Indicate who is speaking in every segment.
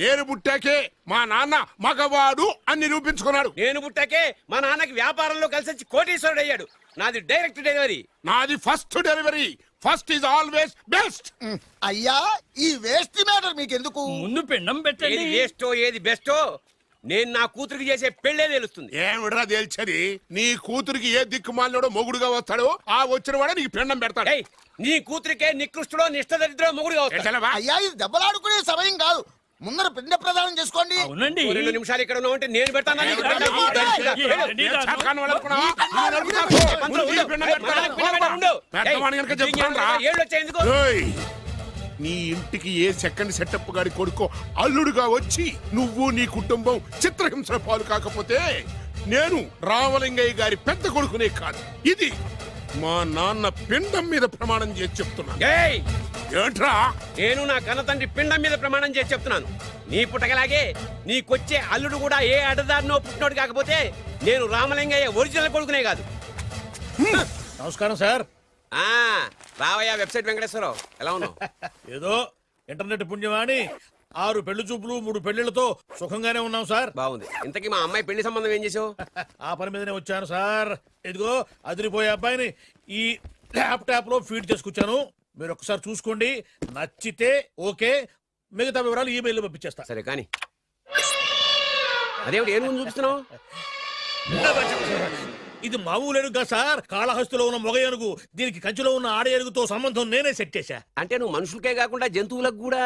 Speaker 1: నేను పుట్టాకే మా నాన్న మగవాడు అని నిరూపించుకున్నాడు.
Speaker 2: నేను పుట్టాకే మా నాన్నకి వ్యాపారంలో కలిసి వచ్చి కోటీశ్వరుడు అయ్యాడు. నాది డైరెక్ట్ డెలివరీ.
Speaker 1: నాది first delivery. First is always best.
Speaker 3: అయ్యా ఈ వేస్ట్ మ్యాటర్ మీకెందుకు?
Speaker 4: ముందు పిండం
Speaker 2: ఏది
Speaker 4: పెట్టండి.
Speaker 2: వేస్టో ఏది బెస్టో నేను నా కూతురికి చేసే పెళ్ళే తెలుస్తుంది.
Speaker 1: ఏమిడ్రా తేల్చది? నీ కూతురికి ఏ దిక్కుమాలినోడో మొగుడుగా వస్తాడో ఆ వచ్చిన వాడే నీకు పిండం పెడతాడు.
Speaker 2: ఏయ్, నీ కూతురికే నికృష్టుడో నిష్ఠదరిద్రో మొగుడుగా వస్తాడు.
Speaker 1: ఎట్లవా?
Speaker 3: అయ్యా ఇది దెబ్బలాడుకునే సమయం కాదు. ముందర పిండ ప్రదానం చేసుకోండి.
Speaker 4: అవునండి.
Speaker 2: 2 నిమిషాలు ఇక్కడ ఉన్నావు అంటే నేను పెడతాను. నీకు
Speaker 4: రండి,
Speaker 2: పెడతాను.
Speaker 4: రండి,
Speaker 2: వెళ్ళు.
Speaker 4: రండి.
Speaker 1: ఏ చేతకాని వాడు అనుకున్నావా? నువ్వు నడుపుతావు. ముందు నీ పిండం పెడతాను. పెద్దవాడిని కనుక చెప్తాను రా.
Speaker 2: ఏళ్ళు వచ్చాయి ఎందుకు?
Speaker 1: ఏయ్, నీ ఇంటికి ఏ సెకండ్ సెటప్ గాడి కొడుకో అల్లుడుగా వచ్చి నువ్వు నీ కుటుంబం చిత్రహింసల పాలు కాకపోతే నేను రామలింగయ్య గారి పెద్ద కొడుకునే కాదు, ఇది మా నాన్న పిండం మీద ప్రమాణం చేసి చెప్తున్నాను.
Speaker 2: ఏయ్,
Speaker 1: ఏంట్రా?
Speaker 2: నేను నా కన్న తండ్రి పిండం మీద ప్రమాణం చేసి చెప్తున్నాను. నీ పుట్టకలాగే నీకొచ్చే అల్లుడు కూడా ఏ అడదారినో పుట్టినోడు కాకపోతే నేను రామలింగయ్య ఒరిజినల్ కొడుకునే కాదు.
Speaker 5: నమస్కారం సార్.
Speaker 2: ఆ రావయ్యా వెబ్సైట్ వెంకటేశ్వరరావు, ఎలా ఉన్నావు?
Speaker 5: ఏదో ఇంటర్నెట్ పుణ్యమాని 6 పెళ్లి చూపులు 3 పెళ్లిళ్లతో సుఖంగానే ఉన్నాం సార్.
Speaker 2: బాగుంది. ఇంతకీ మా అమ్మాయి పెళ్లి సంబంధం ఏం చేసావు?
Speaker 5: ఆ పని మీదనే వచ్చాను సార్. ఇదిగో అదిరిపోయే అబ్బాయిని ఈ ల్యాప్టాప్ లో ఫీడ్ చేసుకొచ్చాను. మీరు ఒకసారి చూసుకోండి, నచ్చితే ఓకే, మిగతా వివరాలు ఈమెయిల్ పంపించేస్తా.
Speaker 2: సరే కానీ అదేమిటి ఏం ముందు చూపిస్తున్నావు?
Speaker 5: ఇది మామూలు ఏనుగు సార్, కాళహస్తిలో ఉన్న మొగ ఏనుగు. దీనికి కంచిలో ఉన్న ఆడ ఏనుగుతో సంబంధం నేనే సెట్ చేశా.
Speaker 2: అంటే నువ్వు మనుషులకే కాకుండా జంతువులకు కూడా?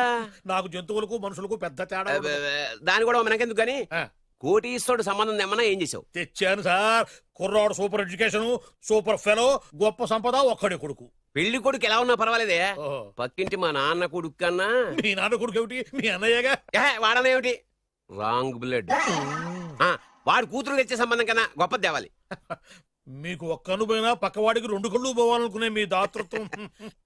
Speaker 5: నాకు జంతువులకు మనుషులకు పెద్ద తేడా ఉండదు.
Speaker 2: దాని కూడా మనకెందుకు కానీ
Speaker 5: ఆ.
Speaker 2: కోటీశ్వరుడు సంబంధం ఏమన్నా ఏం చేసావు?
Speaker 5: తెచ్చాను సార్. కుర్రాడు సూపర్ ఎడ్యుకేషన్, సూపర్ ఫెలో, గొప్ప సంపద, ఒక్కడే కొడుకు.
Speaker 2: పెళ్లి కొడుకు ఎలా ఉన్నా పర్వాలేదే,
Speaker 5: ఓహో.
Speaker 2: పక్కింటి మా నాన్న కొడుకు కన్నా
Speaker 5: మీ నాన్న కొడుకు ఏమిటి, మీ అన్నయ్యగా.
Speaker 2: వాడనేమిటి రాంగ్ బ్లడ్. వాడు కూతురు తెచ్చే సంబంధం కన్నా గొప్పది తేవాలి.
Speaker 5: మీకు ఒక్క అనుభవైనా పక్కవాడికి 2 కళ్ళు పోవాలనుకునే మీ దాతృత్వం.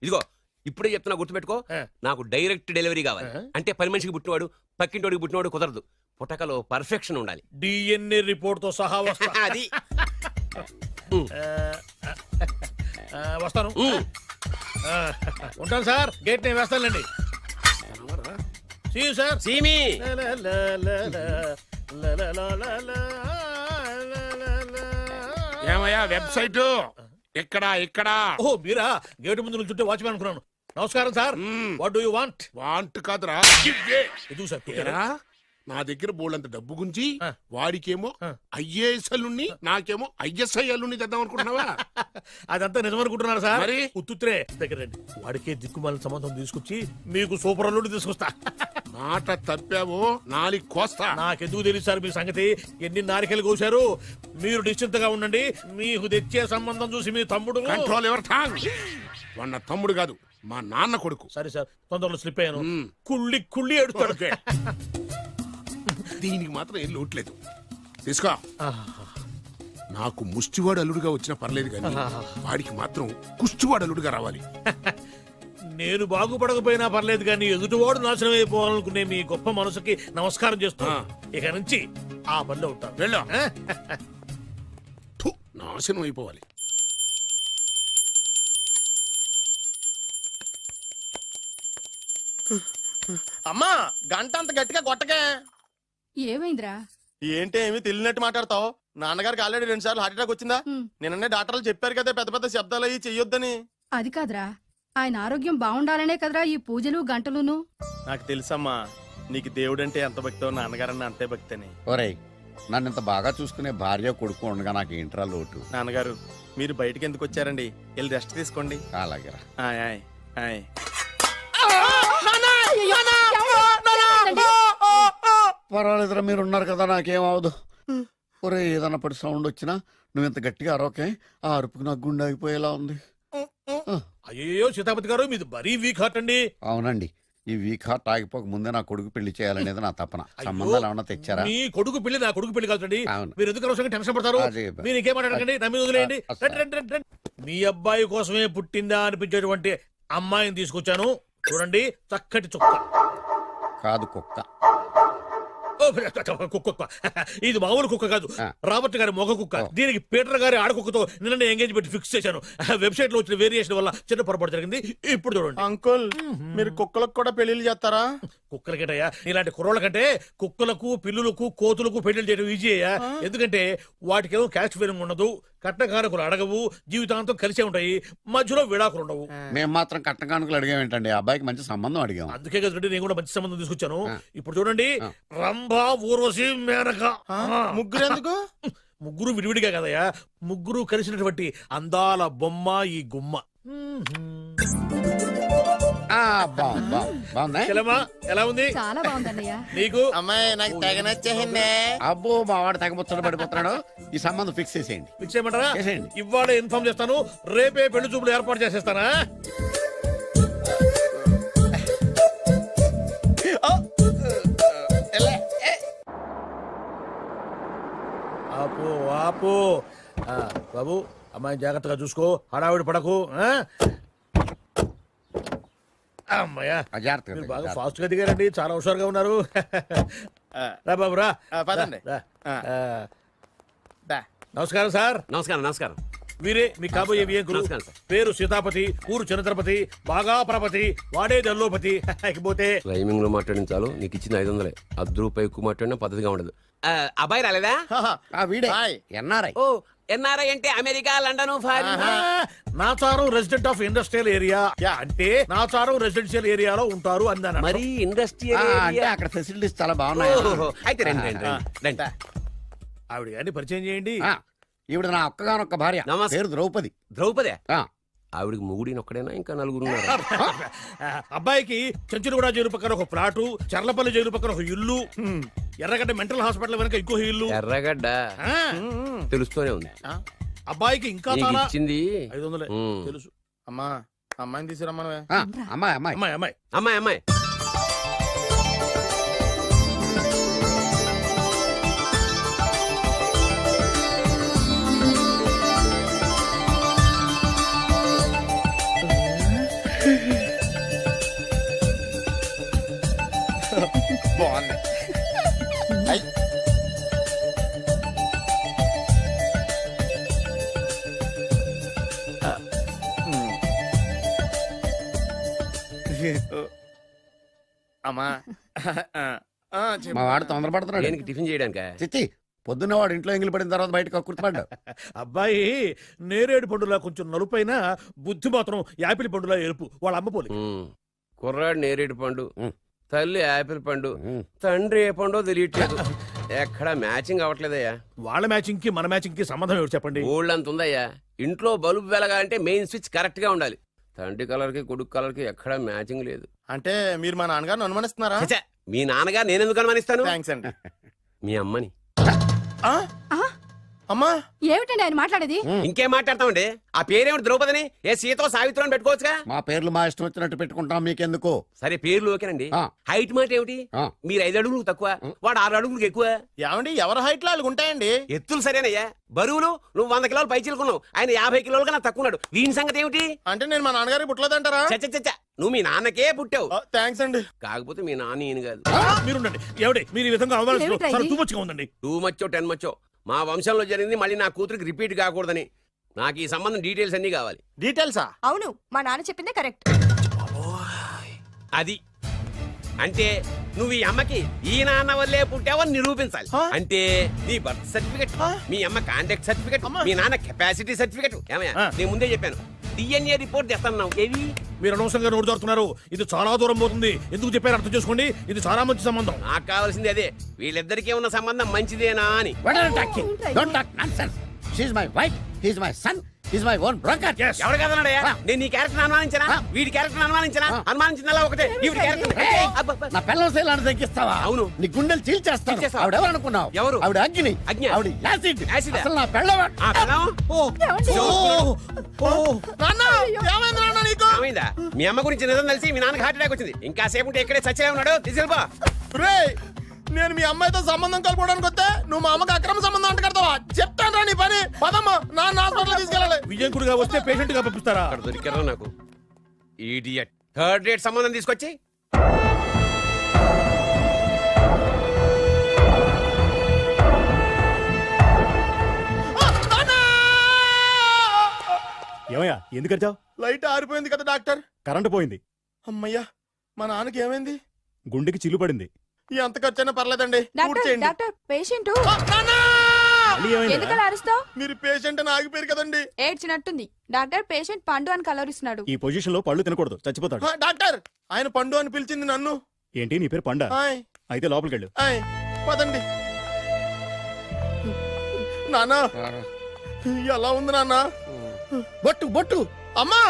Speaker 2: ఇదిగో ఇప్పుడే చెప్తున్నా, గుర్తుపెట్టుకో.
Speaker 5: ఆ.
Speaker 2: నాకు డైరెక్ట్ డెలివరీ కావాలి. అంటే పని మనిషికి పుట్టినవాడు పక్కింటోడికి పుట్టినవాడు కుదరదు. పుట్టకలో పర్ఫెక్షన్ ఉండాలి.
Speaker 5: డిఎన్ఏ రిపోర్ట్ తో సహా వస్తా.
Speaker 2: అది
Speaker 5: వస్తాను. ఉంటాను సార్, గేట్ నేను వేస్తానండి. See you, sir.
Speaker 2: సీమి
Speaker 1: ఏమయ్యా వెబ్సైట్ ఇక్కడ ఇక్కడ
Speaker 5: ఓ మీరా, గేటు ముందు నుంచుంటే వాచ్మెన్ అనుకున్నాను. నమస్కారం sir. What do you want?
Speaker 1: Want కాదురా, ఇవ్వే.
Speaker 5: ఎదుగు సార్.
Speaker 1: ఏరా, నా దగ్గర బోళ్ళంత డబ్బు గుంచి
Speaker 5: ఆ.
Speaker 1: వాడికేమో ఐఏఎస్ అల్లుణ్ణి నాకేమో ఐఎస్ఐ అల్లుణ్ణి తెద్దాం అనుకుంటున్నావా?
Speaker 5: అదంతా నిజమనుకుంటున్నారు సార్.
Speaker 1: మరి?
Speaker 5: ఉత్తుత్రే దగ్గర రండి. వాడికే దిక్కుమాలిన సంబంధం తీసుకొచ్చి మీకు సూపర్ అల్లుడు తీసుకొస్తా.
Speaker 1: మాట తప్పావో నాలి కోస్తా.
Speaker 5: నాకెందుకు తెలుసు సార్ మీ సంగతి. ఎన్ని నారికలు కోశారు. మీరు నిశ్చింతగా ఉండండి. మీకు తెచ్చే సంబంధం చూసి మీ తమ్ముడు.
Speaker 1: కంట్రోల్ ఎవర్ టాంగ్. వాడు నా తమ్ముడు కాదు, మా నాన్న కొడుకు.
Speaker 5: సరే సార్, తొందరలో స్లిప్ అయ్యాను.
Speaker 1: మ్మ్.
Speaker 5: కుళ్ళి కుళ్ళి ఏడుస్తాడు.
Speaker 1: ఓకే. దీనికి మాత్రం ఏం లోట్లేదు. తీసుకో. నాకు ముష్టివాడు అల్లుడుగా వచ్చినా పర్లేదు కానీ వాడికి మాత్రం కుష్టివాడు అల్లుడుగా రావాలి.
Speaker 5: నేను బాగుపడకపోయినా పర్లేదు కానీ ఎదుటివాడు నాశనం అయిపోవాలనుకునే మీ గొప్ప మనసుకి నమస్కారం చేస్తా. ఇక నుంచి ఆ పనిలో ఉంటాను.
Speaker 1: వెళ్ళు. థు, నాశనం అయిపోవాలి.
Speaker 6: అమ్మా గంట అంత గట్టిగా కొట్టకే.
Speaker 7: ఏమైందిరా?
Speaker 6: ఏంటి ఏమి తెలియనట్టు మాట్లాడతావు? నాన్నగారికి ఆల్రెడీ 2 సార్లు హార్ట్ అటాక్ వచ్చిందా? నిన్ననే డాక్టర్లు చెప్పారు కదా పెద్ద పెద్ద శబ్దాలు అయ్యి చెయ్యొద్దని.
Speaker 7: అది కాదురా, ఆయన ఆరోగ్యం బాగుండాలనే కదరా ఈ పూజలు గంటలును.
Speaker 6: నాకు తెలుసమ్మా, నీకు దేవుడంటే ఎంత భక్తో నాన్నగారన్న అంతే భక్తి అని.
Speaker 3: ఒరేయ్, నన్ను ఇంత బాగా చూసుకునే భార్య కొడుకు ఉండగా నాకు ఏంట్రా లోటు?
Speaker 6: నాన్నగారు మీరు బయటికి ఎందుకు వచ్చారండి? వెళ్ళి రెస్ట్ తీసుకోండి.
Speaker 3: అలాగేరా.
Speaker 6: ఆయ్ ఆయ్ ఆయ్.
Speaker 3: పర్వాలేదురా, మీరు ఉన్నారు కదా, నాకేం అవదు. ఒరే, ఏదన్నా పడి సౌండ్ వచ్చినా నువ్వు ఇంత గట్టిగా అరవకే. ఆ అరుపుకి నాకు గుండె ఆగిపోయేలా ఉంది.
Speaker 5: అయ్యో సీతాపతి గారు, మీది మరీ వీక్ హార్ట్ అండి.
Speaker 3: అవునండి, ఈ వీక్ హార్ట్ ఆగిపోక ముందే నా కొడుకు పెళ్లి చేయాలనేది నా తపన. సంబంధాలు ఏమన్నా తెచ్చారా?
Speaker 5: మీ కొడుకు పెళ్లి నా కొడుకు పెళ్లి కాదండి.
Speaker 3: అవును.
Speaker 5: మీరు ఎందుకు అవసరంగా టెన్షన్ పడతారు?
Speaker 3: అదే.
Speaker 5: మీరు ఇంకేం మాట్లాడకండి, నా మీద వదిలేయండి.
Speaker 3: అసలు.
Speaker 5: రండి, రండి, రండి, రండి. మీ అబ్బాయి కోసమే పుట్టిందా అనిపించేటువంటి అమ్మాయిని తీసుకొచ్చాను. చూడండి, చక్కటి చుక్క.
Speaker 3: కాదు, కుక్క.
Speaker 5: కుక్క ఇది మామూలు కుక్క కాదు, రాబర్ట్ గారి మొగ కుక్క. దీనికి పీటర్ గారి ఆడకుక్కతో నిన్న ఎంగేజ్మెంట్ ఫిక్స్ చేశాను. వెబ్సైట్ లో వచ్చిన వేరియేషన్ వల్ల చిన్న పొరపాటు జరిగింది. ఇప్పుడు చూడండి
Speaker 6: అంకుల్ మీరు కుక్కలకు కూడా పెళ్లిళ్ళు చేస్తారా?
Speaker 5: కుక్కలకేటయ్యా, ఇలాంటి కుర్రోళ్ళ కంటే కుక్కలకు, పిల్లులకు, కోతులకు పెళ్లి చేయడం ఈజీ అయ్యా. ఎందుకంటే వాటికేమో క్యాస్ట్ ఫీలింగ్ ఉండదు, కట్నకానుకలు అడగవు, జీవితాంతం కలిసే ఉంటాయి, మధ్యలో విడాకులు ఉండవు.
Speaker 3: మేము మాత్రం కట్న కానుకలు అడిగాం ఏంటండి, అబ్బాయికి మంచి సంబంధం అడిగాం.
Speaker 5: అందుకే కదండి నేను కూడా మంచి సంబంధం తీసుకొచ్చాను. ఇప్పుడు చూడండి, రంభా, ఊర్వశి, మేనక.
Speaker 6: ముగ్గురు ఎందుకు?
Speaker 5: ముగ్గురు విడివిడిగా కదయ్యా, ముగ్గురు కలిసినటువంటి అందాల బొమ్మ ఈ గుమ్మ.
Speaker 3: బాగుందా?
Speaker 5: చెల్లెమ్మా, ఎలా ఉంది?
Speaker 7: చాలా బాగుందన్నయ్య.
Speaker 5: నీకు?
Speaker 6: అమ్మాయి నాకు తెగ నచ్చేసిందే.
Speaker 3: అబ్బో మా వాడు తగ్గబుచ్చట పడిపోతున్నాడు. ఈ సంబంధం ఫిక్స్ చేసేయండి.
Speaker 5: ఫిక్స్ చేయమంటారా?
Speaker 3: చేసేయండి.
Speaker 5: ఇవాళ ఇన్ఫార్మ్ చేస్తాను, రేపే పెళ్లి చూపులు ఏర్పాటు చేసేస్తానా? ఆపు ఆపు. బాబు, అమ్మాయి జాగ్రత్తగా చూసుకో, హడావిడి పడకు. అమ్మాయ్యా, మీరు బాగా ఫాస్ట్ గా దిగారండి, చాలా హుషారుగా ఉన్నారు. రా బాబు రా.
Speaker 6: పదండి.
Speaker 5: రా. నమస్కారం సార్.
Speaker 2: నమస్కారం. నమస్కారం.
Speaker 5: వీరే మీ కాబోయే వియంకులు.
Speaker 2: నమస్కారం సార్.
Speaker 5: పేరు సీతాపతి, ఊరు చంద్రపతి, బాగా ప్రపతి, వాడే దల్లోపతి. ఇకపోతే
Speaker 4: రైమింగ్ లో మాట్లాడించాలు, నీకు ఇచ్చిన 500. ₹10 ఎక్కువ మాట్లాడినా పద్ధతిగా ఉండదు.
Speaker 2: అబ్బాయి రాలేదా?
Speaker 3: వీడే
Speaker 6: హాయ్.
Speaker 3: ఎన్ఆర్ఐ.
Speaker 2: ఓ, ఎన్ఆర్ఐ అంటే America, London, foreign.
Speaker 5: Nacharam resident of industrial area అంటే నాచారం రెసిడెన్షియల్ ఏరియాలో ఉంటారు అందాను.
Speaker 2: మరి ఇండస్ట్రియల్
Speaker 3: అంటే అక్కడ ఫెసిలిటీస్ చాలా బాగున్నాయి.
Speaker 2: అయితే రండి రండి రండి.
Speaker 5: ఆవిడ గారిని పరిచయం చేయండి.
Speaker 3: ఈవిడ నా ఒక్కగానొక్క భార్య,
Speaker 2: నమస్తే.
Speaker 3: పేరు ద్రౌపది.
Speaker 2: ద్రౌపదే?
Speaker 3: ఆ,
Speaker 4: ఆవిడికి మొగుడిని ఒక్కడైనా ఇంకా నలుగురు
Speaker 5: అబ్బాయికి చెంచులగూడ జైలు పక్కన ఒక ప్లాటు, చర్లపల్లి జైలు పక్కన ఒక ఇల్లు, ఎర్రగడ్డ మెంటల్ హాస్పిటల్ వెనక ఇంకో ఇల్లు.
Speaker 4: ఎర్రగడ్డ
Speaker 5: ఆ,
Speaker 4: తెలుస్తూనే ఉంది.
Speaker 5: అబ్బాయికి ఇంకా
Speaker 4: నీకు
Speaker 5: చాలా
Speaker 4: ఇచ్చింది
Speaker 5: 500
Speaker 4: ఉమ్.
Speaker 5: తెలుసు.
Speaker 6: అమ్మా అమ్మాయిని తీసుకురమ్మనవే.
Speaker 3: అమ్మాయి అమ్మాయి
Speaker 5: అమ్మాయి అమ్మాయి
Speaker 2: అమ్మాయి అమ్మాయి.
Speaker 6: బాగుంది. అమ్మా
Speaker 3: మా వాడు తొందరపడుతున్నాడు.
Speaker 4: దేనికి టిఫిన్ చేయడానిక?
Speaker 3: చిచ్చి, పొద్దున్న వాడు ఇంట్లో ఎంగిలి పడిన తర్వాత బయటకు కుర్తుపడ్డాడు.
Speaker 5: అబ్బాయి నేరేడు పండులా కొంచెం నలుపైన, బుద్ధి మాత్రం యాపిల్ పండులా ఎరుపు. వాళ్ళ అమ్మ పోలి.
Speaker 4: కుర్రాడు నేరేడు పండు,
Speaker 3: ఉమ్.
Speaker 4: తల్లి యాపిల్ పండు, తండ్రి ఏ పండో తెలియట్లేదు. ఎక్కడ మ్యాచింగ్ అవ్వట్లేదయ్యా.
Speaker 5: వాళ్ళ మ్యాచింగ్ కి మన మ్యాచింగ్ కి సంబంధం ఏమిటి చెప్పండి?
Speaker 4: ఊళ్ళంత ఉందయ్యా. ఇంట్లో బల్బు వెలగాలంటే మెయిన్ స్విచ్ కరెక్ట్ గా ఉండాలి. తండ్రి కలర్ కి కొడుకు కలర్ కి ఎక్కడ మ్యాచింగ్ లేదు.
Speaker 6: అంటే మీరు మా నాన్నగారిని అనుమానిస్తున్నారా?
Speaker 2: ఛ, మీ నాన్నగారు నేనెందుకు అనుమానిస్తాను?
Speaker 6: థ్యాంక్స్ అండి.
Speaker 4: మీ అమ్మని.
Speaker 6: అమ్మా
Speaker 7: ఏమిటండి ఆయన మాట్లాడేది?
Speaker 2: ఇంకేం మాట్లాడతామండి? ఆ పేరేమిటి ద్రౌపదిని? ఏ సీతో సావిత్రం అని పెట్టుకోవచ్చుగా.
Speaker 3: మా పేర్లు మా ఇష్టం వచ్చినట్టు పెట్టుకుంటాం, మీకెందుకు?
Speaker 2: సరే, పేర్లు ఓకేనండి.
Speaker 3: ఆ.
Speaker 2: హైట్ మాట ఏమిటి?
Speaker 3: ఆ.
Speaker 2: మీరు 5 అడుగులు తక్కువ, వాడు 6 అడుగులకు ఎక్కువ.
Speaker 6: ఏమండి ఎవరి హైట్ లో వాళ్ళకి ఉంటాయండి.
Speaker 2: ఎత్తులు సరేనయ్యా. బరువులు నువ్వు 100 కిలోలు పై చిలుకున్నావు, ఆయన 50 కిలోలు కన్నా తక్కువ ఉన్నాడు. వీని సంగతి ఏమిటి?
Speaker 6: అంటే నేను మా నాన్నగారికి పుట్టలేదంటారా?
Speaker 2: చచ్చ, నువ్వు మీ నాన్నకే పుట్టావు.
Speaker 6: థ్యాంక్స్ అండి.
Speaker 4: కాకపోతే మీ నాన్న ఈయన కాదు.
Speaker 5: మీరుండండి. ఎవడే మీరు ఈ విధంగా అవమానిస్తున్నారు?
Speaker 7: ఏమిటా
Speaker 5: చాలా
Speaker 7: ఇది?
Speaker 5: తూమచ్చిగా ఉందండి.
Speaker 4: 2 మచ్చో 10 మచ్చో మా వంశంలో జరిగింది మళ్ళీ నా కూతురికి రిపీట్ కాకూడదని నాకు ఈ సంబంధం డీటెయిల్స్ అన్ని కావాలి.
Speaker 6: డీటెయిల్సా?
Speaker 7: అవును, మా నాన్న చెప్పిందే కరెక్ట్.
Speaker 2: అది అంటే నువ్వు ఈ అమ్మకి ఈ నాన్న వల్లే పుట్టావని నిరూపించాలి. అంటే నీ బర్త్ సర్టిఫికెట్, మీ అమ్మ కాంటాక్ట్ సర్టిఫికెట్, మీ నాన్న కెపాసిటీ సర్టిఫికెట్. ఏమయ్యా, నేను ముందే చెప్పాను DNA రిపోర్ట్ తెస్తాను. ఏవి
Speaker 5: మీరు అనవసరంగా నోరు జారుతున్నారు. ఇది చాలా దూరం పోతుంది. ఎందుకు చెప్పారు అర్థం చేసుకోండి. ఇది చాలా మంచి సంబంధం.
Speaker 2: నాకు కావాల్సింది అదే, వీళ్ళిద్దరికీ ఉన్న సంబంధం మంచిదేనా అని.
Speaker 3: What are you talking? Don't talk nonsense. She's my wife, he's my son, he's my own brother.
Speaker 5: Yes.
Speaker 2: ఎవరు కదన్నాడయ్యా? నేను నీ క్యారెక్టర్ అనుమానించనా? వీడి క్యారెక్టర్ అనుమానించనా? అనుమానించిందల్లా ఒకటే. వీడి క్యారెక్టర్
Speaker 3: నా పిల్లల శైలాన్ని తగ్గిస్తావా?
Speaker 2: అవును.
Speaker 3: నీ గుండెలు చీల్చేస్తాను.
Speaker 2: చీల్చేస్తావా?
Speaker 3: ఆవిడ ఎవరు అనుకున్నావు?
Speaker 2: ఎవరు?
Speaker 3: ఆవిడ అగ్ని.
Speaker 2: అగ్ని?
Speaker 3: ఆవిడ యాసిడ్.
Speaker 2: యాసిడా?
Speaker 3: అసలు నా పిల్లవాడు.
Speaker 2: ఆ పిల్లం? ఏమైందా? మీ అమ్మ గురించి నిజం తెలిసి మీ నాన్నకి హార్ట్ అటాక్ వచ్చింది. ఇంకా సేపు ఉంటే ఇక్కడే చచ్చే ఉన్నాడు. తీసుకెళ్ళిపో.
Speaker 6: రేయ్, నేను మీ అమ్మాయితో సంబంధం కలుపుకోవడానికి వస్తే నువ్వు మా అమ్మకి అక్రమ సంబంధం అంట కడతావా? చెప్తాను రా నీ పని. పదమ్మా, నాన్న హాస్పిటల్ తీసుకెళ్ళాలి.
Speaker 5: విజయంకుడిగా వస్తే పేషెంట్ గా పంపిస్తారా?
Speaker 2: అక్కడ దొరికారా నాకు ఈడియట్. 3rd రేట్ సంబంధం తీసుకొచ్చి
Speaker 6: ఎందుకు అరిచావు? లైట్ ఆరిపోయింది కదా డాక్టర్. కరెంటు పోయింది. అమ్మయ్యా, మా నాన్నకి ఏమైంది? గుండెకి చిల్లు పడింది. ఎంత ఖర్చైనా పర్లేదండి.
Speaker 7: డాక్టర్ పేషెంట్ ఎందుకలా అరుస్తావు?
Speaker 6: మీరు పేషెంట్ అని ఆగిపోయారు కదండి.
Speaker 7: ఏడ్చినట్టుంది. డాక్టర్ పేషెంట్ పండు అని కలవరిస్తున్నాడు.
Speaker 6: ఈ పొజిషన్ లో పళ్ళు తినకూడదు, చచ్చిపోతాడు. డాక్టర్, ఆయన పండు అని పిలిచింది నన్ను. ఏంటి నీ పేరు పండా? అయితే లోపలికి వెళ్ళు. పదండి. నాన్నా, ఎలా ఉంది నాన్న?
Speaker 3: బొట్టు బొట్టు
Speaker 6: అమ్మా,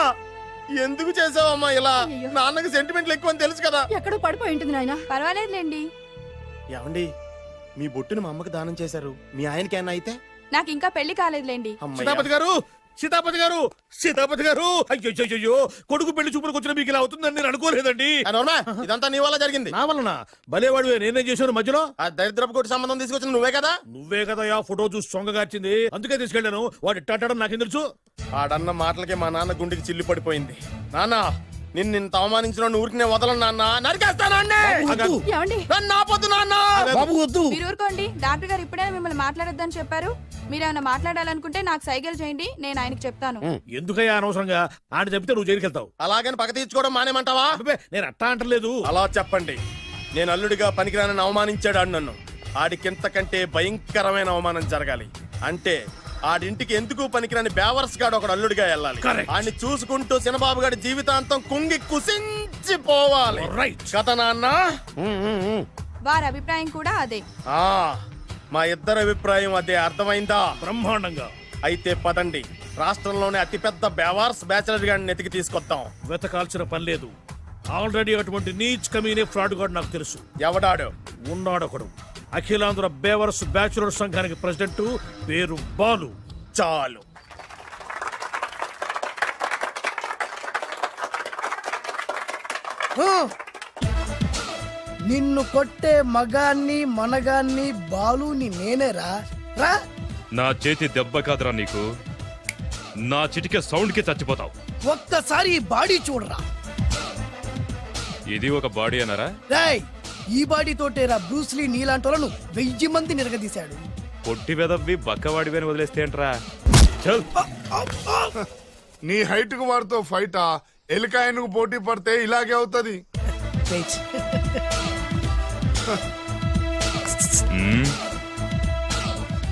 Speaker 6: ఎందుకు చేసావమ్మా ఇలా? నాన్నకి సెంటిమెంట్లు ఎక్కువ అని తెలుసు కదా.
Speaker 7: ఎక్కడో పడిపోయి ఉంటుంది నాయన. పర్వాలేదులేండి.
Speaker 6: ఏమండి, మీ బొట్టుని మా అమ్మకి దానం చేశారు, మీ ఆయనకేనా అయితే?
Speaker 7: నాకు ఇంకా పెళ్లి కాలేదులేండి.
Speaker 5: సీతాపతి గారు, సీతాపతి గారు, సీతాపతి గారు, అయ్యో కొడుకు పెళ్లి చూపులకు వచ్చిన మీకు ఇలా అవుతుందని నేను అనుకోలేదండి.
Speaker 6: ఇదంతా నీ వల్ల జరిగింది.
Speaker 5: నా వలన? భలేవాడు, నేనేం చేశాను మధ్యలో?
Speaker 6: ఆ దరిద్రపు కొట్టి సంబంధం తీసుకొచ్చిన నువ్వే కదా.
Speaker 5: నువ్వే కదా ఆ ఫోటో చూసి సొంగగార్చింది, అందుకే తీసుకెళ్ళాను. వాడు ఇట్టాడని నాకేం తెలుసు?
Speaker 6: ఆడన్న మాటలకే మా నాన్న గుండెకి చిల్లి పడిపోయింది. నాన్న, నిన్ను అవమానించిన ఊరికి వదలను నాన్న, నరికేస్తానండి. నన్ను ఆపొద్దు నాన్న.
Speaker 7: మీరు ఊరుకోండి. డాక్టర్ గారు ఇప్పుడే మిమ్మల్ని మాట్లాడొద్దని చెప్పారు. మీరేమైనా మాట్లాడాలనుకుంటే నాకు సైగలు చేయండి, నేను ఆయనకి చెప్తాను.
Speaker 5: ఎందుకయ్యా అనవసరంగా? ఆయన చెప్తే నువ్వు జైలుకి వెళ్తావు.
Speaker 6: అలాగని పక్క తీర్చుకోవడం మానేమంటావా?
Speaker 5: నేను అట్టా అంటలేదు.
Speaker 6: అలా చెప్పండి. నేను అల్లుడిగా పనికిరానని అవమానించాడు ఆడు నన్ను. ఆడికింతకంటే భయంకరమైన అవమానం జరగాలి. అంటే ఆడింటికి ఎందుకు పనికిరాని బేవర్స్ గాడు ఒకడు అల్లుడిగా వెళ్ళాలి. ఆడిని చూసుకుంటూ చిన్నబాబు గారి జీవితాంతం కుంగి కుసించిపోవాలి. కదా నాన్న?
Speaker 7: వారి అభిప్రాయం కూడా అదే.
Speaker 6: మా ఇద్దరి అభిప్రాయం అదే. అర్థమైందా?
Speaker 5: బ్రహ్మాండంగా.
Speaker 6: అయితే పదండి, రాష్ట్రంలోనే అతిపెద్ద బేవార్స్ బ్యాచిలర్ గాడిని ఎతికి తీసుకొద్దాం.
Speaker 5: వెతకాల్సిన పని లేదు. ఆల్రెడీ అటువంటి నీచ్ కమీనే ఫ్రాడ్ గాడు నాకు తెలుసు.
Speaker 6: ఎవడాడు?
Speaker 5: ఉన్నాడొకడు. అఖిలాంధ్ర బేవర్స్ బ్యాచులర్ సంఘానికి ప్రెసిడెంట్, పేరు బాలు.
Speaker 6: చాలు.
Speaker 8: నిన్ను కొట్టే మగాన్ని మనగాన్ని బాలుని నేనేరా. రా.
Speaker 9: నా చేతి దెబ్బ కాదురా నీకు, నా చిటికే సౌండ్ కి చచ్చిపోతావు.
Speaker 8: ఒక్కసారి ఈ బాడీ చూడరా.
Speaker 9: ఇది ఒక బాడీ అన్నారా?
Speaker 8: రాయ్, ఈ బాడీ తోటేరా బ్రూస్లీ నీలాంటోలను 1000 మంది నిరగదీశాడు.
Speaker 9: పొట్టి వెదవ్వి బక్కవాడివి అని వదిలేస్తే ఏంట్రా?
Speaker 1: నీ హైట్ కు వాడితో ఫైటా? ఎలికాయనకు పోటీ పడితే ఇలాగే అవుతుంది.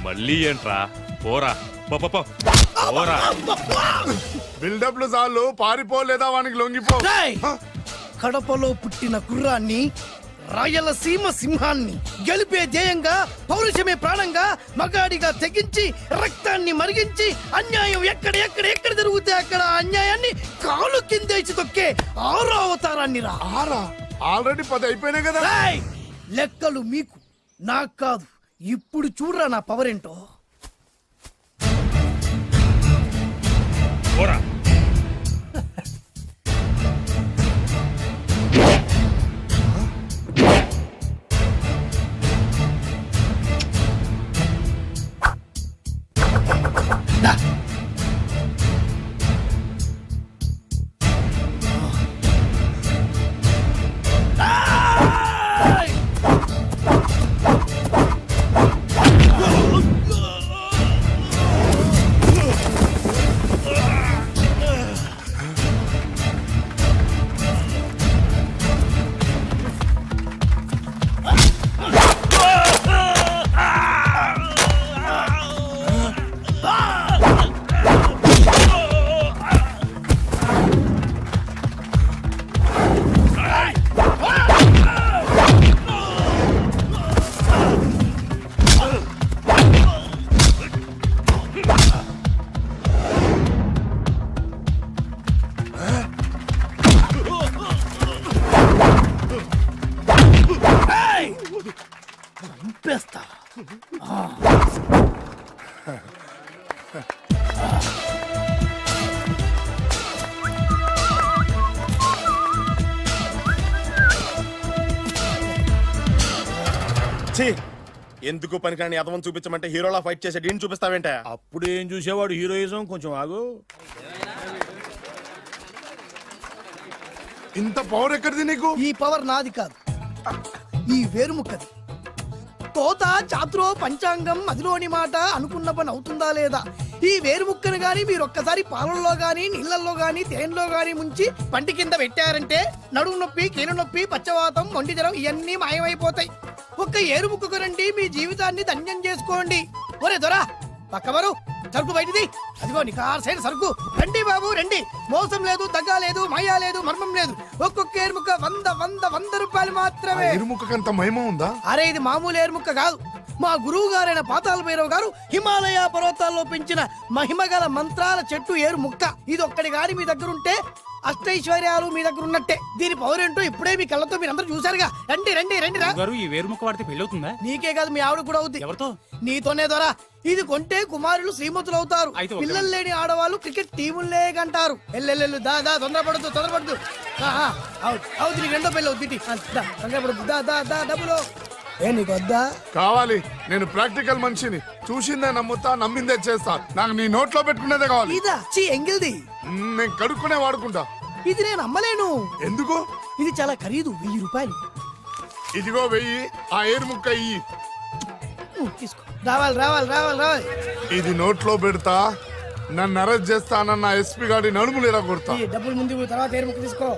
Speaker 9: మళ్ళీ ఏంట్రా? పోరా పోరా.
Speaker 1: బిల్డప్లు చాలు, పారిపోలేదా వానికి లొంగిపో.
Speaker 8: కడపలో పుట్టిన కుర్రాన్ని, రాయలసీమ సింహాన్ని గెలిపే ధ్యేయంగా, పౌరుషమే ప్రాణంగా, మగాడిగా తెగించి రక్తాన్ని మరిగించి అన్యాయం ఎక్కడ జరుగుతే అక్కడ అన్యాయాన్ని కాలు కిందేసి తొక్కే 6వ అవతారాన్ని రా.
Speaker 1: ఆల్రెడీ 10 అయిపోయినాయి కదా.
Speaker 8: లెక్కలు మీకు, నాకు కాదు. ఇప్పుడు చూడరా నా పవర్ ఏంటో.
Speaker 5: పోరా.
Speaker 8: చంపేస్తా.
Speaker 6: ఎందుకు పనికిరాని అదవం చూపించమంటే హీరోలా ఫైట్ చేసే డీన్ చూపిస్తావేంట?
Speaker 5: అప్పుడు ఏం చూసేవాడు హీరోయిజం. కొంచెం ఆగు.
Speaker 1: ఇంత పవర్ ఎక్కడిది నీకు?
Speaker 8: ఈ పవర్ నాది కాదు, ఈ వేరుముక్కది. తోత చాతురో పంచాంగం అదిలోని మాట అనుకున్న పని అవుతుందా లేదా, ఈ వేరు ముక్కను గాని మీరు ఒక్కసారి పాలల్లో గాని నీళ్ళల్లో గాని తేనెలో గాని ముంచి పంటి కింద పెట్టారంటే నడుము నొప్పి కీలు నొప్పి పచ్చవాతం మొండి జ్వరం ఇవన్నీ మాయమైపోతాయి. ఒక్క ఏరు ముక్కకు రండి, మీ జీవితాన్ని ధన్యం చేసుకోండి. ఒరే దొరా పక్కవరు సరుకు బయటిది, అదిగో నికార్సైన సరుకు. రండి బాబు రండి, మోసం లేదు, దగ్గ లేదు, మాయా లేదు, మర్మం లేదు. ఒక్కొక్క ఏరుముక్క 100 రూపాయలు మాత్రమే.
Speaker 1: ఇరుముఖకంత మహిమ ఉందా?
Speaker 8: అరే ఇది మామూలు ఏరుముక్క కాదు, మా గురువు గారైన పాతాల భైరవ్ గారు హిమాలయ పర్వతాల్లో పెంచిన మహిమగల మంత్రాల చెట్టు ఏరు ముక్క. ఇది ఒక్కడి గాని మీ దగ్గర ఉంటే అష్టైశ్వర్యాలు మీ దగ్గర ఉన్నట్టే. దీని పవర్ ఏంటో ఇప్పుడే మీ కళ్ళతో మీరందరూ చూసారుగా. రండి రండి రండి రా.
Speaker 4: ఈ వేరు ముక్క వాడితే పెళ్లి అవుతుందా?
Speaker 8: నీకే కాదు మీ ఆవిడ కూడా అవుద్ది.
Speaker 4: ఎవరితో?
Speaker 8: నీతోనే ద్వారా. ఇది కొంటే కుమారులు శ్రీమంతులు అవుతారు. పిల్లలు లేని ఆడవాళ్ళు క్రికెట్ టీములే కంటారు. ఎల్లెల్లెల్లు దా దా తొందరపడద్దు. అవుతుంది నీకు రెండో పెళ్ళి అవుతుంది. తొందరపడద్దు దా దా దా డబ్బులు. ఏ నీకు వద్దా?
Speaker 1: కావాలి. నేను ప్రాక్టికల్ మనిషిని. చూసిందే నమ్ముతా, నమ్మిందే చేస్తా. నాకు నీ నోట్లో పెట్టుకునేదే కావాలి.
Speaker 8: ఇదా చీ ఎంగిల్ది.
Speaker 1: నేను కడుక్కునే వాడుకుంటా.
Speaker 8: ఇది నేను అమ్మలేను.
Speaker 1: ఎందుకు?
Speaker 8: ఇది చాలా ఖరీదు, 1000 రూపాయలు.
Speaker 1: ఇదిగో 1000. ఆ ఏరు ముక్క ఇయ్యి.
Speaker 8: తీసుకో. రావాలి.
Speaker 1: ఇది నోట్లో పెడతా, నన్ను అరెస్ట్ చేస్తానన్న ఎస్పీ గారి నడుములు ఇలా కొడతా.
Speaker 8: ఈ డబ్బులు ముందు తర్వాత ఏరు ముక్క తీసుకో.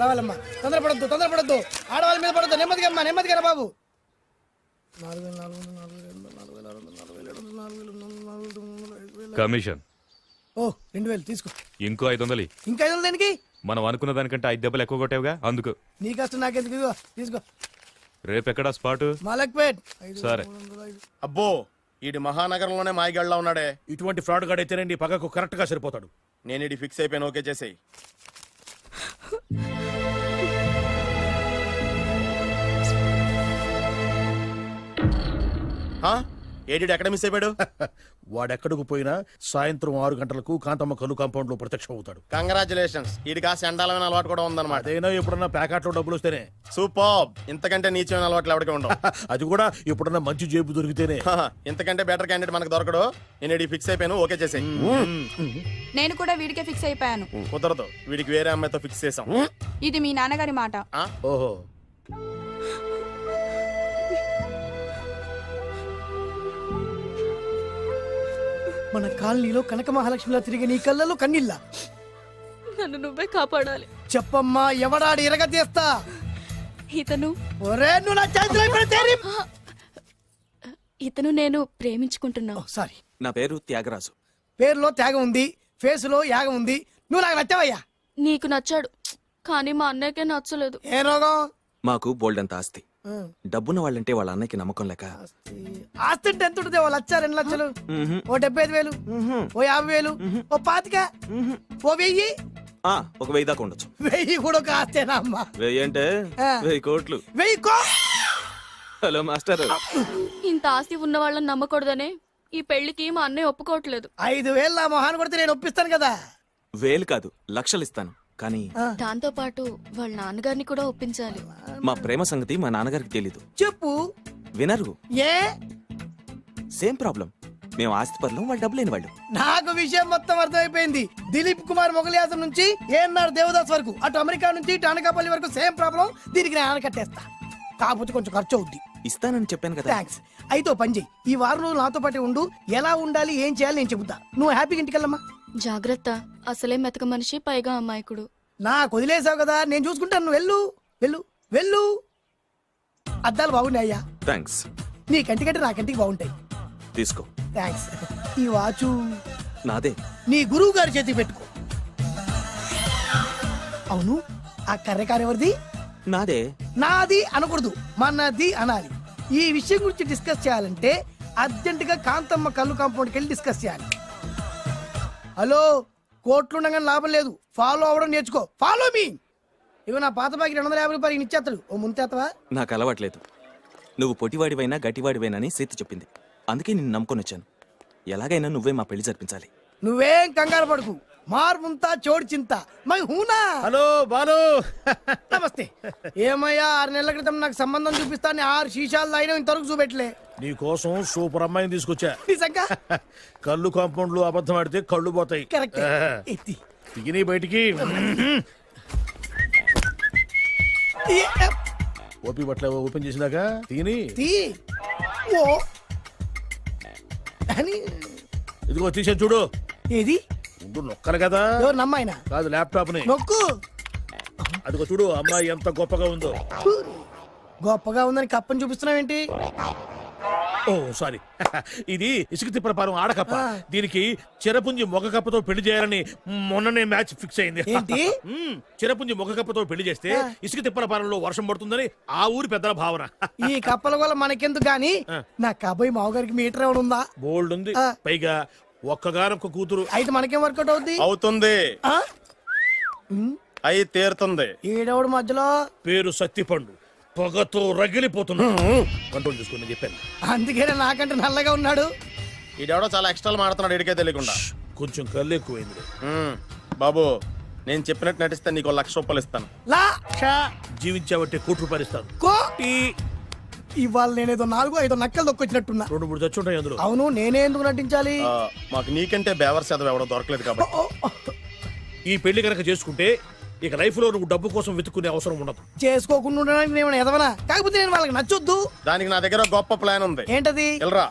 Speaker 8: రావాలమ్మా. తొందరపడద్దు. ఆడవాళ్ళ మీద పడద్దు. నెమ్మదిగా రా బాబు. 4,000
Speaker 9: కమిషన్.
Speaker 8: ఓ 2000 తీసుకో.
Speaker 9: ఇంకో 500.
Speaker 8: ఇంకా 500 దేనికి?
Speaker 9: మనం అనుకున్న దానికంటే 5 దెబ్బలు ఎక్కువ కొట్టావుగా, అందుకు.
Speaker 8: నీ కష్టం నాకెందుకు? ఇదిగో తీసుకో.
Speaker 9: రేపెక్కడా స్పాట్?
Speaker 8: మలక్పేట్.
Speaker 9: సరే.
Speaker 6: అబ్బో ఈడి మహానగరంలోనే మాయగాళ్ళ ఉన్నాడే.
Speaker 5: ఇటువంటి ఫ్రాడ్ గాడు అయితేనే పక్కకు కరెక్ట్ గా సరిపోతాడు.
Speaker 6: నేను ఇది ఫిక్స్ అయిపోయాను, ఓకే చేసేయి. ఏడి ఎక్కడ మిస్ అయిపోయాడు?
Speaker 5: వాడెక్కడికి పోయినా సాయంత్రం 6 గంటలకు కాంతమ్మ కల్లు కాంపౌండ్ లో ప్రత్యక్షం అవుతాడు.
Speaker 6: కంగ్రాచులేషన్స్. ఈడి కాస్త ఎండాలమైన అలవాటు కూడా ఉందన్నమాట.
Speaker 5: అదైనా ఎప్పుడన్నా ప్యాకెట్లో డబ్బులు వస్తేనే.
Speaker 6: సూపర్. ఇంతకంటే నీచమైన అలవాట్లు ఎవరికి ఉండవు.
Speaker 5: అది కూడా ఎప్పుడన్నా మంచి జేబు దొరికితేనే.
Speaker 6: ఇంతకంటే బెటర్ క్యాండిడేట్ మనకు దొరకడు. నేను ఇది ఫిక్స్ అయిపోయాను, ఓకే చేసేయి.
Speaker 7: నేను కూడా వీడికే ఫిక్స్ అయిపోయాను.
Speaker 6: కుదరదు, వీడికి వేరే అమ్మాయితో ఫిక్స్ చేసాం.
Speaker 7: ఇది మీ నాన్నగారి మాట.
Speaker 5: ఓహో.
Speaker 8: మన కాలనీలో కనక మహాలక్ష్మిలా తిరిగి నీ కళ్ళలో కన్నీళ్ళ.
Speaker 10: నన్ను నువ్వే కాపాడాలి.
Speaker 8: చెప్పమ్మా, ఎవడాడి ఎరగతీస్తా.
Speaker 10: ఇతను
Speaker 8: ఒరే నువ్వు నా చేతిలో పెడితే
Speaker 10: ఇతను నేను ప్రేమించుకుంటున్నా.
Speaker 8: సారీ.
Speaker 4: నా పేరు త్యాగరాజు.
Speaker 8: పేరులో త్యాగం ఉంది, ఫేసులో యాగం ఉంది. నువ్వు నాకు నచ్చావయ్యా.
Speaker 10: నీకు నచ్చాడు, కానీ మా అన్నయ్యకే నచ్చలేదు.
Speaker 8: ఏ రోగం?
Speaker 4: మాకు బోల్డంత ఆస్తి. డబ్బున్న వాళ్ళంటే వాళ్ళ అన్నకి నమ్మకం లేక.
Speaker 8: ఆస్తి అంటే ఎంత ఉంటుంది? 1,00,000 2 లక్షలు, ఓ 75,000, ఓ 50,000, ఓ 25,000, ఓ 1000.
Speaker 4: ఒక 1000 దాకా ఉండొచ్చు.
Speaker 8: 1000 కూడా ఒక ఆస్తేనా అమ్మా?
Speaker 4: 1000 అంటే 1000 కోట్లు.
Speaker 8: 1000
Speaker 4: హలో మాస్టర్.
Speaker 10: ఇంత ఆస్తి ఉన్న వాళ్ళని నమ్మకూడదనే ఈ పెళ్లికి మా అన్నయ్య ఒప్పుకోవట్లేదు.
Speaker 8: 5,000 నా మొహాన్ని కొడితే నేను ఒప్పిస్తాను కదా.
Speaker 4: 1000 కాదు, లక్షలు ఇస్తాను. కానీ
Speaker 10: దాంతో పాటు వాళ్ళ నాన్నగారిని కూడా ఒప్పించాలి.
Speaker 4: మా ప్రేమ సంగతి మా నాన్నగారికి తెలీదు.
Speaker 8: చెప్పు.
Speaker 4: వినరు.
Speaker 8: ఏ?
Speaker 4: Same problem. మేము ఆస్తి పరులు, వాళ్ళు డబ్బు లేని వాళ్ళు.
Speaker 8: నాకు విషయం మొత్తం అర్థమైపోయింది. దిలీప్ కుమార్ మొగలియాసం నుంచి ఏఎన్ఆర్ దేవదాస్ వరకు, అటు అమెరికా నుంచి ఇటు అనకాపల్లి వరకు సేమ్ ప్రాబ్లం. దీనికి నేను ఆనకట్టేస్తా. కాకపోతే కొంచెం ఖర్చు అవుద్ది.
Speaker 4: ఇస్తానని చెప్పాను కదా.
Speaker 8: థ్యాంక్స్. అయితే ఓ పని చెయ్యి, ఈ వారం రోజులు నాతో పాటు ఉండు. ఎలా ఉండాలి, ఏం చేయాలి నేను చెబుతా. నువ్వు హ్యాపీగా ఇంటికెళ్ళమ్మా.
Speaker 10: జాగ్రత్త, అసలే మెతక మనిషి, పైగా అమాయకుడు.
Speaker 8: నాకు వదిలేసావు కదా, నేను చూసుకుంటాను. నువ్వు వెళ్ళు వెళ్ళు వెళ్ళు. అద్దాలు బాగున్నాయ్యా.
Speaker 4: థ్యాంక్స్.
Speaker 8: నీ కంటికంటే నా కంటికి బాగుంటాయి.
Speaker 4: తీసుకో.
Speaker 8: థ్యాంక్స్. ఈ వాచు
Speaker 4: నాదే.
Speaker 8: నీ గురువు గారి చేతికి పెట్టుకో. అవును, ఆ కర్రెకారు ఎవరిది?
Speaker 4: నాదే.
Speaker 8: నాది అనకూడదు, మనది అనాలి. ఈ విషయం గురించి డిస్కస్ చేయాలంటే అర్జెంటుగా కాంతమ్మ కల్లు కాంపౌండ్కి వెళ్ళి డిస్కస్ చేయాలి. హలో, కోట్లు ఉండగానే లాభం లేదు. ఫాలో అవ్వడం నేర్చుకో. Follow me. ఇవి నా పాత బాకి 250 రూపాయలు ఇచ్చేస్తాడు. ఓ ముంతేతవా?
Speaker 4: నాకు అలవాట్లేదు. నువ్వు పొట్టివాడివైనా గట్టివాడివైనా అని సీత చెప్పింది. అందుకే నిన్ను నమ్ముకొని వచ్చాను. ఎలాగైనా నువ్వే మా పెళ్లి జరిపించాలి.
Speaker 8: నువ్వేం కంగారు పడుకు. మార్ ముంతా చోడు చింత మై హూనా.
Speaker 5: హలో బాలు.
Speaker 8: నమస్తే. ఏమయ్యా, 6 నెలల క్రితం నాకు సంబంధం చూపిస్తాను 6 శీషాలు తాగినా ఇంతవరకు చూపెట్టలే.
Speaker 5: నీ కోసం సూపర్ అమ్మాయిని తీసుకొచ్చా.
Speaker 8: నిజంగా?
Speaker 5: కళ్ళు కాంపౌండ్ లో అబద్ధం ఆడితే కళ్ళు పోతాయి.
Speaker 8: కరెక్ట్.
Speaker 5: దిగిని బయటికి. ఓపి బట్ల ఓపెన్ చేసినాక తిని.
Speaker 8: ఓ అని
Speaker 5: ఇదిగో తీసే చూడు.
Speaker 8: ఏది
Speaker 5: ముందు నొక్కలు కదా.
Speaker 8: ఎవరు నమ్మాయినా
Speaker 5: కాదు, ల్యాప్టాప్ ని.
Speaker 8: నొక్కు.
Speaker 5: అదిగో చూడు అమ్మాయి ఎంత గొప్పగా ఉందో.
Speaker 8: గొప్పగా ఉందని కప్పని చూపిస్తున్నావేంటి?
Speaker 5: ఓ సారీ. ఇది ఇసుక తిప్పల పారం ఆడకప్ప. దీనికి చిరపుంజి మొగ కప్పతో పెళ్లి చేయాలని మొన్ననే మ్యాచ్ ఫిక్స్ అయింది.
Speaker 8: ఏంటి?
Speaker 5: చిరపుంజి మొగ కప్పతో పెళ్లి చేస్తే ఇసుక తిప్పల పారంలో వర్షం పడుతుందని ఆ ఊరి పెద్దల భావన.
Speaker 8: ఈ కప్పల వల్ల మనకెందుకు గాని నా కాబోయే మావగారికి మీటర్ ఏమైనా ఉందా?
Speaker 5: బోల్డ్ ఉంది. పైగా ఒక్కగానొక్క కూతురు.
Speaker 8: అయితే మనకేం వర్కౌట్ అవుద్ది?
Speaker 6: అవుతుంది,
Speaker 8: ఆ?
Speaker 6: అయి తీరుతుంది.
Speaker 8: ఈడవడు మధ్యలో
Speaker 5: పేరు సత్తిపండు. పొగతో రగిలిపోతున్నా. కంట్రోల్ చూసుకుని చెప్పాను.
Speaker 8: అందుకేనే నాకంటే నల్లగా ఉన్నాడు.
Speaker 6: ఈడెవడో చాలా ఎక్స్ట్రాలు మాడుతున్నాడు, ఇడికే తెలియకుండా.
Speaker 5: కొంచెం కళ్ళు ఎక్కువైంది.
Speaker 6: బాబు, నేను చెప్పినట్టు నటిస్తే నీకు 1,00,000 రూపాయలు ఇస్తాను.
Speaker 5: జీవించావంటే ₹1,00,000 ఇస్తాను.
Speaker 8: ఇవాళ నేనేదో 4-5 నక్కలు దొక్కొచ్చినట్టున్నా.
Speaker 5: 2-3 చచ్చుంటాయి అందులో.
Speaker 8: అవును, నేనే ఎందుకు నటించాలి?
Speaker 6: మాకు నీకంటే బేవర్ చదవ ఎవడో దొరకలేదు కాబట్టి.
Speaker 5: ఈ పెళ్లి కనుక చేసుకుంటే ఇక లైఫ్ లో నువ్వు డబ్బు కోసం వెతుక్కునే అవసరం ఉండదు.
Speaker 8: చేసుకోకుండా ఉండడానికి నేను ఎదవనా? కాకపోతే నేను వాళ్ళకి నచ్చొద్దు.
Speaker 6: దానికి నా దగ్గర గొప్ప ప్లాన్ ఉంది.
Speaker 8: ఏంటది?
Speaker 6: వెళ్ళరా.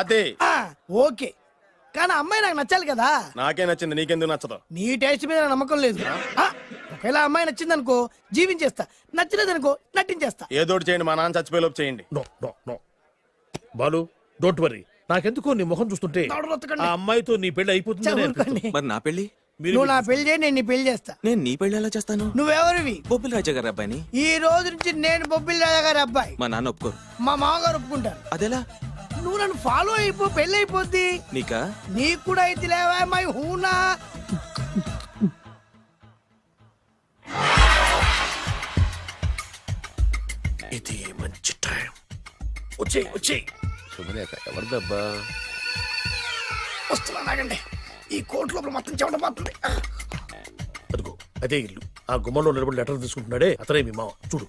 Speaker 6: అదే.
Speaker 8: ఓకే, కానీ అమ్మాయి నాకు నచ్చాలి కదా.
Speaker 6: నాకే నచ్చింది, నీకెందుకు నచ్చదు?
Speaker 8: నీ టేస్ట్ మీద నాకు నమ్మకం లేదు. ఒకవేళ అమ్మాయి నచ్చింది అనుకో జీవించేస్తా, నచ్చలేదనుకో నటించేస్తా.
Speaker 6: ఏదోటి చేయండి, మా నాన్న చచ్చిపోయేలోపు చేయండి.
Speaker 5: No no no Balu, don't worry. నాకెందుకో నీ ముఖం చూస్తుంటే ఆ అమ్మాయితో నీ పెళ్లి అయిపోతుంది.
Speaker 4: మరి నా పెళ్లి?
Speaker 8: నువ్వు నా పెళ్లి చేయి, నేను నీ పెళ్లి చేస్తా.
Speaker 4: నేను నీ పెళ్లి ఎలా చేస్తాను?
Speaker 8: నువ్వెవరివి?
Speaker 4: బొబ్బిలి రాజా గారి అబ్బాయిని.
Speaker 8: ఈ రోజు నుంచి నేను బొబ్బిలి రాజా గారి అబ్బాయి.
Speaker 4: మా నాన్న ఒప్పుకోరు.
Speaker 8: మా మామగారు ఒప్పుకుంటారు.
Speaker 4: అదెలా?
Speaker 8: నువ్వు నన్ను ఫాలో అయిపో, పెళ్లి అయిపోద్ది.
Speaker 4: నీకా?
Speaker 8: నీకు కూడా అయితే లేవా మై హూనా.
Speaker 5: ఇది మంచి టైం. వచ్చేయ్ వచ్చేయ్.
Speaker 2: శుభలేఖ ఎవరిదబ్బా?
Speaker 8: వస్తున్నా, నాగండి. ఈ కోట్ లోపల మొత్తం చెమట పోతుంది.
Speaker 5: అదిగో అదే ఇల్లు. ఆ గుమ్మంలో నిలబడి లెటర్ తీసుకుంటున్నాడే అతనే మీ మామ. చూడు.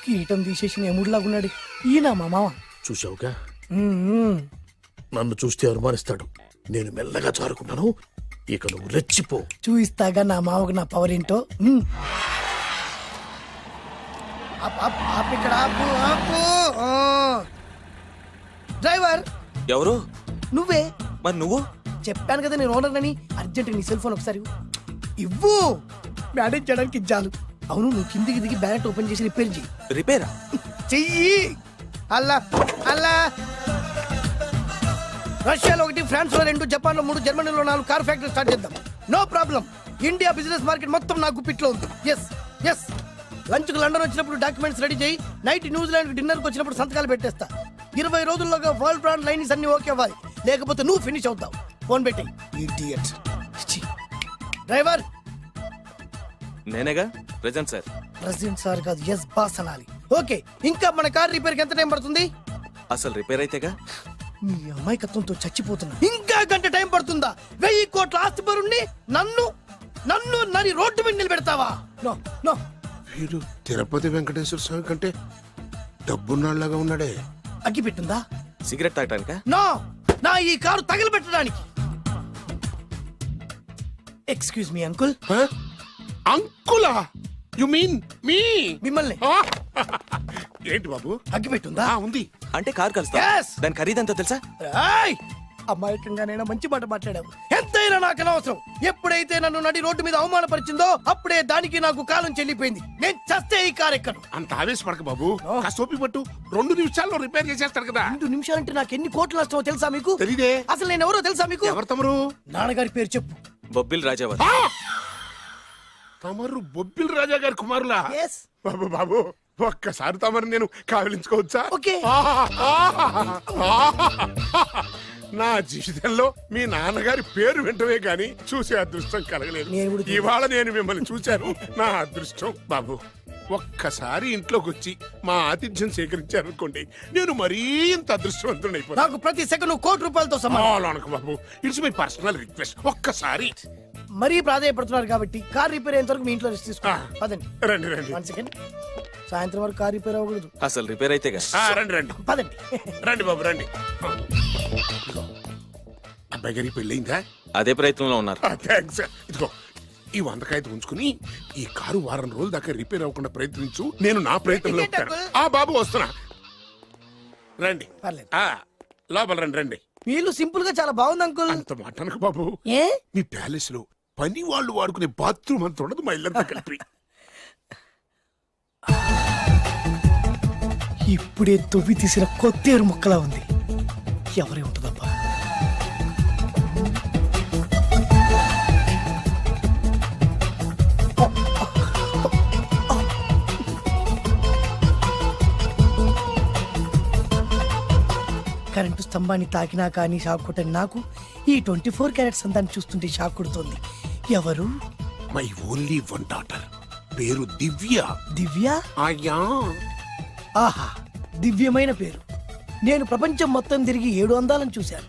Speaker 8: కీటం తీసేసి ఎముడిలాగున్నాడు. ఈయన మా మామ.
Speaker 5: చూసావుగా? నన్ను చూస్తే అనుమానిస్తాడు. నేను మెల్లగా జారుకున్నాను. ఇక నువ్వు రెచ్చిపో.
Speaker 8: చూయిస్తాగా నా మామకు నా పవర్ ఏంటో. ఇక్కడ ఆపు, ఆపు. డ్రైవర్
Speaker 4: ఎవరు?
Speaker 8: నువ్వే.
Speaker 4: మరి నువ్వు?
Speaker 8: చెప్పాను కదా నేను ఓనర్ అని. అర్జెంట్ నీ సెల్ ఫోన్ ఒకసారి ఇవ్వు. మేనేజ్ చేయడానికి ఇచ్చాను. అవును, నువ్వు కిందికి దిగి బ్యాలెట్ ఓపెన్ చేసి రిపేర్ చెయ్యి.
Speaker 4: రిపేరా?
Speaker 8: చెయ్యి. అల్లా అల్లా. రష్యాలో 1, ఫ్రాన్స్ లో 2, జపాన్ లో 3, జర్మనీలో 4 కార్ ఫ్యాక్టరీ స్టార్ట్ చేద్దాం. No problem. India business market మొత్తం నా గుప్పిట్లో ఉంది. Yes yes. లంచ్ కు లండన్ వచ్చినప్పుడు డాక్యుమెంట్స్ రెడీ చేయి. నైట్ న్యూజిలాండ్ డిన్నర్ కు వచ్చినప్పుడు సంతకాలు పెట్టేస్తా. 20 రోజుల్లోగా వరల్డ్ బ్రాండ్ లైన్స్ అన్ని ఓకే అవ్వాలి, లేకపోతే నువ్వు ఫినిష్ అవుతావు. ఫోన్ పెట్టి. ఇడియట్. డ్రైవర్.
Speaker 4: నేనేగా ప్రెజెంట్ సార్.
Speaker 8: ప్రెసిడెంట్ సార్ కాదు, ఎస్ బాస్ అనాలి. ఓకే, ఇంకా మన కార్ రిపేర్ కి ఎంత టైం పడుతుంది?
Speaker 4: అసలు రిపేర్ అయితేగా.
Speaker 8: మీ అమాయకత్వంతో చచ్చిపోతున్నా. ఇంకా గంట టైం పడుతుందా? 1000 కోట్ల ఆస్తి పరుణ్ణి నన్ను నన్ను నరి రోడ్డు మీద నిలబెడతావా? No no.
Speaker 1: వీడు తిరుపతి వెంకటేశ్వర స్వామి కంటే డబ్బున్నాళ్ళగా ఉన్నాడే.
Speaker 8: అగ్గి పెట్టుందా?
Speaker 4: సిగరెట్ తాగటానికా?
Speaker 8: నో, నా ఈ కారు తగలబెట్టడానికి. Excuse me uncle.
Speaker 1: అంకులా? You mean me?
Speaker 8: మిమ్మల్ని.
Speaker 1: ఏంటి బాబు?
Speaker 8: అగ్గి పెట్టుందా?
Speaker 1: ఉంది.
Speaker 4: అంటే కార్ కలుస్తా.
Speaker 8: Yes.
Speaker 4: దాని ఖరీదంతా తెలుసా?
Speaker 8: ఏయ్! అమాయకంగానైనా మంచి మాట మాట్లాడావు. ఎంతైనా నాకు అనవసరం. ఎప్పుడైతే నన్ను నడి రోడ్డు మీద అవమానపరిచిందో అప్పుడే దానికి నాకు కాలం చెల్లిపోయింది. నేను చస్తే ఈ కారు ఎక్కను.
Speaker 1: అంత ఆవేశపడక బాబు. కాస్త ఓపిక పట్టు. 2 నిమిషాల్లో రిపేర్ చేసేస్తాడు కదా.
Speaker 8: 2 నిమిషాలంటే నాకు ఎన్ని కోట్లు నష్టమో తెలుసా మీకు?
Speaker 1: తెలీదే.
Speaker 8: అసలు నేను ఎవరో తెలుసా మీకు?
Speaker 1: ఎవరు తమరు?
Speaker 8: నాన్నగారి పేరు చెప్పు.
Speaker 4: బొబ్బిల్ రాజావారు.
Speaker 1: తమరు బొబ్బిల్ రాజా గారి కుమారులా?
Speaker 8: Yes.
Speaker 1: బాబు బాబు, ఒక్కసారి తమరు నేను కావలించుకోవచ్చా?
Speaker 8: ఓకే.
Speaker 1: నా జీవితంలో మీ నాన్నగారి పేరు వింటమే గాని చూసే అదృష్టం కలగలేదు. ఇవాళ నేను మిమ్మల్ని చూశాను. నా అదృష్టం. బాబు, ఒక్కసారి ఇంట్లోకి వచ్చి మా ఆతిథ్యం సేకరించారనుకోండి, నేను మరీ ఇంత అదృష్టవంతుడైపోతాను.
Speaker 8: నాకు ప్రతి సెకండ్ ₹1,00,00,000తో సమానం.
Speaker 1: బాబు, ఇట్స్ మై పర్సనల్ రిక్వెస్ట్. ఒక్కసారి.
Speaker 8: మరీ ప్రాధాయపడుతున్నారు కాబట్టి కార్ రిపేర్ అయ్యేంత వరకు మీ ఇంట్లో రెస్ట్ తీసుకో. పదండి.
Speaker 1: రండి రండి.
Speaker 8: 1 సెకండ్. సాయంత్రం వరకు కార్ రిపేర్ అవ్వకూడదు.
Speaker 4: అసలు రిపేర్ అయితేగా.
Speaker 1: రండి రండి.
Speaker 8: పదండి.
Speaker 1: రండి బాబు రండి. అబ్బాయి గారికి పెళ్ళయిందా?
Speaker 4: అదే ప్రయత్నంలో ఉన్నారు.
Speaker 1: థ్యాంక్స్. ఇదిగో ఈ 100 కాగితం ఉంచుకుని ఈ కారు వారం రోజుల దాకా రిపేర్ అవ్వకుండా ప్రయత్నించు. నేను నా ప్రయత్నంలో ఉంటాను. ఆ బాబు వస్తున్నా. రండి
Speaker 8: పర్లేదు.
Speaker 1: ఆ, లోపల రండి రండి.
Speaker 8: వీళ్ళు సింపుల్ గా చాలా బాగుంది అంకుల్.
Speaker 1: అంత మాట అనకు బాబు.
Speaker 8: ఏ
Speaker 1: మీ ప్యాలెస్ లో పని వాళ్ళు వాడుకునే బాత్రూమ్ అంత ఉండదు మా ఇల్లంతా కలిపి.
Speaker 8: ఇప్పుడే తొవ్వి తీసిన కొత్తేరు ముక్కలా ఉంది. ఎవరే ఉంటుందబ్బా? కరెంటు స్తంభాన్ని తాకినా కానీ షాక్ కొట్టని నాకు ఈ 24 క్యారెట్స్ అందాన్ని చూస్తుంటే షాక్ కొడుతోంది. ఎవరు?
Speaker 1: మై ఓన్లీ వన్ డాటర్, పేరు దివ్య.
Speaker 8: దివ్య?
Speaker 1: అయ్యా,
Speaker 8: ఆహా, దివ్యమైన పేరు. నేను ప్రపంచం మొత్తం తిరిగి 7 అందాలను చూశాను.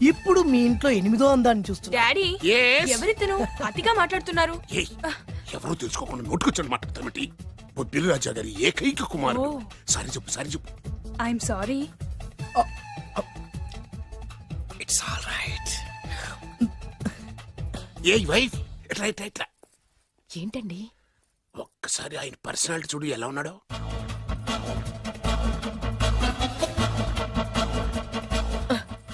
Speaker 8: ఇప్పుడు మీ ఇంట్లో 8వ అందాన్ని చూస్తున్నా.
Speaker 7: Daddy
Speaker 1: Yes?
Speaker 7: ఎవరితను అతిగా మాట్లాడుతున్నారు?
Speaker 1: ఏయ్, ఎవరో తెలుసుకోకుండా నోటుకొచ్చాడు మాట్లాడతామటి. బొబ్బిలి రాజా గారి ఏకైక కుమారుడు. సారీ చెప్పు, సారీ చెప్పు.
Speaker 7: I'm sorry.
Speaker 1: It's all right. A wife, ఎట్లా ఎట్లా ఎట్లా
Speaker 7: ఏంటండి?
Speaker 1: ఒక్కసారి ఆయన పర్సనాలిటీ చూడు ఎలా ఉన్నాడో.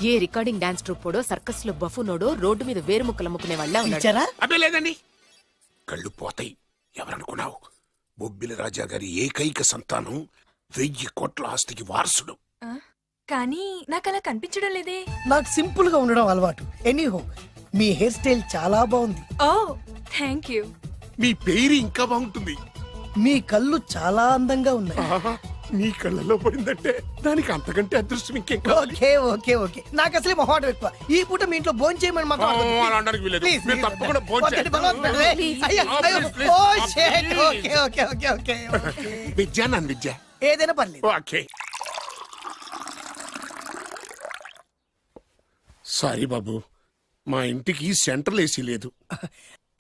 Speaker 7: ఏ రికార్డింగ్ డాన్స్ ట్రూపోడో సర్కస్ లో బఫునోడో రోడ్డు మీద వేరు ముక్కలు అమ్ముకునే వాళ్ళ
Speaker 8: పిలిచారా?
Speaker 1: అబ్బే లేదండి, కళ్ళు పోతాయి. ఎవరనుకున్నావు? బొబ్బిలి రాజా గారి ఏకైక సంతానం, 1000 కోట్ల ఆస్తికి వారసుడు.
Speaker 7: కానీ నాకు అలా కనిపించడం లేదే.
Speaker 8: నాకు సింపుల్ గా ఉండడం అలవాటు. ఎనీహో, మీ హెయిర్ స్టైల్ చాలా బాగుంది.
Speaker 7: ఓ థ్యాంక్ యూ.
Speaker 1: మీ పేరు ఇంకా బాగుంటుంది.
Speaker 8: మీ కళ్ళు చాలా అందంగా ఉన్నాయి.
Speaker 1: ఆహా, మీ కళ్ళలో పడిందంటే దానికి అంతకంటే అదృష్టం ఇంకేం కావాలి?
Speaker 8: ఓకే ఓకే ఓకే, నాకు అసలే మొహాటం ఎక్కువ. ఈ పూట మీ ఇంట్లో భోజనం చేయమని మాకు
Speaker 1: ఆ, అలా అనడానికి వీల్లేదు.
Speaker 8: Please,
Speaker 1: మీరు
Speaker 8: please,
Speaker 1: తప్పకుండా భోజనం
Speaker 8: వద్దండి,
Speaker 1: చేయండి.
Speaker 8: బలవంతం పెట్టవే. అయ్యో,
Speaker 1: ఆ,
Speaker 8: అయ్యో,
Speaker 1: please, please.
Speaker 8: ఓ,
Speaker 1: ఆ,
Speaker 8: shit.
Speaker 1: please.
Speaker 8: Okay okay okay okay okay.
Speaker 1: Vidya నన్ను విద్య.
Speaker 8: ఏదైనా పర్లేదు.
Speaker 1: ఓకే. సారీ బాబు, మా ఇంటికి సెంట్రల్ ఏసీ లేదు.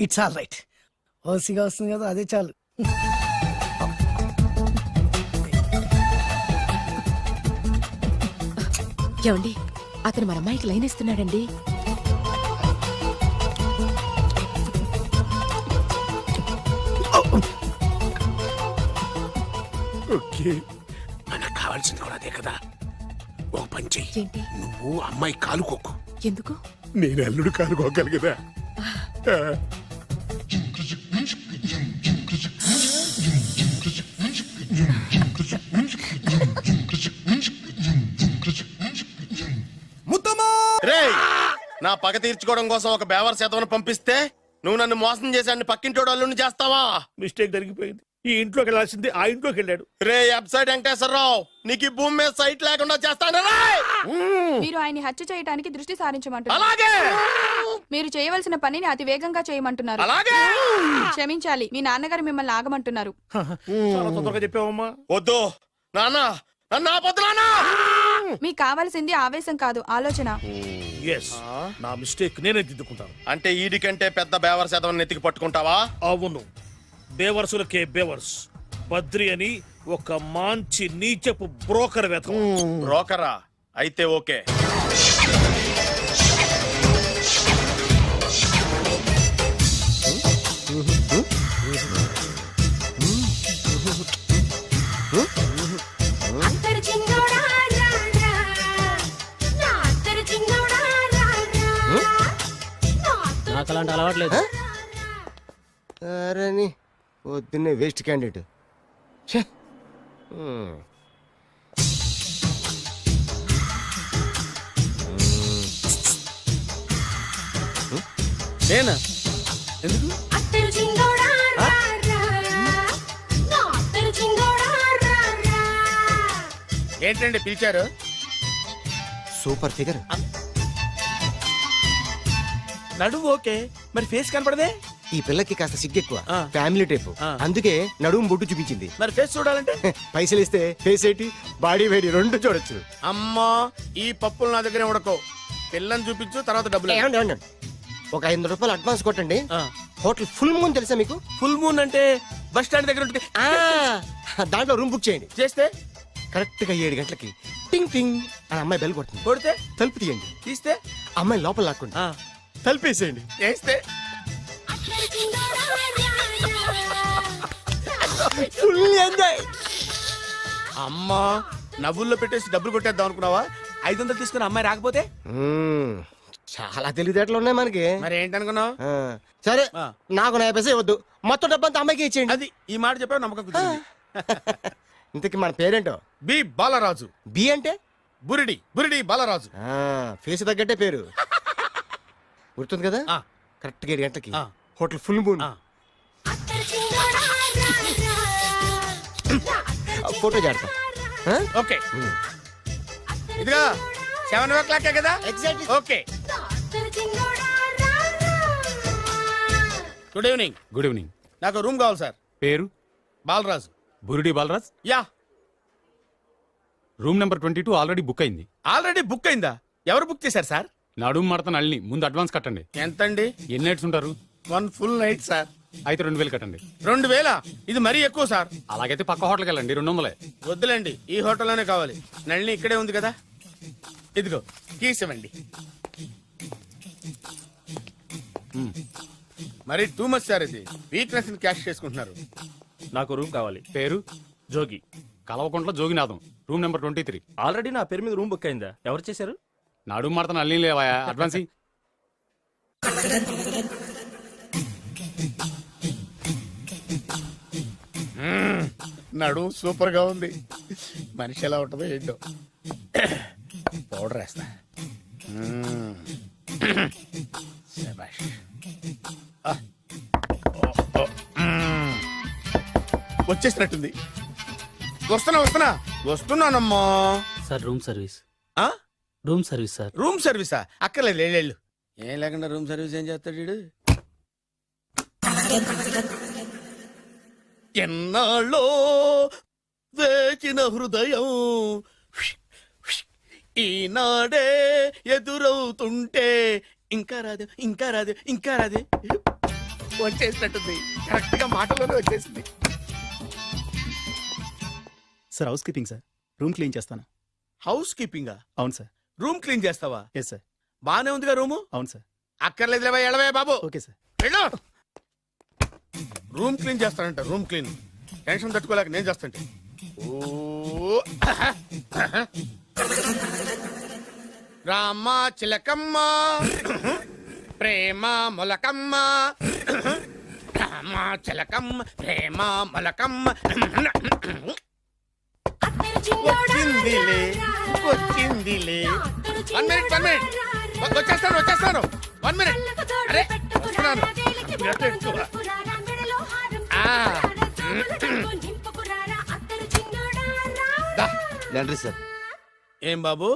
Speaker 8: It's all right. ఓసిగా వస్తుంది కదా, అదే చాలు.
Speaker 7: ఏమండి, అతను మన అమ్మాయికి లైన్ ఇస్తున్నాడండి.
Speaker 1: ఓకే, మనకు కావాల్సింది కూడా అదే కదా. ఒక పని చెయ్యి,
Speaker 7: ఏంటి?
Speaker 1: నువ్వు అమ్మాయి కాలుకోకు,
Speaker 7: ఎందుకు?
Speaker 1: నేను అల్లుడు కాలుకోగలి కదా. ఆ.
Speaker 6: రేయ్, నా పగ తీర్చుకోవడం కోసం ఒక బేవర్ శాతం పంపిస్తే నువ్వు నన్ను మోసం చేశాన్ని పక్కింటోడు అల్లుడిని చేస్తావా?
Speaker 5: మిస్టేక్ జరిగిపోయింది. ఈ ఇంట్లోకి వెళ్ళాల్సింది ఆ ఇంట్లోకి వెళ్ళాడు.
Speaker 6: రే వెబ్సైట్ వెంకటేశ్వరరావు, నీకు ఈ భూమి మీద సైట్ లేకుండా చేస్తాను.
Speaker 10: మీరు ఆయన్ని హత్య చేయడానికి దృష్టి సారించమంటున్నారు.
Speaker 6: అలాగే
Speaker 10: మీరు చేయవలసిన పనిని అతి వేగంగా చేయమంటున్నారు.
Speaker 6: అలాగే
Speaker 10: క్షమించాలి, మీ నాన్నగారు మిమ్మల్ని ఆగమంటున్నారు.
Speaker 5: చాలా తొందరగా చెప్పావమ్మా.
Speaker 6: వద్దు నాన్న, నన్ను ఆపొద్దు నాన్న.
Speaker 10: మీకు కావాల్సింది ఆవేశం కాదు, ఆలోచన.
Speaker 5: ఎస్, నా మిస్టేక్ నేనే దిద్దుకుంటాను.
Speaker 6: అంటే ఈడి కంటే పెద్ద బేవర్ శాతం నెత్తికి పట్టుకుంటావా?
Speaker 5: అవును, బేవర్సులకే బేవర్స్. బద్రి అని ఒక మంచి నీచపు బ్రోకర్ వెతకం.
Speaker 6: బ్రోకరా? అయితే ఓకే.
Speaker 11: నాకు అలాంటి అలవాట్లేదు.
Speaker 12: అరే పొద్దున్నే వేస్ట్ క్యాండిడేట్.
Speaker 11: నేనా? ఎందుకు?
Speaker 6: ఏంటండి పిలిచారు?
Speaker 12: Super figure.
Speaker 11: నడువు ఓకే, మరి ఫేస్ కనపడదే.
Speaker 12: ఈ పిల్లకి కాస్త సిగ్గెక్కువ, ఫ్యామిలీ టైప్. అందుకే నడుము బొట్టు చూపించింది.
Speaker 11: మరి ఫేస్ చూడాలంటే
Speaker 12: పైసలు ఇస్తే ఫేస్ ఏంటి, బాడీ వేడి రెండు చూడొచ్చు.
Speaker 6: అమ్మా, ఈ పప్పులు నా దగ్గర ఉడకో. పిల్లని చూపించు, తర్వాత డబ్బులు.
Speaker 12: ఏమండి, ఏమండి, ఒక 500 రూపాయలు అడ్వాన్స్ కొట్టండి. హోటల్ ఫుల్ మూన్ తెలుసా మీకు?
Speaker 11: ఫుల్ మూన్ అంటే బస్ స్టాండ్ దగ్గర ఉంటుంది.
Speaker 12: దాంట్లో రూమ్ బుక్ చేయండి.
Speaker 11: చేస్తే
Speaker 12: కరెక్ట్ గా 7 గంటలకి టింగ్ టింగ్ అని అమ్మాయి బెల్ కొడుతుంది.
Speaker 11: కొడితే
Speaker 12: తలుపు తీయండి.
Speaker 11: తీస్తే
Speaker 12: అమ్మాయి లోపల లాక్కోండి. తలుపేసేయండి.
Speaker 6: చేస్తే
Speaker 12: ఫుల్ ఎంజాయ్.
Speaker 6: అమ్మా,
Speaker 11: నవ్వుల్లో పెట్టేసి డబ్బులు కొట్టేద్దాం అనుకున్నావా? 500 తీసుకుని అమ్మాయి రాకపోతే
Speaker 12: చాలా తెలివితేటలు ఉన్నాయి మనకి.
Speaker 11: మరి ఏంటనుకున్నావు?
Speaker 12: సరే
Speaker 11: ఆ.
Speaker 12: నాకు 50 పైసలు వద్దు, మొత్తం డబ్బంతా అమ్మాయికి ఇచ్చేయండి.
Speaker 11: అది ఈ మాట చెప్పావు, నమ్మకం కుదిరింది.
Speaker 12: ఇంతకి మన పేరేంటో?
Speaker 11: బి బాలరాజు.
Speaker 12: బి అంటే
Speaker 11: బురిడి బురిడి బాలరాజు.
Speaker 12: ఫేస్ తగ్గట్టే పేరు. గుర్తుంది కదా?
Speaker 11: ఆ.
Speaker 12: కరెక్ట్ గా 7 గంటలకి
Speaker 11: ఆ.
Speaker 12: Hotel full moon.
Speaker 11: ఆ.
Speaker 12: ఫోటో చేడతా.
Speaker 11: ఓకే ఇదిగా 7 o'clock కదా?
Speaker 12: Exactly.
Speaker 11: Okay. Good evening.
Speaker 9: Good evening.
Speaker 11: నాకు రూమ్ కావాలి సార్.
Speaker 9: పేరు?
Speaker 11: Balaraju.
Speaker 9: Burudi Balaraj.
Speaker 11: Yeah.
Speaker 9: Room number 22 already book అయింది.
Speaker 11: ఆల్రెడీ బుక్ అయిందా? ఎవరు బుక్ చేశారు సార్?
Speaker 9: నడుము మడత నళ్ళని ముందు అడ్వాన్స్ కట్టండి.
Speaker 11: ఎంతండి?
Speaker 9: ఎన్ని నైట్స్ ఉంటారు?
Speaker 11: 1 full night సార్.
Speaker 9: అయితే 2000 కట్టండి.
Speaker 11: 2000? ఇది మరీ ఎక్కువ సార్.
Speaker 9: అలాగైతే పక్క హోటల్కి వెళ్ళండి, 200.
Speaker 11: వద్దులేండి, ఈ హోటల్లోనే కావాలి. నళిని ఇక్కడే ఉంది కదా. ఇదిగో కీస్ ఇవ్వండి. మరి టూ మచ్ సార్, ఇది వీక్నెస్ క్యాష్ చేసుకుంటున్నారు.
Speaker 6: నాకు రూమ్ కావాలి.
Speaker 9: పేరు?
Speaker 6: Jogi.
Speaker 9: Kalavakuntla Joginatham. Room number 23.
Speaker 6: Already నా పేరు మీద రూమ్ బుక్ అయిందా? ఎవరు చేశారు?
Speaker 9: నడుము మడత నళ్ళని లేవా? అడ్వాన్స్ ఇయ్యి.
Speaker 11: నడు సూపర్ గా ఉంది. మనిషి ఎలా ఉంటుందో ఏంటో. పౌడర్ వేస్తా. శభాష్. వచ్చేసినట్టుంది. వస్తున్నానమ్మా.
Speaker 6: Sir room service.
Speaker 11: ఆ?
Speaker 6: Room service sir.
Speaker 11: రూమ్ సర్వీసా? అక్కర్లేదు, లేళ్ళు. ఏం లేకుండా రూమ్ సర్వీస్ ఏం చేస్తాడు వీడు? ఎన్నాళ్ళో వేచిన హృదయం ఈనాడే ఎదురవుతుంటే ఇంకా రాదు, ఇంకా రాదు, ఇంకా రాదు. వచ్చేసినట్టుంది. కరెక్ట్ గా మాటలోనే వచ్చేసింది.
Speaker 6: Sir housekeeping sir. Room clean చేస్తాను.
Speaker 11: హౌస్ కీపింగా?
Speaker 6: అవును సార్.
Speaker 11: రూమ్ క్లీన్ చేస్తావా?
Speaker 6: Yes sir.
Speaker 11: బానే ఉందిగా రూము?
Speaker 6: అవును సార్.
Speaker 11: అక్కర్లేదు, ఎడవే బాబు.
Speaker 6: Okay sir.
Speaker 11: వెళ్ళు. రూమ్ క్లీన్ చేస్తానంట. రూమ్ క్లీన్ టెన్షన్ తట్టుకోలేక నేను చేస్తాంటే. ఓ రామ చిలకమ్మ ప్రేమ మొలకమ్మ, రామ చిలకమ్మ ప్రేమ మొలకమ్మ. వచ్చిందిలే వచ్చిందిలే. 1 minute. వచ్చేస్తాను. 1 minute. అరే వస్తున్నాను.
Speaker 12: Laundry sir.
Speaker 11: ఏం బాబు?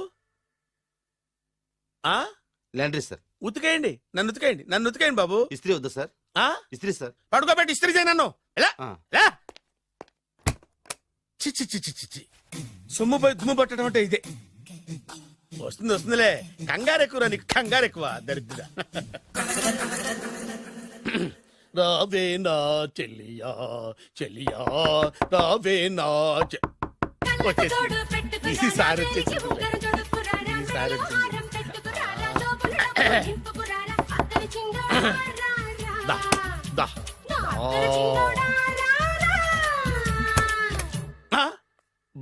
Speaker 12: Laundry sir.
Speaker 11: ఉతికేయండి, నన్ను ఉతికేయండి బాబు.
Speaker 12: ఇస్త్రీ వద్దా సార్? ఇస్త్రీ సార్.
Speaker 11: పడుకోబెట్టి ఇస్త్రీ చేయి నన్ను. ఎలా చి సొమ్ము పోయి దుమ్ము పట్టడం అంటే ఇదే. వస్తుందిలే. కంగారు ఎక్కువ, నీకు కంగారు ఎక్కువ. దరిద్ర. రావే నా చెల్లియా చెల్లియా రావే నా వచ్చేసి ఈసారి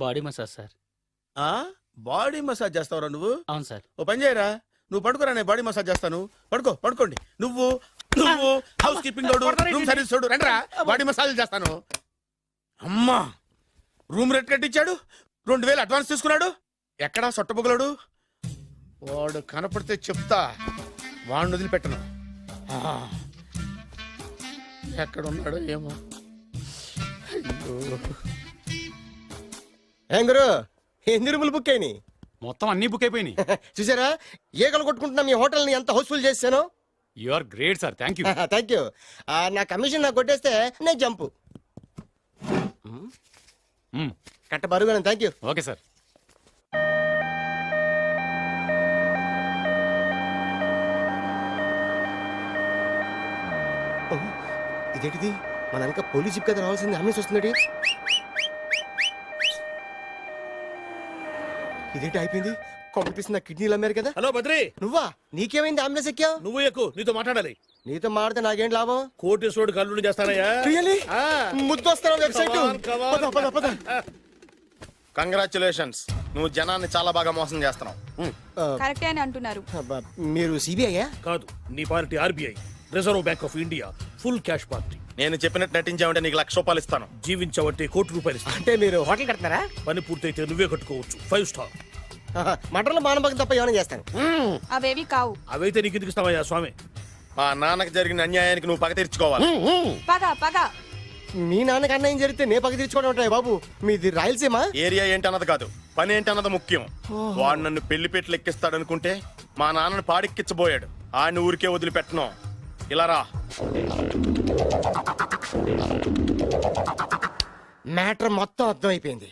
Speaker 6: body massage sir.
Speaker 11: Body massage చేస్తావురా నువ్వు?
Speaker 6: అవును సార్.
Speaker 11: ఓ పని చేయరా, నువ్వు పడుకోరా, నేను బాడీ మసాజ్ చేస్తాను. పడుకోండి. నువ్వు హౌస్ కీపింగ్ తోడు, రూమ్ సర్వీస్ తోడు, రండిరా బాడీ మసాజ్ చేస్తాను. అమ్మా, రూమ్ రేట్ కట్టించాడు, 2000 అడ్వాన్స్ తీసుకున్నాడు. ఎక్కడా సొట్టబొగలడు? వాడు కనపడితే చెప్తా, వాడిని వదిలిపెట్టను. ఎక్కడున్నాడో ఏమో.
Speaker 12: ఏం గురు, ఎన్ని రూములు బుక్ అయినాయి?
Speaker 9: మొత్తం అన్ని బుక్ అయిపోయినాయి.
Speaker 12: చూసారా ఈగలు కొట్టుకుంటున్నా మీ హోటల్ ని ఎంత హౌస్ఫుల్ చేశాను.
Speaker 9: You are great sir. Thank you.
Speaker 12: Thank you. నా కమిషన్ నాకు కొట్టేస్తే నేను జంపు కట్ట బరుగా. Thank you.
Speaker 9: Okay sir.
Speaker 12: ఇదేంటిది, మన వెనక పోలీస్ జిప్ కదా రావాల్సింది, అంబులెన్స్ వస్తుంది. ఇదేంటి అయిపోయింది? పంపిస్తున్న కిడ్నీలు అమ్మారు కదా.
Speaker 11: హలో బద్రి,
Speaker 12: నువ్వా? నీకేమైంది? అంబులెన్స్ ఎక్కావు?
Speaker 11: నువ్వు ఎక్కువ, నీతో మాట్లాడాలి.
Speaker 12: నీతో మాడితే నాకేం లాభం?
Speaker 11: కోటేశ్వరుడు కల్లుడు చేస్తానయ్యా.
Speaker 12: ముద్దు వస్తాను వెబ్సైట్.
Speaker 6: కంగ్రాచులేషన్స్, నువ్వు జనాన్ని చాలా బాగా మోసం చేస్తున్నావు.
Speaker 7: కరెక్టే అని అంటున్నారు.
Speaker 12: మీరు సిబిఐయా?
Speaker 5: కాదు, నీ party RBI, reserve bank of India, full cash party.
Speaker 6: నేను చెప్పినట్టు నటించావంటే నీకు ₹1,00,000 ఇస్తాను.
Speaker 5: జీవించబట్టి ₹1,00,00,000 ఇస్తాను.
Speaker 12: అంటే మీరు హోటల్ కడతారా?
Speaker 5: పని పూర్తయితే నువ్వే కట్టుకోవచ్చు, 5 స్టార్.
Speaker 12: మటన్లో మానభంగం తప్ప ఏమైనా చేస్తాను.
Speaker 7: అవేవి కావు.
Speaker 5: అవైతే నీకు ఎందుకు ఇస్తావయ్యా స్వామి?
Speaker 6: మా నాన్నకి జరిగిన అన్యాయానికి నువ్వు పగ తీర్చుకోవాలి.
Speaker 7: పగ పగ.
Speaker 12: మీ నాన్నకి అన్యాయం జరిగితే నే పక్క తీర్చుకోవడం ఉంటాయి బాబు. మీది రాయలసీమ.
Speaker 6: ఏరియా ఏంటన్నది కాదు, పని ఏంటన్నది ముఖ్యం. వాడు నన్ను పెళ్లి పెట్లు ఎక్కిస్తాడు అనుకుంటే మా నాన్నను పాడెక్కించబోయాడు. ఆడిని ఊరికే వదిలిపెట్టను. ఇలా రా.
Speaker 12: మ్యాటర్ మొత్తం అర్థమైపోయింది.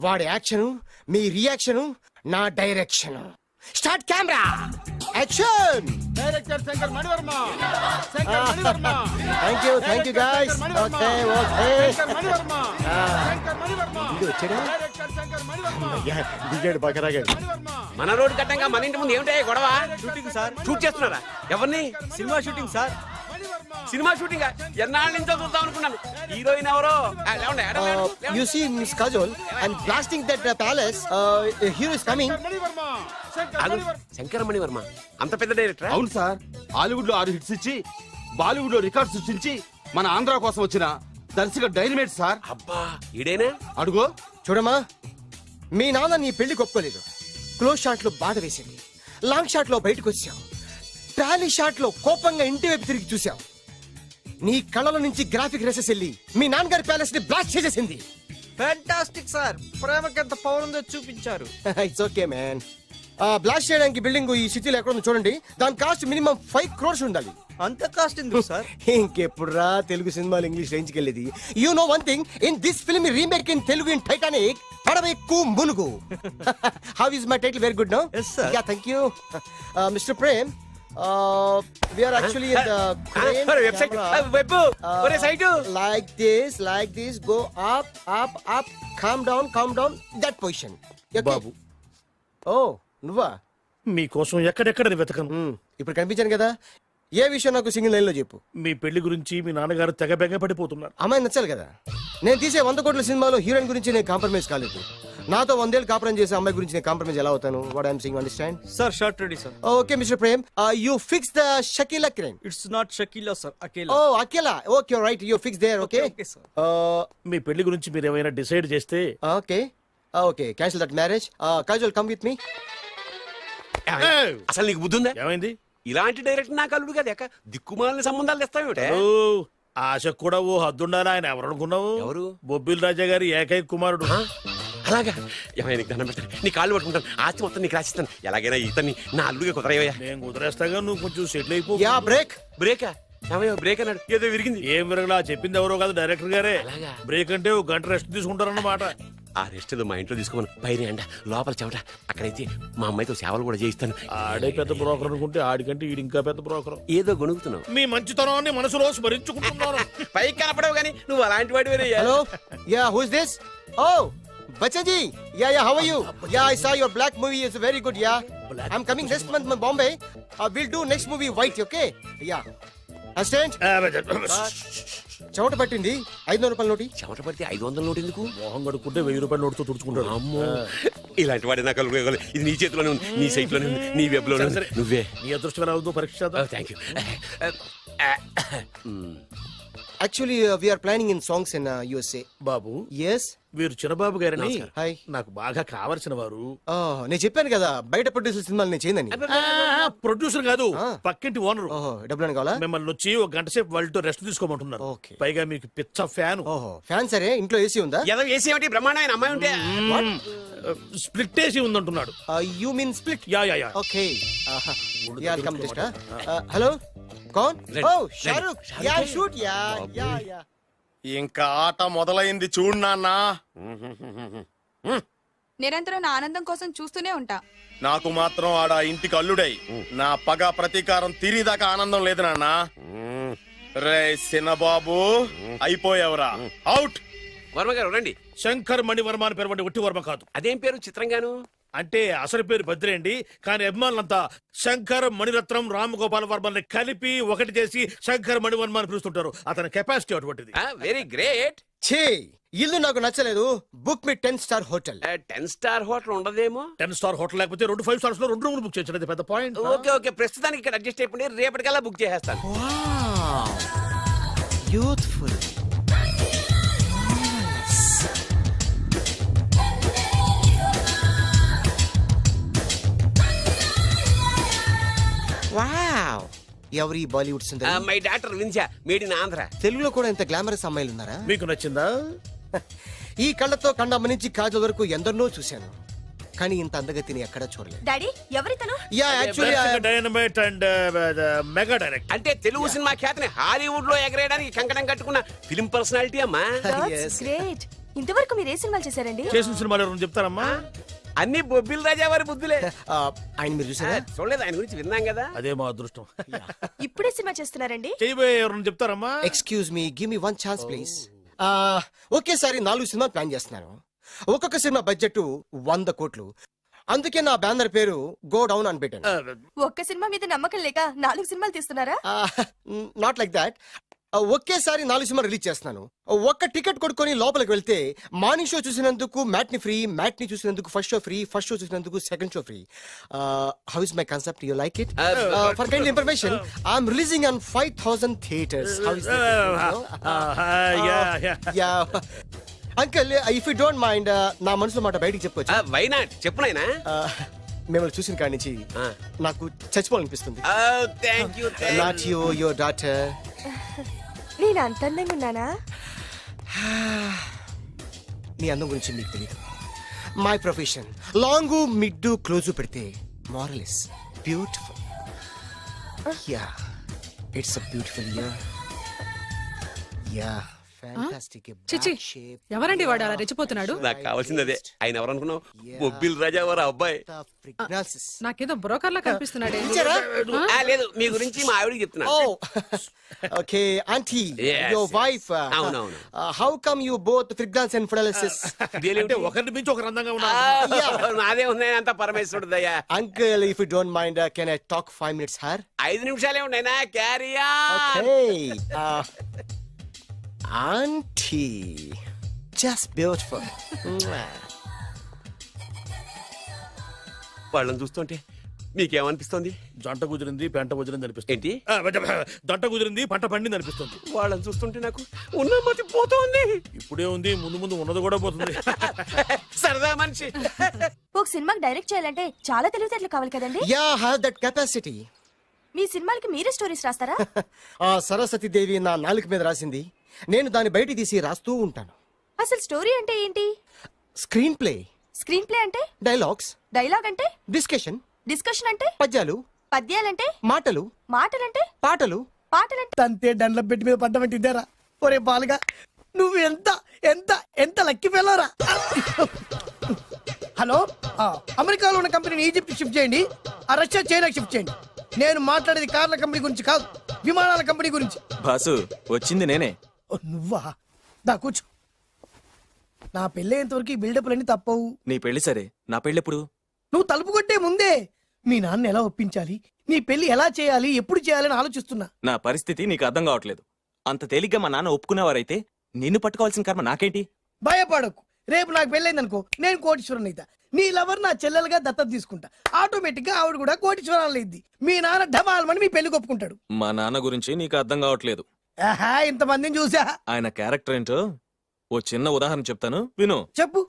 Speaker 12: వాడి యాక్షన్, మీ రియాక్షన్, నా direction. Start camera, action.
Speaker 13: Director Shankar Mani Varma. Shankar Mani Varma.
Speaker 12: Thank you guys. Okay okay.
Speaker 13: Shankar Mani Varma. Shankar Mani Varma.
Speaker 12: ఇది వచ్చాడా?
Speaker 13: డైరెక్టర్ శంకర్ మణివర్మ.
Speaker 12: దిగాడు బాగా రాగాడు.
Speaker 2: మన రోడ్డు కట్టంగా మన ఇంటి ముందు ఏమిటాయి గొడవ?
Speaker 8: Shooting sir.
Speaker 2: షూట్ చేస్తున్నారా? ఎవరిని?
Speaker 8: Cinema shooting sir.
Speaker 2: Cinema shooting ఎన్నాళ్ళ నుంచో చూద్దాం అనుకున్నాను. హీరోయిన్ ఎవరో? లేవండి, లేవండి.
Speaker 12: You see Miss Kajol, I'm blasting that palace. A hero is coming.
Speaker 13: Mani Varma. Shankar
Speaker 2: ఆగు.
Speaker 13: మణివర్మ.
Speaker 2: శంకర మణివర్మ అంత పెద్ద డైరెక్టర్?
Speaker 11: అవును సార్, హాలీవుడ్ లో 6 హిట్స్ ఇచ్చి బాలీవుడ్ లో రికార్డ్ సృష్టించి మన ఆంధ్ర కోసం వచ్చిన దర్శక డైనమేట్ సార్.
Speaker 2: అబ్బా, ఈడేనా?
Speaker 11: అడుగో.
Speaker 12: చూడమ్మా, మీ నాన్న నీ పెళ్లి ఒప్పుకోలేదు. క్లోజ్ షాట్ లో బాధ వేసింది, లాంగ్ షాట్ లో బయటకు వచ్చావు, ట్రాలీ షాట్ లో కోపంగా ఇంటి వైపు తిరిగి చూసావు. నీ కళ్ళల నుంచి గ్రాఫిక్ రెసెస్ వెళ్ళి మీ నాన్నగారి ప్యాలెస్ ని బ్లాస్ట్ చేసేసింది.
Speaker 8: Fantastic sir. ప్రేమకి ఎంత పవర్ ఉందో చూపించారు.
Speaker 12: It's okay man. బ్లాస్ట్ చేయడానికి బిల్డింగ్ ఈ సిటీలో ఎక్కడ ఉందో చూడండి. దాని కాస్ట్ మినిమం 5 crores ఉండాలి.
Speaker 8: అంత కాస్ట్ ఎందుకు సార్?
Speaker 12: ఇంకెప్పుడు రా తెలుగు సినిమాలు ఇంగ్లీష్ రేంజ్కి వెళ్ళేది. You know one thing, in this film remake in Telugu in Titanic, పడవెక్కు మునుగు. How is my title? Very good no.
Speaker 8: Yes, sir.
Speaker 12: Yeah, thank you. Mister Prem, we are actually in the crane
Speaker 2: website,
Speaker 12: camera.
Speaker 2: Web, ఒరే site.
Speaker 12: like this, go up, calm down, that position. Okay?
Speaker 5: బాబు,
Speaker 12: Oh, నువ్వా?
Speaker 5: మీకోసం ఎక్కడెక్కడ వెతకను.
Speaker 12: ఇప్పుడు కనిపించాను కదా. ఏ విషయం నాకు single line లో చెప్పు.
Speaker 5: మీ పెళ్లి గురించి మీ నాన్నగారు తెగ బెంగ పడిపోతున్నారు.
Speaker 12: అమ్మాయి నచ్చాలి కదా. నేను తీసే 100 కోట్ల సినిమాలో హీరోయిన్ గురించి నేను కాంప్రమైజ్ కాలేదు. నాతో 100 ఏళ్ళు కాపురం చేసే అమ్మాయి గురించి నేను కాంప్రమైజ్ ఎలా అవుతాను? What I'm saying, understand?
Speaker 8: Sir shot ready sir.
Speaker 12: Okay mister Prem, you fix the Shakila crime.
Speaker 8: It's not Shakila sir, Akela.
Speaker 12: Oh Akela. Okay right, you fix there. Okay
Speaker 8: okay sir.
Speaker 5: మీ పెళ్లి గురించి మీరు ఏమైనా డిసైడ్ చేస్తే
Speaker 12: okay cancel that marriage. Kajal come with me.
Speaker 2: అసలు నీకు బుద్ధి ఉందా?
Speaker 5: ఏమైంది?
Speaker 2: ఇలాంటి డైరెక్టర్ నాకు అల్లుడు కదా, దిక్కుమాలిన సంబంధాలు తెస్తావేమిటే?
Speaker 5: ఓ, ఆశకు కూడా ఓ హద్దుండాలి. ఆయన ఎవరు అనుకున్నావు?
Speaker 2: ఎవరు?
Speaker 5: బొబ్బిల్ రాజా గారి ఏకైక కుమారుడు.
Speaker 2: అలాగా? ఏమైనా నీకు దండం పెడతాను, నీ కాళ్ళు పట్టుకుంటాను, ఆస్తి మొత్తం నీకు రాసిస్తాను. ఎలాగైనా ఇతన్ని నా అల్లుడిగా కుదరయ్యా.
Speaker 5: నేను కుదిరేస్తాగా, నువ్వు కొంచెం సెటిల్ అయిపో.
Speaker 12: Yeah break.
Speaker 2: బ్రేకా? ఏమయ్యా బ్రేక్ అన్నాడు, ఏదో విరిగింది.
Speaker 5: ఏం విరగలా, చెప్పింది ఎవరో కాదు, డైరెక్టర్ గారే.
Speaker 2: అలాగా?
Speaker 5: బ్రేక్ అంటే ఒక గంట రెస్ట్ తీసుకుంటారన్నమాట.
Speaker 2: ఆ రెస్ట్ ఏదో మా ఇంట్లో తీసుకోమను. పైన అండ, లోపల చెమట. అక్కడైతే మా అమ్మాయితో సేవలు కూడా చేయిస్తాను.
Speaker 5: ఆడే పెద్ద బ్రోకర్ అనుకుంటే ఆడికంటే ఈడు ఇంకా పెద్ద బ్రోకర్.
Speaker 2: ఏదో గొణుగుతున్నావు.
Speaker 5: మీ మంచితనాన్ని మనసులో స్మరించుకుంటున్నాను.
Speaker 2: పైకి కనపడవు కానీ నువ్వు అలాంటి వాడి.
Speaker 12: Hello, yeah who is this? Oh Bachchan ji, yeah how are you? Yeah I saw your Black movie is very good. Yeah I am coming next month Bombay. Will do next movie white. Okay yeah. Assistant, చెమట పట్టింది. 500 రూపాయల నోటి.
Speaker 2: చెమట పడితే 500 note ఎందుకు?
Speaker 5: మోహం కడుక్కుంటే 1000 రూపాయల నోటుతో తుడుచుకుంటాడు.
Speaker 2: అమ్మో, ఇలాంటి వాడి నాకు అల్లుడు. ఇది నీ చేతిలోనే ఉంది, నీ సైట్ లోనే ఉంది, నీ వెబ్ లోనే ఉంది. నువ్వే.
Speaker 5: నీ అదృష్టం అవుతూ పరీక్ష.
Speaker 2: Thank you.
Speaker 12: Actually we are planning in songs in USA.
Speaker 5: Babu,
Speaker 12: yes.
Speaker 5: వీరు చిన్నబాబు గారని
Speaker 12: హాయ్.
Speaker 5: నాకు బాగా కావలసిన వారు.
Speaker 12: నేను చెప్పాను కదా బయట ప్రొడ్యూసర్ సినిమాలు నేను చేయనని.
Speaker 5: ప్రొడ్యూసర్ కాదు, పక్కింటి ఓనరు.
Speaker 12: డబ్బులు కావాలా?
Speaker 5: మిమ్మల్ని వచ్చి ఒక గంట సేపు వాళ్ళతో రెస్ట్ తీసుకోమంటున్నారు.
Speaker 12: Okay.
Speaker 5: పైగా మీకు పిచ్చ ఫ్యాన్.
Speaker 12: ఫ్యాన్ సరే, ఇంట్లో ఏసీ ఉందా?
Speaker 2: ఏదో ఏసీ ఏమిటి, బ్రహ్మాండమైన అమ్మాయి ఉంటే.
Speaker 5: స్ప్లిట్ ఏసీ ఉందంటున్నాడు.
Speaker 12: You mean split?
Speaker 5: Yeah yeah yeah.
Speaker 12: Okay yeah, come just. Hello, కౌన్? Oh Shahrukh. Yeah shoot. Yeah yeah yeah.
Speaker 6: ఇంకా ఆట మొదలైంది చూడు నాన్న.
Speaker 7: నిరంతరం నా ఆనందం కోసం చూస్తూనే ఉంటా.
Speaker 6: నాకు మాత్రం ఆడ ఇంటికి అల్లుడై నా పగ ప్రతీకారం తీరిదాకా ఆనందం లేదు నాన్న. రే సినబాబు, అయిపోయావురా, అవుట్.
Speaker 2: వర్మ గారు రండి.
Speaker 5: శంకర్ మణివర్మ అని పేరు ఒట్టి వర్మ కాదు.
Speaker 2: అదేం పేరు చిత్రంగాను?
Speaker 5: అంటే అసలు పేరు బద్రి అండి, కానీ అభిమానులంతా శంకర్ మణిరత్నం రామగోపాల్ వర్మని కలిపి ఒకటి చేసి శంకర్ మణివర్మ అని పిలుస్తుంటారు. అతని కెపాసిటీ అటువంటిది.
Speaker 2: Very great.
Speaker 12: ఛీ ఇల్లు నాకు నచ్చలేదు. బుక్ మీ 10 స్టార్ హోటల్.
Speaker 2: 10 స్టార్ హోటల్ ఉండదేమో.
Speaker 5: 10 స్టార్ హోటల్ లేకపోతే 2 5 స్టార్స్ లో 2 రూములు బుక్ చేయొచ్చు. అది పెద్ద పాయింట్.
Speaker 2: ఓకే ఓకే, ప్రస్తుతానికి ఇక్కడ అడ్జస్ట్ అయిపోయి రేపటికల్లా బుక్ చేసేస్తాను.
Speaker 12: యూత్ఫుల్. వావ్, ఎవరి బాలీవుడ్ సుందరి?
Speaker 2: మై డాక్టర్ విన్సా, మేడ్ ఇన్ ఆంధ్ర.
Speaker 12: తెలుగులో కూడా ఇంత గ్లామరస్ అమ్మాయిలు ఉన్నారా?
Speaker 5: మీకు నచ్చిందా?
Speaker 12: ఈ కళ్ళతో కన్నమ్మ నుంచి కాజల్ వరకు ఎందరినో చూశాను, కానీ ఇంత అందగతిని ఎక్కడా చూడలేదు.
Speaker 7: డాడీ ఎవరితను?
Speaker 12: Yeah actually
Speaker 5: dynamite and mega direct.
Speaker 2: అంటే తెలుగు సినిమా ఖ్యాతిని హాలీవుడ్ లో ఎగరేయడానికి కంకణం కట్టుకున్న ఫిలిం పర్సనాలిటీ అమ్మా.
Speaker 7: గ్రేట్. ఇంతవరకు మీరు ఏ సినిమాలు చేశారండి?
Speaker 5: చేసిన సినిమాలు ఎవరు చెప్తారమ్మా?
Speaker 2: అన్ని బొబ్బిల్ రాజా వారి బుద్ధులే.
Speaker 12: ఆయన మీరు చూసారా?
Speaker 2: చూడలేదు, ఆయన గురించి విన్నాం కదా.
Speaker 5: అదే మా అదృష్టం.
Speaker 7: ఇప్పుడే సినిమా చేస్తున్నారండి?
Speaker 5: చేయబోయే ఎవరు చెప్తారమ్మా?
Speaker 12: Excuse me, give me 1 chance please. ఒకేసారి 4 సినిమాలు ప్లాన్ చేస్తున్నాను. ఒక్కొక్క సినిమా బడ్జెట్ 100 కోట్లు. అందుకే నా బ్యానర్ పేరు గో డౌన్ అని పెట్టాను.
Speaker 7: ఒక్క సినిమా మీద నమ్మకం లేక 4 సినిమాలు తీస్తున్నారా?
Speaker 12: Not like that. ఒకేసారి 4 సినిమా రిలీజ్ చేస్తున్నాను. ఒక్క టికెట్ కొనుక్కొని లోపలికి వెళ్తే మార్నింగ్ షో చూసినందుకు మ్యాట్ని ఫ్రీ, మ్యాట్ని చూసినందుకు first show free, first show చూసినందుకు second show free. How is my concept? You like it? For kind information, I'm releasing on 5000 theatres. How is uncle, if you don't mind, నా మనసులో మాట బయటికి చెప్పొచ్చు?
Speaker 2: Why not, చెప్పు నాయనా.
Speaker 12: మిమ్మల్ని చూసిన కాడి నుంచి నాకు చచ్చిపోవాలనిపిస్తుంది.
Speaker 2: Thank you.
Speaker 12: Not you, your daughter.
Speaker 7: నేను అంత అందంగా ఉన్నానా?
Speaker 12: నీ అందం గురించి మీకు తెలియదు. My profession long mid close పెడితే moral is beautiful. Yeah, it's a beautiful year. Yeah, fantastic.
Speaker 14: చిచి, ఎవరండి వాడు అలా రెచ్చిపోతున్నాడు?
Speaker 2: నాకు కావాల్సింది అదే. ఆయన ఎవరు అనుకున్నావు? బొబ్బిల్ రాజా వారు అబ్బాయి.
Speaker 14: నాకేదో బ్రోకర్ లా కనిపిస్తున్నాడే.
Speaker 2: లేదు, మీ గురించి మా ఆవిడకి చెప్తున్నా.
Speaker 12: Okay aunty,
Speaker 2: Yes,
Speaker 12: your
Speaker 2: yes.
Speaker 12: Wife.
Speaker 2: అవునవును.
Speaker 12: How come you both fragrance and ఫిడాలిసిస్?
Speaker 5: అంటే ఒకరిని మించి ఒకరు అందంగా ఉన్నారు.
Speaker 2: నాదే ఉన్నాయి అంత పరమేశ్వరుడు దయ్యా.
Speaker 12: Uncle, if you don't mind, can I talk 5 minutes sir?
Speaker 2: 5 నిమిషాలే ఉన్నాయినా, క్యారియా.
Speaker 12: Aunty, just beautiful.
Speaker 2: వాళ్ళని చూస్తుంటే మీకేమనిపిస్తుంది?
Speaker 5: జంట కుదిరింది, పెంట కుదిరింది అనిపిస్తుంది.
Speaker 2: ఏంటి?
Speaker 5: జంట కుదిరింది, పంట పండింది అనిపిస్తుంది.
Speaker 2: వాళ్ళని చూస్తుంటే నాకు ఉన్నమతి పోతోంది.
Speaker 5: ఇప్పుడే ఉంది, ముందు ముందు ఉన్నది కూడా పోతుంది.
Speaker 2: సరదా మనిషి.
Speaker 7: ఒక సినిమాకి డైరెక్ట్ చేయాలంటే చాలా తెలివితేటలు కావాలి కదండి?
Speaker 12: Yeah, have that capacity.
Speaker 7: మీ సినిమాలకి మీరే స్టోరీస్ రాస్తారా?
Speaker 12: ఆ సరస్వతీదేవి నా నాలుక మీద రాసింది, నేను దాన్ని బయట తీసి రాస్తూ ఉంటాను.
Speaker 7: అసలు స్టోరీ అంటే ఏంటి?
Speaker 12: Screen play.
Speaker 7: స్క్రీన్ ప్లే అంటే?
Speaker 12: డైలాగ్స్.
Speaker 7: డైలాగ్ అంటే?
Speaker 12: డిస్కషన్.
Speaker 7: డిస్కషన్ అంటే?
Speaker 12: పద్యాలు.
Speaker 7: పద్యాలంటే?
Speaker 12: మాటలు.
Speaker 7: మాటలంటే?
Speaker 12: పాటలు.
Speaker 7: పాటలంటే?
Speaker 8: తంతే దండల పెట్టి మీద పడ్డమంటే ఇద్దరా? ఒరే బాలుగా, నువ్వు ఎంత ఎంత ఎంత లక్కి పిల్లరా. హలో, అమెరికాలో ఉన్న కంపెనీని ఈజిప్ట్ షిఫ్ట్ చేయండి, ఆ రష్యా చైనాకి షిఫ్ట్ చేయండి. నేను మాట్లాడేది కార్ల కంపెనీ గురించి కాదు, విమానాల కంపెనీ గురించి.
Speaker 4: బాసు, వచ్చింది నేనే.
Speaker 8: ఓ, నువ్వా? దా కూర్చో. నా పెళ్ళేంతవరకు ఈ బిల్డప్లన్నీ తప్పవు.
Speaker 4: నీ పెళ్లి సరే, నా పెళ్ళెప్పుడు?
Speaker 8: నువ్వు తలుపు కొట్టే ముందే మీ నాన్న ఎలా ఒప్పించాలి, నీ పెళ్లి ఎలా చేయాలి, ఎప్పుడు చేయాలని ఆలోచిస్తున్నా.
Speaker 4: నా పరిస్థితి నీకు అర్థం కావట్లేదు. అంత తేలిగ్గా మా నాన్న ఒప్పుకునేవారైతే నిన్ను పట్టుకోవాల్సిన కర్మ నాకేంటి?
Speaker 8: భయపడకు, రేపు నాకు పెళ్ళైందనుకో, నేను కోటీశ్వరం అయితా. నీ లవర్ నా చెల్లెలుగా దత్తత తీసుకుంటా. ఆటోమేటిక్ గా ఆవిడ కూడా కోటీశ్వరాలు అయింది. మీ నాన్న ఢమాల్మని మీ పెళ్లి ఒప్పుకుంటాడు.
Speaker 4: మా నాన్న గురించి నీకు అర్థం కావట్లేదు.
Speaker 8: ఆహా, ఇంతమందిని చూసా.
Speaker 4: ఆయన క్యారెక్టర్ ఏంటో ఓ చిన్న ఉదాహరణ చెప్తాను, విను.
Speaker 8: చెప్పు.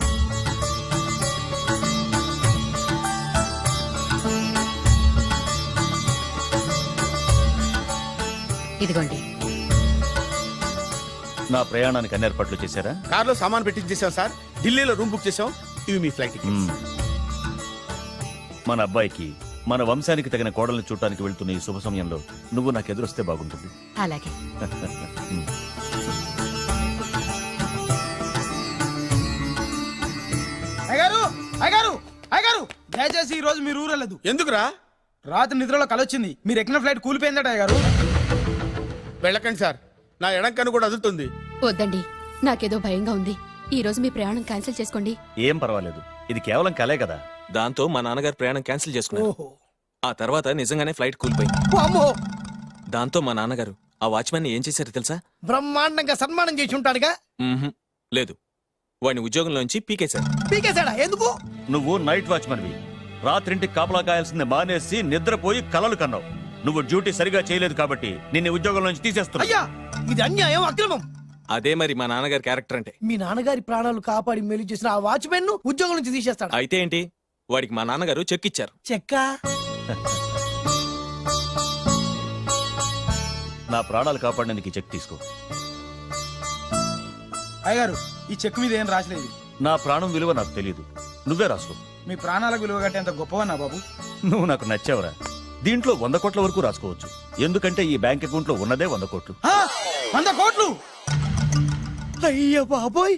Speaker 14: ఇదిగోండి.
Speaker 6: నా ప్రయాణానికి అన్ని ఏర్పాట్లు చేశారా?
Speaker 11: కార్లో సామాన్ పెట్టించేసాం సార్, ఢిల్లీలో రూమ్ బుక్ చేసాం. ఇవి మీ ఫ్లైట్ టికెట్స్.
Speaker 6: మన అబ్బాయికి మన వంశానికి తగిన కోడల్ని చూడటానికి వెళ్తున్న ఈ శుభ సమయంలో నువ్వు నాకు ఎదురొస్తే బాగుంటుంది.
Speaker 14: అలాగే.
Speaker 8: అయ్యగారు, అయ్యగారు, అయ్యగారు, దయచేసి ఈ రోజు మీరు ఊరెళ్ళదు.
Speaker 11: ఎందుకురా?
Speaker 8: రాత్రి నిద్రలో కలొచ్చింది, మీరు ఎక్కిన ఫ్లైట్ కూలిపోయిందట. అయ్యగారు
Speaker 11: వెళ్ళకండి సార్, నా ఎడం కన్ను కూడా అదులుతుంది.
Speaker 10: వద్దండి, నాకేదో భయంగా ఉంది. ఈ రోజు మీ ప్రయాణం క్యాన్సిల్ చేసుకోండి.
Speaker 6: ఏం పర్వాలేదు, ఇది కేవలం కలే కదా.
Speaker 4: దాంతో మా నాన్నగారు ప్రయాణం క్యాన్సిల్ చేసుకున్నారు.
Speaker 8: ఓహో.
Speaker 4: ఆ తర్వాత నిజంగానే ఫ్లైట్ కూలిపోయింది.
Speaker 8: అమ్మో,
Speaker 4: దాంతో మా నాన్నగారు ఆ వాచ్మెన్ ఏం చేశారో తెలుసా?
Speaker 8: బ్రహ్మాండంగా సన్మానం చేసి ఉంటాడుగా.
Speaker 4: మ్మ్హ్మ్. లేదు, వాడిని ఉద్యోగంలోంచి పీకేశారు.
Speaker 8: పీకేశాడా? ఎందుకు?
Speaker 15: నువ్వు నైట్ వాచ్మన్వి. రాత్రింటికి కాపలా కాయాల్సింది మానేసి నిద్రపోయి కలలు కన్నావు. నువ్వు డ్యూటీ సరిగా చేయలేదు కాబట్టి నిన్ను ఉద్యోగం నుంచి తీసేస్తున్నా.
Speaker 8: అయ్యా, ఇది అన్యాయం, అక్రమం.
Speaker 4: అదే మరి మా నాన్నగారి క్యారెక్టర్ అంటే.
Speaker 8: మీ నాన్నగారి ప్రాణాలు కాపాడి మేలు చేసిన ఆ వాచ్మెన్ ను ఉద్యోగం నుంచి తీసేస్తాడు.
Speaker 4: అయితే ఏంటి, వాడికి మా నాన్నగారు చెక్ ఇచ్చారు.
Speaker 8: చెక్క?
Speaker 15: నా ప్రాణాలు కాపాడడానికి ఈ చెక్ తీసుకో.
Speaker 11: అయ్యగారు, ఈ చెక్ మీద ఏం రాసలేదు.
Speaker 15: నా ప్రాణం విలువ నాకు తెలియదు, నువ్వే రాసుకో.
Speaker 11: మీ ప్రాణాలకు విలువ కట్టేంత గొప్పవన్నా బాబు.
Speaker 15: నువ్వు నాకు నచ్చావురా. దీంట్లో 100 కోట్ల వరకు రాసుకోవచ్చు. ఎందుకంటే ఈ బ్యాంక్ అకౌంట్ లో ఉన్నదే 100 కోట్లు.
Speaker 11: 100 కోట్లు?
Speaker 8: అయ్య బాబోయ్,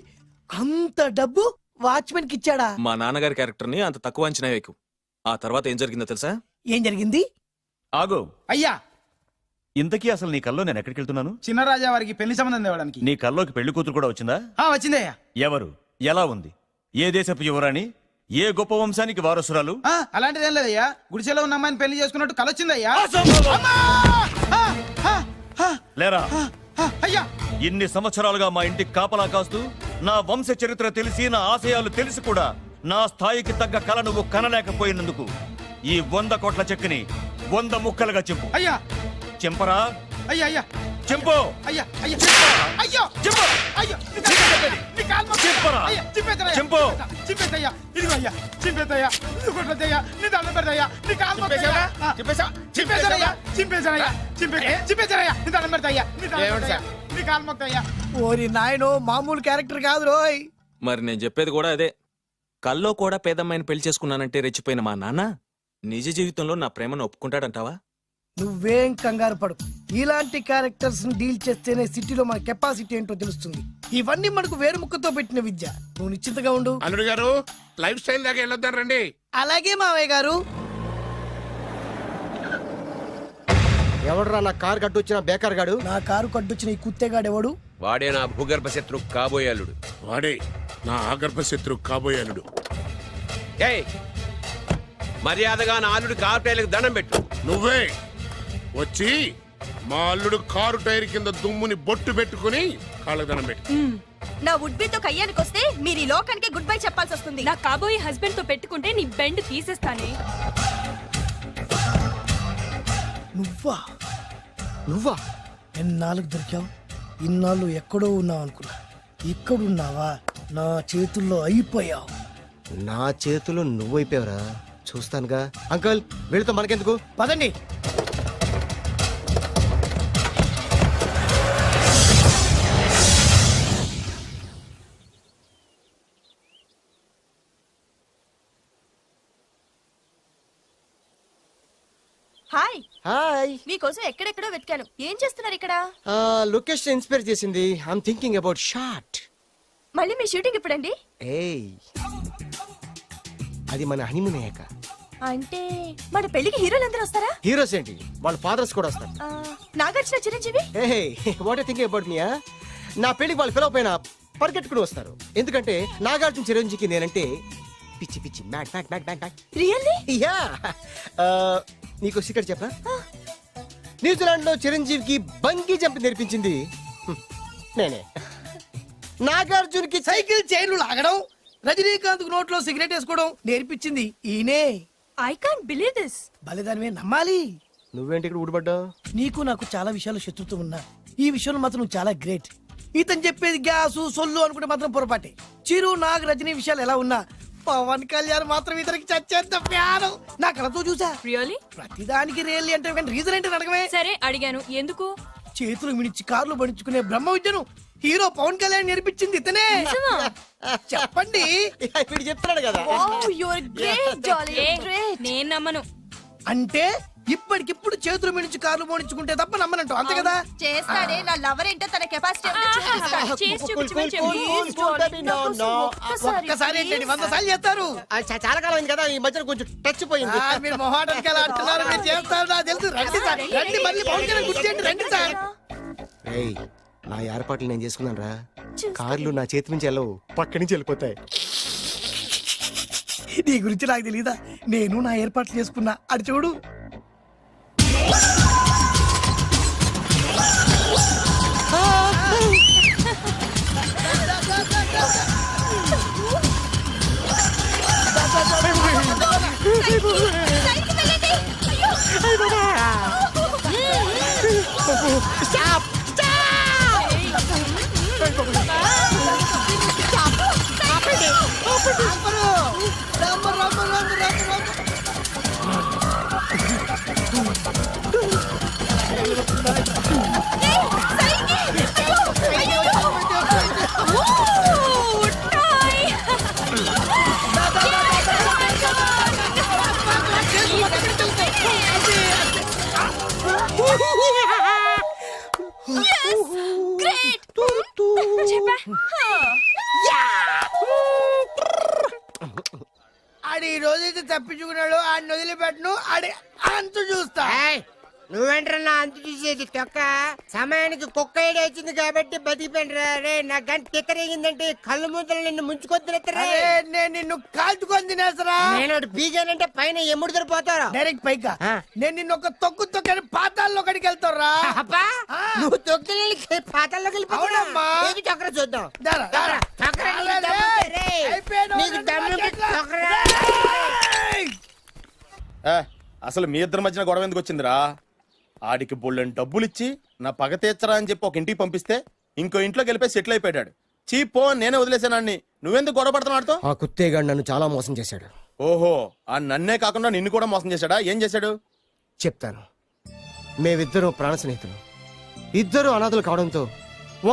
Speaker 8: అంత డబ్బు వాచ్మెన్ కి ఇచ్చాడా?
Speaker 4: మా నాన్నగారి క్యారెక్టర్ ని అంత తక్కువ అంచనా వేయకు. ఆ తర్వాత ఏం జరిగిందో తెలుసా?
Speaker 8: ఏం జరిగింది?
Speaker 15: ఆగో.
Speaker 11: అయ్యా,
Speaker 15: ఇంతకీ అసలు నీ కల్లో నేను ఎక్కడికి వెళ్తున్నాను?
Speaker 11: చిన్నరాజా వారికి పెళ్లి సంబంధం తేవడానికి.
Speaker 15: నీ కల్లోకి పెళ్లి కూతురు కూడా వచ్చిందా?
Speaker 11: వచ్చిందయ్యా.
Speaker 15: ఎవరు? ఎలా ఉంది? ఏ దేశపు యువరాణి? ఏ గొప్ప వంశానికి వారసురాలు?
Speaker 11: అలాంటిదేం లేదయ్యా. గుడిసెలో ఉన్న అమ్మాయిని పెళ్లి చేసుకున్నట్టు కలొచ్చిందయ్యా.
Speaker 15: లేరా?
Speaker 11: అయ్యా,
Speaker 15: ఇన్ని సంవత్సరాలుగా మా ఇంటికి కాపలా కాస్తూ నా వంశ చరిత్ర తెలిసి నా ఆశయాలు తెలిసి కూడా నా స్థాయికి తగ్గ కళ నువ్వు కనలేకపోయినందుకు ఈ 100 కోట్ల చెక్కుని 100 ముక్కలుగా చింపు.
Speaker 11: అయ్యా.
Speaker 15: చింపరా?
Speaker 11: అయ్యా, అయ్యా,
Speaker 15: చింపు.
Speaker 11: అయ్యా, అయ్యా, అయ్యో,
Speaker 15: చింపు.
Speaker 11: అయ్యో,
Speaker 15: చింపరా? చింపు.
Speaker 11: చింపేద్దయ్యా. ఇదిగో అయ్యా, చింపేద్దయ్యా. ఇది కొట్టద్దయ్యా. నీ దండం పెడతాయ్యా. నీ కాలు మొక్కుతాయ్యా. చింపేశానయ్యా. చింపేశానయ్యా. చింపేశానయ్యా. నీ దండం పెడతాయ్యా. నీ దండం పెడతాయ్యా. నీ కాలు మొక్కుతాయ్యా.
Speaker 8: ఓరి నాయనో, మామూలు క్యారెక్టర్ కాదు రోయ్.
Speaker 4: మరి నేను చెప్పేది కూడా అదే. కల్లో కూడా పేదమ్మాయిని పెళ్లి చేసుకున్నానంటే రెచ్చిపోయిన మా నాన్న నిజ జీవితంలో నా ప్రేమను ఒప్పుకుంటాడంటావా?
Speaker 8: నువ్వేం కంగారు పడు. ఇలాంటి క్యారెక్టర్స్ డీల్ చేస్తేనే సిటీలో మన కెపాసిటీ ఏంటో తెలుస్తుంది. ఇవన్నీ మనకు వేరు ముక్కతో పెట్టిన విద్య. నువ్వు నిశ్చింతగా ఉండు.
Speaker 1: అల్లుడు గారు, లైఫ్ స్టైల్ దాకా వెళ్ళొద్దాం రండి.
Speaker 8: అలాగే మావయ్య గారు.
Speaker 12: ఎవడరా నా కారు కట్టొచ్చిన బేకార్ గాడు?
Speaker 8: నా కారు కట్టొచ్చిన ఈ కుత్తేగాడు ఎవడు?
Speaker 2: వాడే నా భూగర్భ శత్రు కాబోయే అల్లుడు.
Speaker 1: వాడే నా ఆగర్భ శత్రు కాబోయే అల్లుడు.
Speaker 2: ఏయ్, మర్యాదగా నా అల్లుడు కారు టైర్లకు దండం పెట్టు.
Speaker 1: నువ్వే వచ్చి మా అల్లుడు కారు టైర్ కింద దుమ్ముని బొట్టు పెట్టుకుని కాళ్ళకు దండం పెట్టు.
Speaker 7: నా వుడ్బీతో కయ్యానికి వస్తే మీరు ఈ లోకానికి గుడ్ బై చెప్పాల్సి వస్తుంది.
Speaker 10: నా కాబోయే హస్బెండ్ తో పెట్టుకుంటే నీ బెండ్ తీసేస్తానే.
Speaker 8: నువ్వా?
Speaker 12: నువ్వా?
Speaker 8: ఎన్నాళ్ళకు దొరికావు? ఇన్నాళ్ళు ఎక్కడో ఉన్నావు అనుకున్నా. ఇక్కడున్నావా? నా చేతుల్లో అయిపోయావు.
Speaker 12: నా చేతిలో నువ్వైపోయావరా? చూస్తానుగా. అంకుల్, వీళ్ళతో మనకెందుకు?
Speaker 8: పదండి.
Speaker 7: హాయ్.
Speaker 12: హాయ్.
Speaker 7: మీకోసం ఎక్కడెక్కడో వెతికాను. ఏం చేస్తున్నారు ఇక్కడ?
Speaker 12: లొకేషన్ ఇన్స్పైర్ చేసింది. I'm thinking about short.
Speaker 7: మళ్ళీ మీ షూటింగ్ ఎప్పుడండి?
Speaker 12: ఏయ్, అది మన హనీమూన్ అయ్యాక.
Speaker 7: అంటే మన పెళ్లికి హీరోలు అందరూ వస్తారా?
Speaker 12: హీరోస్ ఏంటి, వాళ్ళ ఫాదర్స్ కూడా వస్తారు.
Speaker 7: Nagarjuna, Chiranjeevi.
Speaker 12: What I thinking about me? నా పెళ్లికి వాళ్ళు ఫిలప్ అయినా పరిగెట్టుకుని వస్తారు. ఎందుకంటే నాగార్జున చిరంజీవికి నేనంటే పిచ్చి పిచ్చి mad mad mad mad mad.
Speaker 7: Really?
Speaker 12: Yeah. నీకు సీక్రెట్ చెప్పా? న్యూజిలాండ్ లో చిరంజీవికి బంగీ జంప్ నేర్పించింది నేనే. నాగార్జున్కి
Speaker 8: సైకిల్ చైన్లు లాగడం, రజనీకాంత్ నోట్లో సిగరెట్ వేసుకోవడం నేర్పించింది ఈయనే.
Speaker 7: I can't believe this.
Speaker 8: బలిదానమే నమ్మాలి.
Speaker 12: నువ్వేంటి ఇక్కడ ఊడిపడ్డావు?
Speaker 8: నీకు నాకు చాలా విషయాలు శత్రుత్వం ఉన్నా ఈ విషయంలో మాత్రం నువ్వు చాలా గ్రేట్. ఇతను చెప్పేది గ్యాసు సొల్లు అనుకుంటే మాత్రం పొరపాటే. చిరు, నాగ్, రజనీ విషయాలు ఎలా ఉన్నా పవన్ కళ్యాణ్ మాత్రం ఇతనికి చచ్చేంత ప్యాను. నా కళతో చూసా.
Speaker 10: రియల్లీ?
Speaker 8: ప్రతిదానికి రియల్లీ అంటే రీజన్ ఏంటి అడగమే.
Speaker 10: సరే అడిగాను, ఎందుకు?
Speaker 8: చేతులు మిడిచి కార్లు పడించుకునే బ్రహ్మ విద్యను హీరో పవన్ కళ్యాణ్ నేర్పించింది ఇతనే. చెప్పండి.
Speaker 12: ఇప్పుడు చెప్తున్నాడు కదా.
Speaker 10: నేను నమ్మను.
Speaker 8: అంటే ఇప్పటికిప్పుడు చేతులు మిడిచి కార్లు పోనించుకుంటే తప్ప నమ్మనంటావు, అంతే కదా?
Speaker 7: చేస్తాడే. నా లవర్ ఏంటో తన కెపాసిటీ
Speaker 8: ఒక్కసారి ఏంటండి 100 సార్లు చేస్తారు.
Speaker 12: చాలా కాలం అయింది కదా, ఈ మధ్యన కొంచెం టచ్ పోయింది.
Speaker 8: మీరు మొహాటానికి ఎలా అంటున్నారు? మీరు చేస్తారు, నాకు తెలుసు. రండి సార్, రండి. మళ్ళీ పవన్ కళ్యాణ్ గుర్తేయండి. రండి సార్.
Speaker 12: నా ఏర్పాట్లు నేను చేసుకున్నాను రా. కార్లు నా చేతి నుంచి వెళ్ళవు, పక్క నుంచి వెళ్ళిపోతాయి.
Speaker 8: నీ గురించి నాకు తెలీదా? నేను నా ఏర్పాట్లు చేసుకున్నా, అటు చూడు. ఆడి ఈ రోజైతే తప్పించుకున్నాడు, ఆడిని వదిలిపెట్టను, ఆడి అంతు చూస్తా.
Speaker 12: నువ్వేంట్రా అంత చూసేది తొక్క? సమయానికి కుక్క ఏడి వచ్చింది కాబట్టి బతికిపోయినరా రే. నా గంట తిక్కరేగిందంటే కళ్ళు ముద్దలు నిన్ను ముంచుకొద్దురా.
Speaker 8: నేను నిన్ను కాల్చుకొని తినేసరా.
Speaker 12: నేను బీగానంటే పైన ఎముడు దొరిపోతారా
Speaker 8: డైరెక్ట్ పైగా. నేను నిన్ను ఒక తొక్కు తొక్కని పాతాల్లో కడికి వెళ్తారా.
Speaker 12: నువ్వు తొక్కి పాతాల్లోకి
Speaker 8: అవునమ్మా.
Speaker 12: వెళ్ళిపోయి చక్ర చూద్దాం.
Speaker 8: దారా, దారా. అయిపోయాడు.
Speaker 12: నీకు దమ్ము చక్ర.
Speaker 6: అసలు మీ ఇద్దరి మధ్యన గొడవ ఎందుకు వచ్చిందిరా? ఆడికి బొళ్ళని డబ్బులు ఇచ్చి నా పగ తీర్చరా అని చెప్పి ఒక ఇంటికి పంపిస్తే ఇంకో ఇంట్లోకి వెళ్ళిపోయి సెటిల్ అయిపోయాడు. చీపో నేనే వదిలేసానాన్ని. నువ్వెందుకు గొడవ పడుతున్నాడుతో?
Speaker 12: ఆ కుత్తేగాడు నన్ను చాలా మోసం చేశాడు.
Speaker 6: ఓహో, ఆ నన్నే కాకుండా నిన్ను కూడా మోసం చేశాడా? ఏం చేశాడు
Speaker 12: చెప్తాను. మేమిద్దరం ప్రాణ స్నేహితులు. ఇద్దరు అనాథలు కావడంతో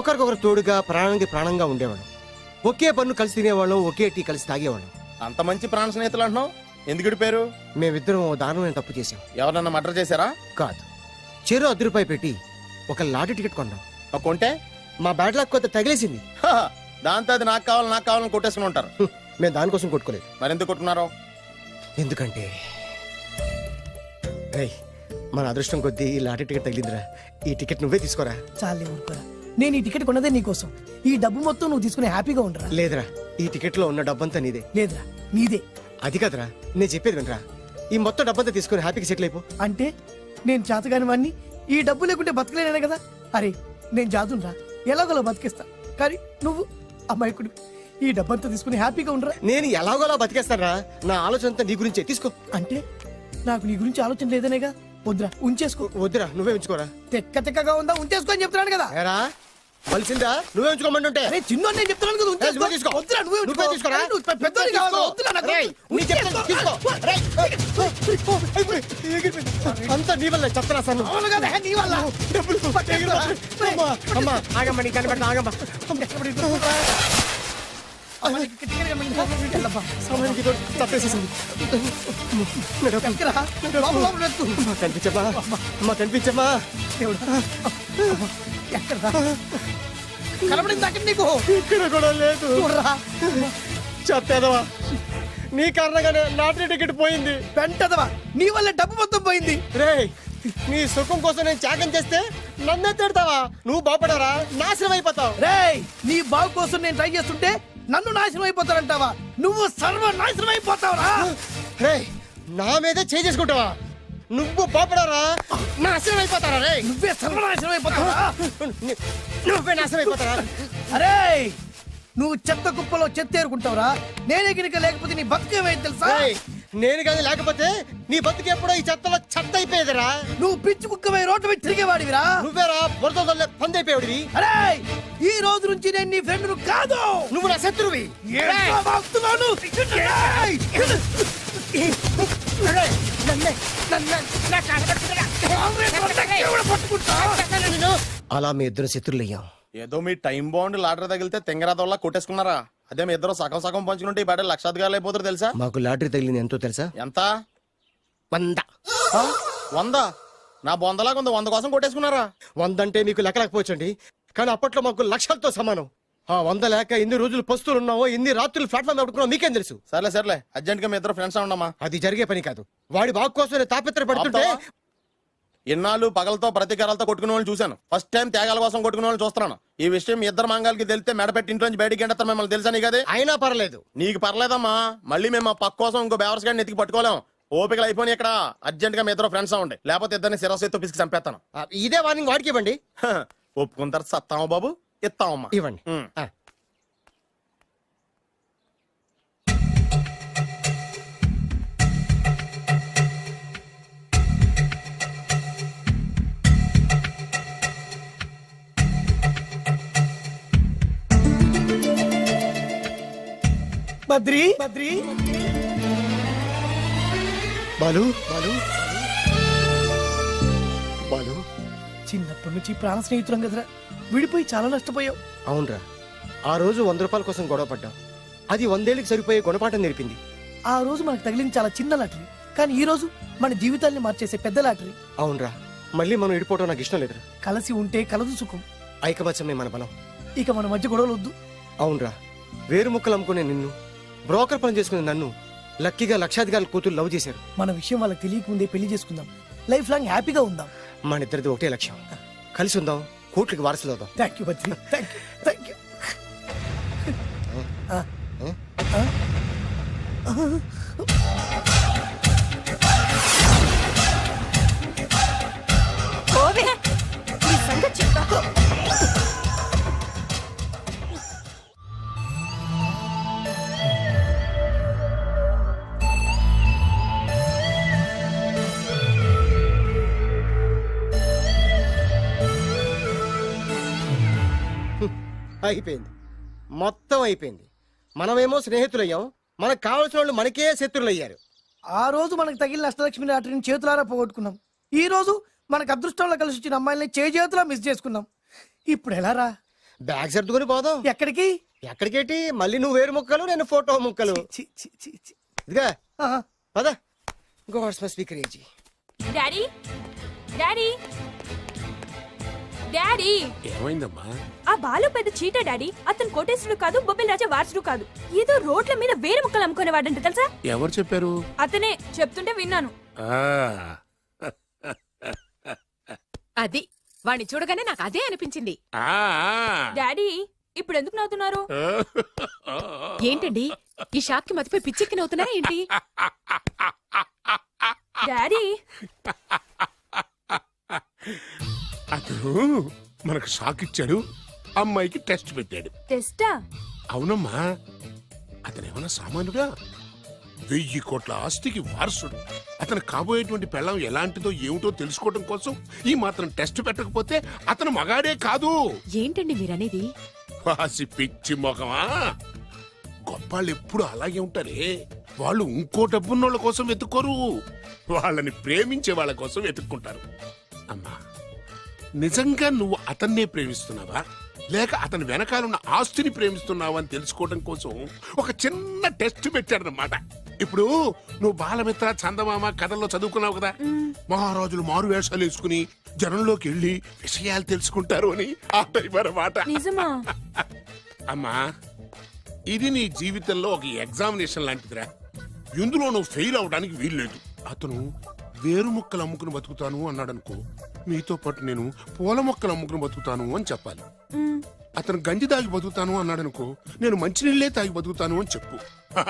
Speaker 12: ఒకరికొకరు తోడుగా ప్రాణానికి ప్రాణంగా ఉండేవాళ్ళం. ఒకే పన్ను కలిసి తినేవాళ్ళం, ఒకే టీ కలిసి తాగేవాళ్ళం.
Speaker 6: అంత మంచి ప్రాణ స్నేహితులు అంటున్నావు, ఎందుకు విడిపోయారు?
Speaker 12: మేమిద్దరం ఓ దారుణమైన తప్పు చేశాం.
Speaker 6: ఎవరన్నా మర్డర్ చేశారా?
Speaker 12: కాదు, చెరో ₹10 పెట్టి ఒక లాటరీ టికెట్ కొన్నాం.
Speaker 6: కొంటే
Speaker 12: మా బ్యాడ్ లక్ కొత్త తగిలేసింది.
Speaker 6: దాంతో అది నాకు కావాలని కొట్టేసుకుని ఉంటారు.
Speaker 12: మేము దానికోసం కొట్టుకోలేదు.
Speaker 6: మరెందుకు కొట్టుకున్నారు?
Speaker 12: ఎందుకంటే రేయ్, మన అదృష్టం కొద్దీ ఈ లాటరీ టికెట్ తగిలిందిరా. ఈ టికెట్ నువ్వే తీసుకోరా.
Speaker 8: చాలే ఊరుకోరా. నేను ఈ టికెట్ కొన్నదే నీకోసం. ఈ డబ్బు మొత్తం నువ్వు తీసుకుని హ్యాపీగా ఉండరా.
Speaker 12: లేదురా, ఈ టికెట్ లో ఉన్న డబ్బంతా నీదే.
Speaker 8: లేదురా, నీదే.
Speaker 12: అది కాదురా, నేను చెప్పేది వినరా. ఈ మొత్తం డబ్బంతా తీసుకుని హ్యాపీగా సెటిల్ అయిపో.
Speaker 8: అంటే నేను చేతగాని వాడిని, ఈ డబ్బు లేకుంటే బతకలేనే కదా. అరే, నేను జాదుండ్రా, ఎలాగోలా బతికేస్తా. కానీ నువ్వు అమాయకుడు. ఈ డబ్బంతా తీసుకుని హ్యాపీగా ఉండరా.
Speaker 12: నేను ఎలాగోలా బతికేస్తారా. నా ఆలోచన అంతా నీ గురించే. తీసుకో.
Speaker 8: అంటే నాకు నీ గురించి ఆలోచన లేదనేగా. వద్దురా, ఉంచేసుకో.
Speaker 12: వద్దురా, నువ్వే ఉంచుకోరా.
Speaker 8: తెక్కగా ఉందా, ఉంచేసుకో అని చెప్తున్నాను కదా.
Speaker 12: ఏరా కలిసిందా? నువ్వే ఉంచుకోమంటుంటే.
Speaker 8: అరే చిన్న నేను చెప్తున్నాను కదా, ఉంచేసుకో.
Speaker 12: తీసుకో.
Speaker 8: వద్దురా, నువ్వే
Speaker 12: నువ్వే తీసుకోరా.
Speaker 8: నువ్వు పెద్దోడివి కావాలి. వద్దురా, నాకు
Speaker 12: నీ చెప్తాను, తీసుకో. అంతా నీ వల్ల చెప్తారా సార్.
Speaker 8: అవును కదా, నీ వల్ల.
Speaker 12: అమ్మా ఆగమ్మా, నీ కనిపెట్ట ఆగమ్మా. కనిపించమ్మా, అమ్మా కనిపించమ్మా.
Speaker 8: కనబడింది అక్కడ నీకు.
Speaker 12: ఇక్కడ కూడా లేదు. చెత్తదవా, నీ కారణంగానే లాటరీ టికెట్ పోయింది.
Speaker 8: పెంటదవా, నీ వల్ల డబ్బు మొత్తం పోయింది.
Speaker 12: రేయ్, నీ సుఖం కోసం నేను త్యాగం చేస్తే నన్నే తిడతావా? నువ్వు బాగుపడరా, నాశనం అయిపోతావు.
Speaker 8: రేయ్, నీ బాగు కోసం నేను ట్రై చేస్తుంటే నన్ను నాశనం అయిపోతానంటావా? నువ్వు సర్వనాశనం అయిపోతావురా.
Speaker 12: రేయ్, నా మీదే చేసుకుంటావా? నువ్వు బాగుపడరా, నాశనం అయిపోతారా. రే,
Speaker 8: నువ్వే సర్వనాశనం అయిపోతావా?
Speaker 12: నువ్వే నాశనం అయిపోతారా.
Speaker 8: అరే, నువ్వు చెత్త కుప్పలో చెత్త ఏరుకుంటావురా. నేనే గినక లేకపోతే నీ బతుకేమైంది తెలుసా?
Speaker 12: నేను కానీ లేకపోతే నీ బతుకు ఎప్పుడో ఈ చెత్తలో చెత్త అయిపోయేదిరా.
Speaker 8: నువ్వు పిచ్చి కుక్కమై రోడ్డు మీద తిరిగేవాడివిరా.
Speaker 12: నువ్వేరా బురదలే పందైపోయాడివి.
Speaker 8: అరే, ఈ రోజు నుంచి నేను నీ ఫ్రెండ్ కాదు,
Speaker 12: నువ్వు నా శత్రువి. అలా మీ ఇద్దరు శత్రులయ్యాం.
Speaker 6: ఏదో మీ టైం బాండ్ లాటరీ తగిలితే తెంగరాదోళ్ళ కొట్టేసుకున్నారా? అదే మీ ఇద్దరు సగం సగం పంచుకుంటే ఈ బయట లక్షాధికారులు అయిపోతారు తెలుసా?
Speaker 12: మాకు లాటరీ తగిలింది ఎంతో తెలుసా?
Speaker 6: ఎంత?
Speaker 12: 100.
Speaker 6: 100? నా బొందలాగా ఉంది, 100 కోసం కొట్టేసుకున్నారా?
Speaker 12: 100 అంటే మీకు లెక్క లేకపోవచ్చండి, కానీ అప్పట్లో మాకు లక్షలతో సమానం. ఆ 100 లేక ఎన్ని రోజులు పస్తులు ఉన్నావో, ఎన్ని రాత్రులు ప్లాట్ఫామ్ పడుకున్నావు మీకేం తెలుసు.
Speaker 6: సర్లే అర్జెంట్ గా మీ ఇద్దరు ఫ్రెండ్స్ ఉండమ్మా.
Speaker 12: అది జరిగే పని కాదు. వాడి బాగు కోసం తాపిత్ర పడుతుంటే
Speaker 6: ఇన్నాళ్ళు పగలతో ప్రతీకారాలతో కొట్టుకునే వాళ్ళని చూశాను. ఫస్ట్ టైం త్యాగాల కోసం కొట్టుకునే వాళ్ళని చూస్తున్నాను. ఈ విషయం మీ ఇద్దరు మంగాలకి తెలిస్తే మెడపెట్టి ఇంట్లోంచి బయటికి ఎండతారు. మిమ్మల్ని తెలుసా నీకు అది?
Speaker 12: అయినా పర్లేదు.
Speaker 6: నీకు పర్లేదమ్మా, మళ్ళీ మేము మా పక్క కోసం ఇంకో బేవర్స్ గాడిని ఎత్తికి పట్టుకోలేం. ఓపికలు అయిపోయి ఇక్కడ అర్జెంట్ గా మీ ఇద్దరు ఫ్రెండ్స్ అవ్వండి, లేకపోతే ఇద్దరిని శిరస్సు పిసికి చంపేస్తాను.
Speaker 12: ఇదే వార్నింగ్ వాడికి ఇవ్వండి.
Speaker 6: ఒప్పుకుంటారు సత్తామా బాబు? ఇస్తామమ్మా.
Speaker 12: ఇవ్వండి.
Speaker 8: బద్రి బద్రి
Speaker 12: బాలు బాలు బాలు,
Speaker 8: చిన్నప్పటి నుంచి ప్రాణ స్నేహితులం కదరా, విడిపోయి చాలా నష్టపోయావు.
Speaker 12: అవునరా, ఆ రోజు 100 రూపాయల కోసం గొడవ పడ్డాం. అది 100 ఏళ్ళకి సరిపోయే గుణపాఠం నేర్పింది.
Speaker 8: ఆ రోజు మనకు తగిలింది చాలా చిన్న లాటరీ, కానీ ఈ రోజు మన జీవితాన్ని మార్చేసే పెద్ద లాటరీ.
Speaker 12: అవునరా, మళ్ళీ మనం విడిపోవటం నాకు ఇష్టం లేదురా.
Speaker 8: కలిసి ఉంటే కలదు సుఖం.
Speaker 12: ఐకమత్యమే మన బలం.
Speaker 8: ఇక మన మధ్య గొడవలు వద్దు.
Speaker 12: అవునరా, వేరు ముక్కలు అమ్ముకునే నిన్ను, బ్రోకర్ పని చేసుకునే నన్ను లక్కీగా లక్షాధికారుల కూతురు లవ్ చేశారు.
Speaker 8: మన విషయం వాళ్ళకి తెలియకముందే పెళ్లి చేసుకుందాం, లైఫ్ లాంగ్ హ్యాపీగా ఉందాం.
Speaker 12: మన ఇద్దరిది ఒకటే లక్ష్యం, కలిసి ఉందాం, కోట్లకి వారసులు అవుదాం.
Speaker 8: Thank you Badri, thank you, thank you.
Speaker 7: ఓవే ఈ సంగతి చెప్తా.
Speaker 12: అయిపోయింది, మొత్తం అయిపోయింది. మనమేమో స్నేహితులయ్యాం, మనకు కావలసిన వాళ్ళు మనకే శత్రులయ్యారు.
Speaker 8: ఆ రోజు మనకు తగిలిన అష్టలక్ష్మి లాటరీని చేతులారా పోగొట్టుకున్నాం. ఈ రోజు మనకు అదృష్టంలో కలిసి వచ్చిన అమ్మాయిల్ని చేతులా మిస్ చేసుకున్నాం. ఇప్పుడు ఎలా రా?
Speaker 12: బ్యాగ్ సర్దుకొని పోదాం.
Speaker 8: ఎక్కడికి?
Speaker 12: ఎక్కడికేటి? మళ్ళీ నువ్వు వేరు ముక్కలు, నేను ఫోటో ముక్కలు. ఇదిగా పద. God's must be crazy.
Speaker 10: Daddy daddy daddy,
Speaker 1: ఏమైందమ్మా?
Speaker 10: ఆ బాలు పెద్ద చీట డాడీ. అతను కోటేశ్వరుడు కాదు, బొబ్బిల్ రాజా వారసుడు కాదు. ఏదో రోడ్ల మీద వేరే ముక్కలు అమ్ముకునేవాడంట తెలుసా?
Speaker 1: ఎవరు చెప్పారు?
Speaker 10: అతనే చెప్తుంటే విన్నాను.
Speaker 14: అది వాణ్ణి చూడగానే నాకు అదే అనిపించింది.
Speaker 10: డాడీ ఇప్పుడు ఎందుకు నవ్వుతున్నారు?
Speaker 14: ఏంటండి ఈ షాక్ కి మతిపోయి పిచ్చెక్కి నవ్వుతున్నారా ఏంటి?
Speaker 10: డాడీ
Speaker 1: అతను మనకు షాక్ ఇచ్చాడు, అమ్మాయికి టెస్ట్ పెట్టాడు.
Speaker 10: టెస్టా?
Speaker 1: అవునమ్మా, అతను ఏమన్నా సామాన్యుడా? 1000 కోట్ల ఆస్తికి వారసుడు. అతను కాబోయేటువంటి పెళ్ళం ఎలాంటిదో ఏమిటో తెలుసుకోవడం కోసం ఈ మాత్రం టెస్ట్ పెట్టకపోతే అతను మగాడే కాదు.
Speaker 14: ఏంటండి మీరనేది?
Speaker 1: వాసి పిచ్చి మొఖమా, గొప్పాళ్ళు ఎప్పుడు అలాగే ఉంటారే. వాళ్ళు ఇంకో డబ్బున్నోళ్ళ కోసం వెతుక్కోరు, వాళ్ళని ప్రేమించే వాళ్ళ కోసం వెతుక్కుంటారు. అమ్మా, నిజంగా నువ్వు అతన్నే ప్రేమిస్తున్నావా లేక అతని వెనకాలన్న ఆస్తిని ప్రేమిస్తున్నావా అని తెలుసుకోవడం కోసం ఒక చిన్న టెస్ట్ పెట్టాడనమాట. ఇప్పుడు నువ్వు బాలమిత్ర, చందమామ కథల్లో చదువుకున్నావు కదా, మహారాజులు మారు వేషాలు వేసుకుని జనంలోకి వెళ్ళి విషయాలు తెలుసుకుంటారు అని ఆ టైప్ అన్నమాట. అమ్మా, ఇది నీ జీవితంలో ఒక ఎగ్జామినేషన్ లాంటిదిరా. ఇందులో నువ్వు ఫెయిల్ అవడానికి వీల్లేదు. అతను వేరు మొక్కలు అమ్ముకుని బతుకుతాను అన్నాడు అనుకో, మీతో పాటు నేను పూల మొక్కలు అమ్ముకుని బతుకుతాను అని చెప్పాలి. అతను గంజి తాగి బతుకుతాను అన్నాడు అనుకో, నేను మంచినీళ్ళే తాగి బతుకుతాను అని చెప్పు.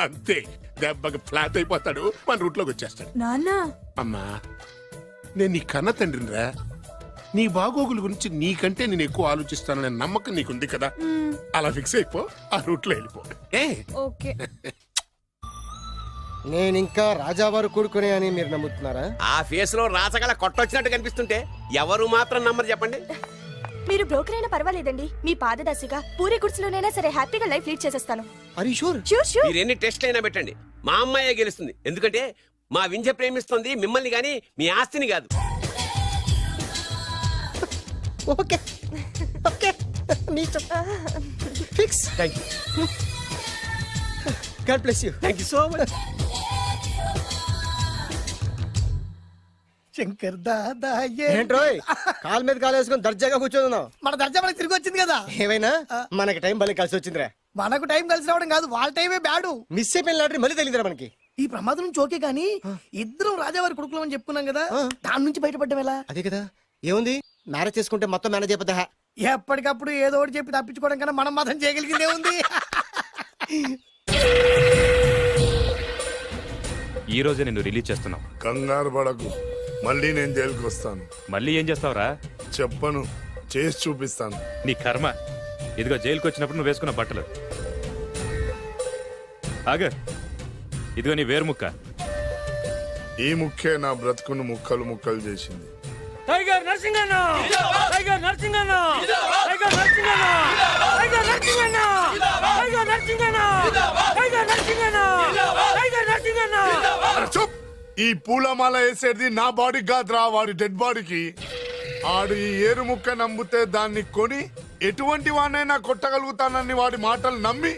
Speaker 1: అంతే, దెబ్బకి ఫ్లాట్ అయిపోతాడు, మన రూట్లోకి వచ్చేస్తాడు.
Speaker 10: నాన్నా,
Speaker 1: అమ్మా, నేను నీ కన్న తండ్రినిరా. నీ బాగోగుల గురించి నీకంటే నేను ఎక్కువ ఆలోచిస్తాననే నమ్మకం నీకుంది కదా, అలా ఫిక్స్ అయిపో, ఆ రూట్లో వెళ్ళిపో.
Speaker 10: ఓకే.
Speaker 12: నేనింకా రాజావారు కూడుకునే అని మీరు నమ్ముతున్నారా?
Speaker 2: ఆ ఫేస్ లో రాసగల కొట్టొచ్చినట్టు కనిపిస్తుంటే ఎవరు మాత్రం నమ్మరు చెప్పండి.
Speaker 7: మీరు బ్రోకర్ అయినా పర్వాలేదండి, మీ పాదదాసిగా పూరి గుడిసెలోనైనా సరే హ్యాపీగా లైఫ్ లీడ్ చేసేస్తాను.
Speaker 12: అరే షూర్
Speaker 7: షూర్ షూర్.
Speaker 2: మీరు ఎన్ని టెస్ట్లు అయినా పెట్టండి, మా అమ్మాయే గెలుస్తుంది. ఎందుకంటే మా వింజ ప్రేమిస్తుంది మిమ్మల్ని గాని మీ ఆస్తిని కాదు.
Speaker 12: Okay okay, fix.
Speaker 2: Thank you.
Speaker 12: God bless you.
Speaker 2: Thank you so much.
Speaker 8: Shankar Dada
Speaker 12: ఏంట్రోయ్, కాలు మీద కాలు వేసుకొని దర్జాగా కూర్చోదున్నావు.
Speaker 8: మన దర్జా మనకి తిరిగి వచ్చింది కదా.
Speaker 12: ఏమైనా మనకి టైం భలే కలిసి వచ్చిందిరా.
Speaker 8: మనకు టైం కలిసి రావడం కాదు, వాళ్ళ టైమే బ్యాడు.
Speaker 12: మిస్ అయిపోయిన లాటరీ మళ్ళీ తెలియదురా మనకి.
Speaker 8: ఈ ప్రమాదం నుంచి ఓకే గానీ ఇద్దరం రాజావారి కొడుకులు అని చెప్పుకున్నాం కదా, దాని నుంచి బయటపడ్డం ఎలా?
Speaker 12: అదే కదా, ఏముంది మ్యారేజ్ చేసుకుంటే మొత్తం మేనేజ్ అయిపోతా.
Speaker 8: ఎప్పటికప్పుడు ఏదో ఒకటి చెప్పి తప్పించుకోవడం కన్నా మనం మాత్రం చేయగలిగిందే ఉంది.
Speaker 9: ఈ రోజే నిన్ను రిలీజ్ చేస్తున్నావు.
Speaker 1: కంగారు పడకు, మళ్ళీ నేను జైలుకి వస్తాను.
Speaker 9: మళ్ళీ ఏం చేస్తావురా?
Speaker 1: చెప్పను, చేసి చూపిస్తాను.
Speaker 9: నీ కర్మ. ఇదిగో జైలుకి వచ్చినప్పుడు నువ్వు వేసుకున్న బట్టలు. ఆగ, ఇదిగో నీ వేరు ముక్క.
Speaker 1: ఈ ముక్కే నా బ్రతుకును ముక్కలు ముక్కలు చేసింది.
Speaker 5: Tiger Narasinganna, tiger Narasinganna, tiger Narasinganna, tiger Narasinganna, tiger Narasinganna, tiger Narasinganna, tiger Narasinganna.
Speaker 1: చూప్! ఈ పూలమాల వేసేది నా బాడీ కాదురా, వాడి డెడ్ బాడీకి. ఆడు ఈ ఏరు ముక్క నమ్మితే దాన్ని కొని ఎటువంటి వాడినైనా కొట్టగలుగుతానని వాడి మాటలు నమ్మి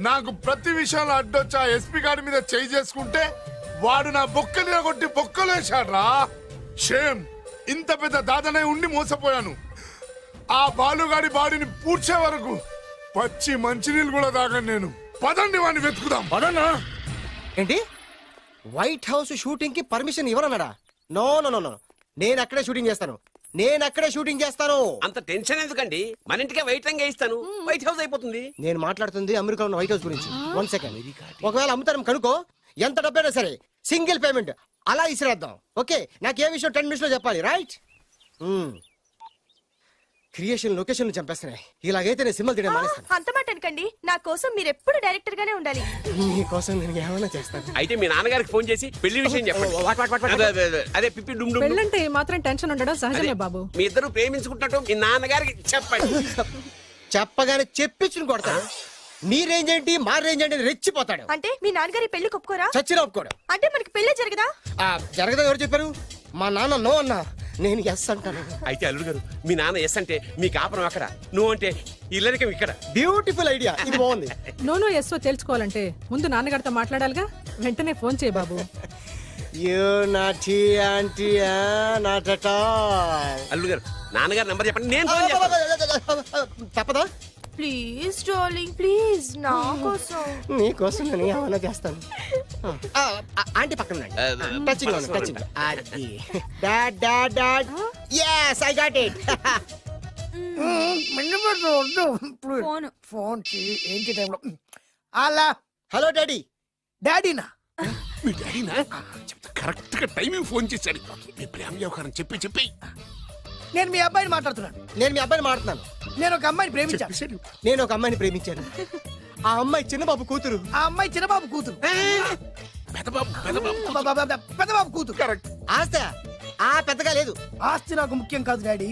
Speaker 1: నాకు ప్రతి విషయంలో అడ్డొచ్చా ఎస్పీ గారి మీద చేయి చేసుకుంటే వాడు నా బొక్కలు కొట్టి బొక్కలు వేశాడ్రా. షేమ్! ఇంత పెద్ద దాదనే ఉండి మోసపోయాను. ఆ బాలుగాడి బాడీని పూడ్చే వరకు పచ్చి మంచినీళ్ళు కూడా తాగను నేను. పదండి వాడిని వెతుకుదాం.
Speaker 12: ఏంటి వైట్ హౌస్ షూటింగ్ కి పర్మిషన్ ఇవ్వరన్నాడా? నో నో నో నో, నేను అక్కడే షూటింగ్ చేస్తాను, నేను అక్కడే షూటింగ్ చేస్తాను.
Speaker 2: అంత టెన్షన్ ఎందుకండి, మన ఇంటికే వైట్ రంగు వేయిస్తాను, వైట్ హౌస్ అయిపోతుంది.
Speaker 12: నేను మాట్లాడుతుంది అమెరికా ఉన్న వైట్ హౌస్ గురించి. 1 సెకండ్. ఒకవేళ అమ్ముతారం కనుకో, ఎంత డబ్బైనా సరే సింగిల్ పేమెంట్ అలా ఇసిరేద్దాం. ఓకే, నాకు ఏ విషయం 10 minutes లో చెప్పాలి, రైట్? Creation location చంపేస్తున్నాయి. ఇలాగైతే నేను సినిమా తీయడం మానేస్తాను.
Speaker 10: అంత మాట అనకండి, నా కోసం మీరు ఎప్పుడు డైరెక్టర్ గానే ఉండాలి.
Speaker 12: నీకోసం నేను ఏమైనా చేస్తాను.
Speaker 2: అయితే మీ నాన్నగారికి ఫోన్ చేసి పెళ్లి విషయం చెప్పండి. అదే పిప్పి డుమ్ డుమ్.
Speaker 14: పెళ్ళంటే ఈ మాత్రం టెన్షన్ ఉండడం సహజమే బాబు.
Speaker 2: మీ ఇద్దరు ప్రేమించుకుంటున్నట్టు మీ నాన్నగారికి చెప్పండి.
Speaker 12: చెప్పగానే చెప్పించుని కొడతాడు. నీ రేంజ్ ఏంటి, మా రేంజ్ ఏంటి రెచ్చిపోతాడు.
Speaker 10: అంటే మీ నాన్నగారి పెళ్లి ఒప్పుకోరా?
Speaker 12: చచ్చిన ఒప్పుకోడు.
Speaker 10: అంటే మనకి పెళ్లి జరగదా?
Speaker 12: జరగదా? ఎవరు చెప్పారు? మా నాన్న నో అన్నా, నేను ఎస్ అంటాను.
Speaker 2: అయితే అల్లుడు గారు, మీ నాన్న ఎస్ అంటే మీ కాపురం అక్కడ, నువ్వు అంటే ఇల్లరికం ఇక్కడ.
Speaker 12: బ్యూటిఫుల్ ఐడియా, ఇది బాగుంది.
Speaker 14: నోనో ఎస్ఓ తెలుసుకోవాలంటే ముందు నాన్నగారితో మాట్లాడాలిగా. వెంటనే ఫోన్ చేయి బాబు.
Speaker 2: అల్లుడు గారు, నాన్నగారు నంబర్ చెప్పండి, నేను ఫోన్ చేస్తాను.
Speaker 12: తప్పదా?
Speaker 10: ప్లీజ్ డార్లింగ్, ప్లీజ్ నా కోసం.
Speaker 12: నీకోసం నేను ఏమైనా చేస్తాను. ఆంటీ పక్కన touching touching. Dad dad dad, yes I got it.
Speaker 10: Phone
Speaker 8: phone ఏంటి టైంలో? అలా
Speaker 12: హలో డాడీ.
Speaker 8: డాడీనా?
Speaker 1: మీ డాడీనా? కరెక్ట్ గా టైమింగ్ ఫోన్ చేశాడు. మీ ప్రేమ వ్యవహారం చెప్పి చెప్పి.
Speaker 8: నేను మీ అబ్బాయిని మాట్లాడుతున్నాను.
Speaker 12: నేను మీ అబ్బాయిని మాట్లాడుతున్నాను.
Speaker 8: నేను ఒక అమ్మాయిని ప్రేమించాను.
Speaker 12: నేను ఒక అమ్మాయిని ప్రేమించాను. ఆ అమ్మాయి చిన్నబాబు కూతురు.
Speaker 8: ఆ అమ్మాయి చిన్నబాబు కూతురు. పెద్దబాబు కూతురు.
Speaker 1: కరెక్ట్.
Speaker 12: ఆస్తి ఆ పెద్దగా లేదు.
Speaker 8: ఆస్తి నాకు ముఖ్యం కాదు డాడీ,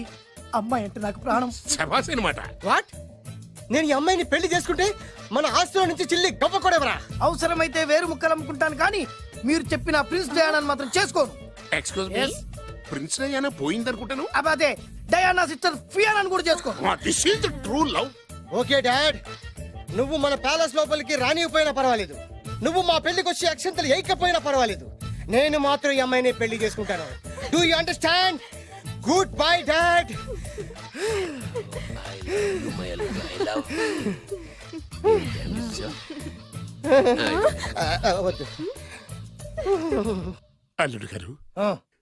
Speaker 8: అమ్మాయి అంటే నాకు ప్రాణం.
Speaker 1: శబాస్ అన్నమాట.
Speaker 12: వాట్? నేను ఈ అమ్మాయిని పెళ్లి చేసుకుంటే మన ఆస్తిలో నుంచి చిల్లి గవ్వ కూడా ఎవరా?
Speaker 8: అవసరమైతే వేరు ముక్కలు అమ్ముకుంటాను, కానీ మీరు చెప్పిన ప్రిన్స్ డయానాని మాత్రం చేసుకోను.
Speaker 1: ఎక్స్క్యూజ్ మీ, ప్రిన్స్ డయానా పోయిందనుకుంటాను.
Speaker 8: అదే డయానా సిస్టర్ ఫియానాని కూడా చేసుకోను.
Speaker 1: This is the true love.
Speaker 12: Okay dad, నువ్వు మన ప్యాలెస్ లోపలికి రానిపోయినా పర్వాలేదు, నువ్వు మా పెళ్లికి వచ్చి అక్షంతలు వేయకపోయినా పర్వాలేదు, నేను మాత్రం ఈ అమ్మాయిని పెళ్లి చేసుకుంటాను. Do you understand? Good bye dad.
Speaker 1: అల్లుడు గారు,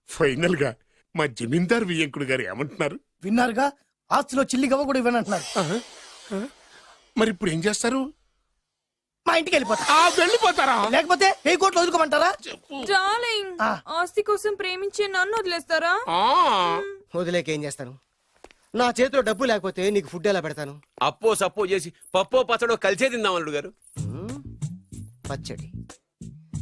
Speaker 1: ఫైనల్ గా మా జమీందార్ వియ్యంకుడు గారు ఏమంటున్నారు?
Speaker 8: విన్నారుగా, ఆస్తిలో చిల్లి గవ్వ కూడా ఇవ్వనంటున్నారు.
Speaker 1: మరి ఇప్పుడు ఏం చేస్తారు?
Speaker 8: మా ఇంటికి వెళ్ళిపోతా.
Speaker 1: వెళ్ళిపోతారా?
Speaker 8: లేకపోతే 1000 కోట్లు వదులుకోమంటారా?
Speaker 10: డార్లింగ్, ఆస్తి కోసం ప్రేమించే నన్ను వదిలేస్తారా?
Speaker 12: వదిలేక ఏం చేస్తాను? నా చేతిలో డబ్బు లేకపోతే నీకు ఫుడ్ ఎలా పెడతాను?
Speaker 2: అప్పో సప్పో చేసి పప్పో పచ్చడో కలిసే తిందాం అల్లుడు గారు.
Speaker 12: పచ్చడి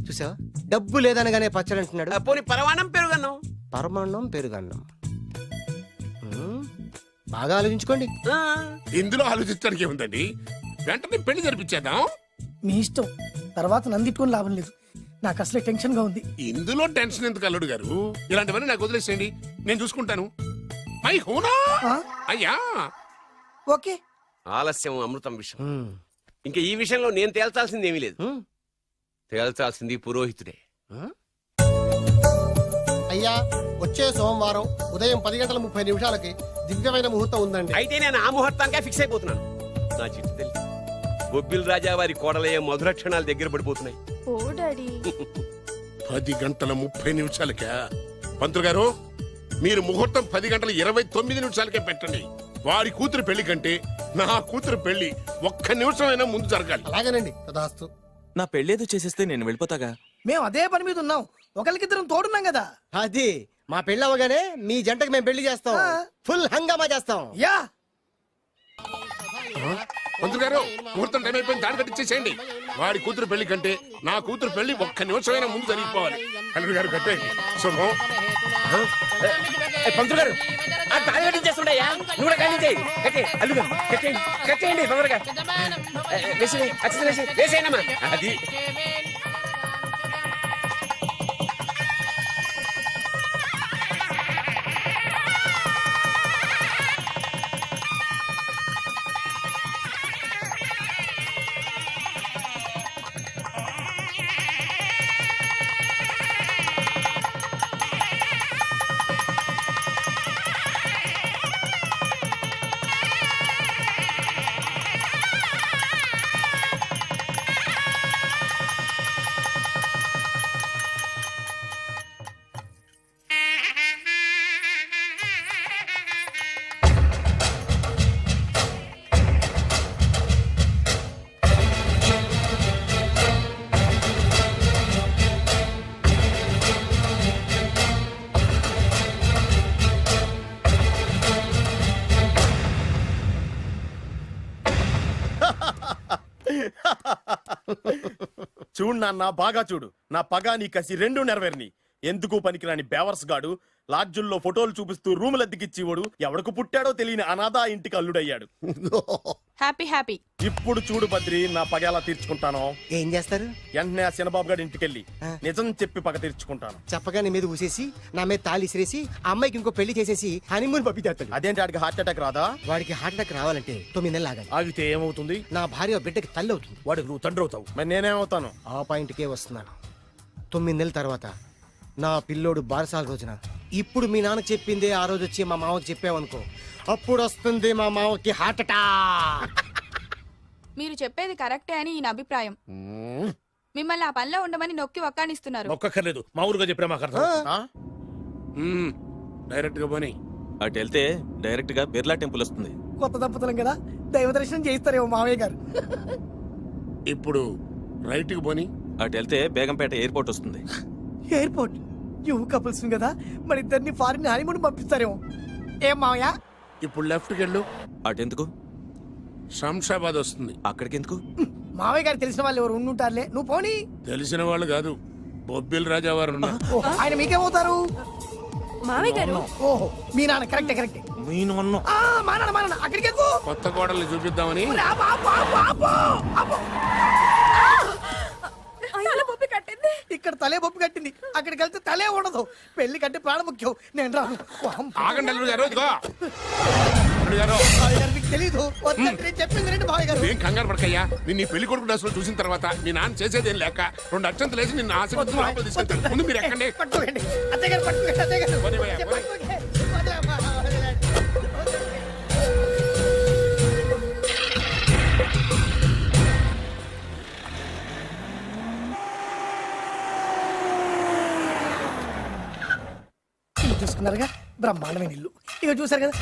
Speaker 12: చూసావా? డబ్బు లేదనగానే పచ్చడి అంటున్నాడు.
Speaker 2: పోనీ పరమాణం పెరుగన్నాం.
Speaker 12: పరమాన్నం పెరుగన్నం. బాగా ఆలోచించుకోండి.
Speaker 1: ఇందులో ఆలోచించడానికి ఏముందండి, వెంటనే పెళ్లి జరిపించేద్దాం.
Speaker 8: మీ ఇష్టం, తర్వాత నందిట్టుకొని లాభం లేదు, నాకు అసలే టెన్షన్ గా ఉంది.
Speaker 1: ఇందులో టెన్షన్ ఎందుకు అల్లుడు గారు? ఇలాంటివన్నీ నాకు వదిలేసేయండి, నేను చూసుకుంటాను. మై హోనా అయ్యా.
Speaker 8: ఓకే.
Speaker 2: ఆలస్యం అమృతం విషయం. ఇంకా ఈ విషయంలో నేను తేల్చాల్సింది ఏమీ లేదు, తేల్చాల్సింది పురోహితుడే.
Speaker 12: అయ్యా, వచ్చే సోమవారం ఉదయం 10:30 దివ్యమైన ముహూర్తం ఉందండి.
Speaker 2: అయితే నేను ఆ ముహూర్తానికే ఫిక్స్ అయిపోతున్నాను. నా చిట్టు తల్లి, బొబ్బిల్ రాజా వారి కోడలయ్యే మధుర క్షణాలు దగ్గర పడిపోతున్నాయి.
Speaker 10: ఓ డాడీ
Speaker 1: 10 గంటల 30 నిమిషాలకే పంతులు గారు మీరు ముహూర్తం 10 గంటల 29 నిమిషాలకే పెట్టండి. వాడి కూతురు పెళ్లి కంటే నా కూతురు పెళ్లి 1 నిమిషమైనా ముందు జరగాలి.
Speaker 8: అలాగేనండి తదాస్తు.
Speaker 4: నా పెళ్ళేదో చేసేస్తే నేను వెళ్ళిపోతాగా.
Speaker 8: మేము అదే పని మీద ఉన్నాం, ఒకరికిద్దరం తోడున్నాం కదా.
Speaker 12: అది మా పెళ్ళి అవగానే మీ జంటకి మేము పెళ్లి చేస్తాం, ఫుల్ హంగామా చేస్తాం.
Speaker 8: యా
Speaker 1: పంతులు గారు ముహూర్తం టైం అయిపోయింది, దాడి కట్టించేసేయండి. వాడి కూతురు పెళ్లి కంటే నా కూతురు పెళ్లి 1 నిమిషమైనా ముందు జరిగిపోవాలి. అల్లుడు గారు కట్టే శుభం.
Speaker 2: పంతులు గారు ఆ తాళి కట్టించేస్తుండయా, నువ్వు కూడా కట్టించేయి. అల్లుగా కట్టేయండి తొందరగా. వేసేయనమ్మా. అది
Speaker 6: చూడు నాన్న, బాగా చూడు. నా పగ నీ కసి రెండు నెరవేరిని. ఎందుకు పనికిరాని బేవర్స్ గాడు లాడ్జుల్లో ఫోటోలు చూపిస్తూ రూములు అద్దెకిచ్చివాడు ఎవడకు పుట్టాడో తెలియని అనాథ ఇంటికి అల్లుడయ్యాడు.
Speaker 10: Happy happy.
Speaker 6: ఇప్పుడు చూడు బద్రి, నా పగ ఎలా తీర్చుకుంటానో.
Speaker 12: ఏం చేస్తారు?
Speaker 6: వెంటనే ఆ చిన్నబాబు గారి ఇంటికెళ్ళి నిజం చెప్పి పగ తీర్చుకుంటాను.
Speaker 12: చెప్పగా నీ మీద ఊసేసి నా మీద తాళి ఇసిరేసి ఆ అమ్మాయికి ఇంకో పెళ్లి చేసేసి హనీమూన్ పంపిస్తాడు.
Speaker 6: అదేంటి వాడికి హార్ట్ అటాక్ రాదా?
Speaker 12: వాడికి హార్ట్ అటాక్ రావాలంటే 9 నెలలు ఆగాలి.
Speaker 5: ఆగితే ఏమవుతుంది?
Speaker 12: నా భార్య బిడ్డకి తల్లి అవుతుంది.
Speaker 5: వాడికి నువ్వు తండ్రి అవుతావు.
Speaker 6: మరి నేనేమవుతాను?
Speaker 12: ఆ పాయింట్కే వస్తున్నాను. 9 నెలల తర్వాత నా పిల్లోడు బారసాల రోజున ఇప్పుడు మీ నాన్న చెప్పిందే ఆ రోజు వచ్చి మా మామకి చెప్పావనుకో, అప్పుడు వస్తుంది మా మామకి హార్ట్ అటాక్.
Speaker 10: మీరు చెప్పేది కరెక్టే అని ఈయన అభిప్రాయం. మిమ్మల్ని ఆ పనిలో ఉండమని నొక్కి ఒక్కానిస్తున్నారు.
Speaker 5: ఒక్కర్లేదు, మా ఊరుగా చెప్పినా మాకు అర్థం.
Speaker 1: డైరెక్ట్ గా పోనీ.
Speaker 4: అటు వెళ్తే డైరెక్ట్ గా బిర్లా టెంపుల్ వస్తుంది.
Speaker 8: కొత్త దంపతులం కదా, దైవ దర్శనం చేయిస్తారేమో మావయ్య గారు.
Speaker 1: ఇప్పుడు రైట్ కి పోనీ.
Speaker 4: అటు వెళ్తే బేగంపేట ఎయిర్పోర్ట్ వస్తుంది.
Speaker 8: ఎయిర్పోర్ట్ యూ కపుల్స్ కదా, మరి ఇద్దరిని ఫారిన్ హనీమూన్ పంపిస్తారేమో. ఏం మావయ్య?
Speaker 1: ఇప్పుడు లెఫ్ట్ కి వెళ్ళు.
Speaker 4: అటెందుకు?
Speaker 1: శంషాబాద్ వస్తుంది.
Speaker 4: అక్కడికి ఎందుకు?
Speaker 8: మావయ్య గారు తెలిసిన వాళ్ళు ఎవరు ఉండుంటారులే, నువ్వు పోనీ.
Speaker 1: తెలిసిన వాళ్ళు కాదు, బొబ్బిల్ రాజా వారు ఉన్నారు.
Speaker 8: ఆయన మీకేమవుతారు?
Speaker 10: మామయ్య గారు.
Speaker 8: ఓహో మీ నాన్న. కరెక్టే కరెక్టే. మా నాన్న అక్కడికి ఎక్కువ.
Speaker 1: కొత్త కోడల్ని చూపిద్దామని.
Speaker 8: ఇక్కడ తలే బొప్పి కట్టింది, అక్కడికి వెళ్తే తలే ఉండదు. పెళ్లి కంటే ప్రాణం ముఖ్యం. నేను రాను.
Speaker 1: ఆగండి అల్లుడు గారు. ఇదిగో అల్లుడు గారు,
Speaker 8: మీకు తెలీదు. వద్దంటే నేను చెప్పింది రండి మావయ్య గారు.
Speaker 1: ఏం కంగారు పడకయ్యా. నిన్ను పెళ్లి కొడుకు డ్రెస్ లో చూసిన తర్వాత మీ నాన్న చేసేదేం లేక 2 అక్షంతలు వేసి నిన్ను ఆశీర్వదించి లోపలికి తీసుకెళ్తాను. ముందు మీరు ఎక్కండి.
Speaker 8: పట్టుకోండి అత్తయ్య గారు, పట్టుకోండి అత్తయ్య గారు.
Speaker 1: పోనీవయ్యా, పోనీ.
Speaker 8: వదిలేమ్మా, వదిలేండి. ఇల్లు చూసుకున్నారుగా, బ్రహ్మాండమైన ఇల్లు. ఇక చూసారు కదా.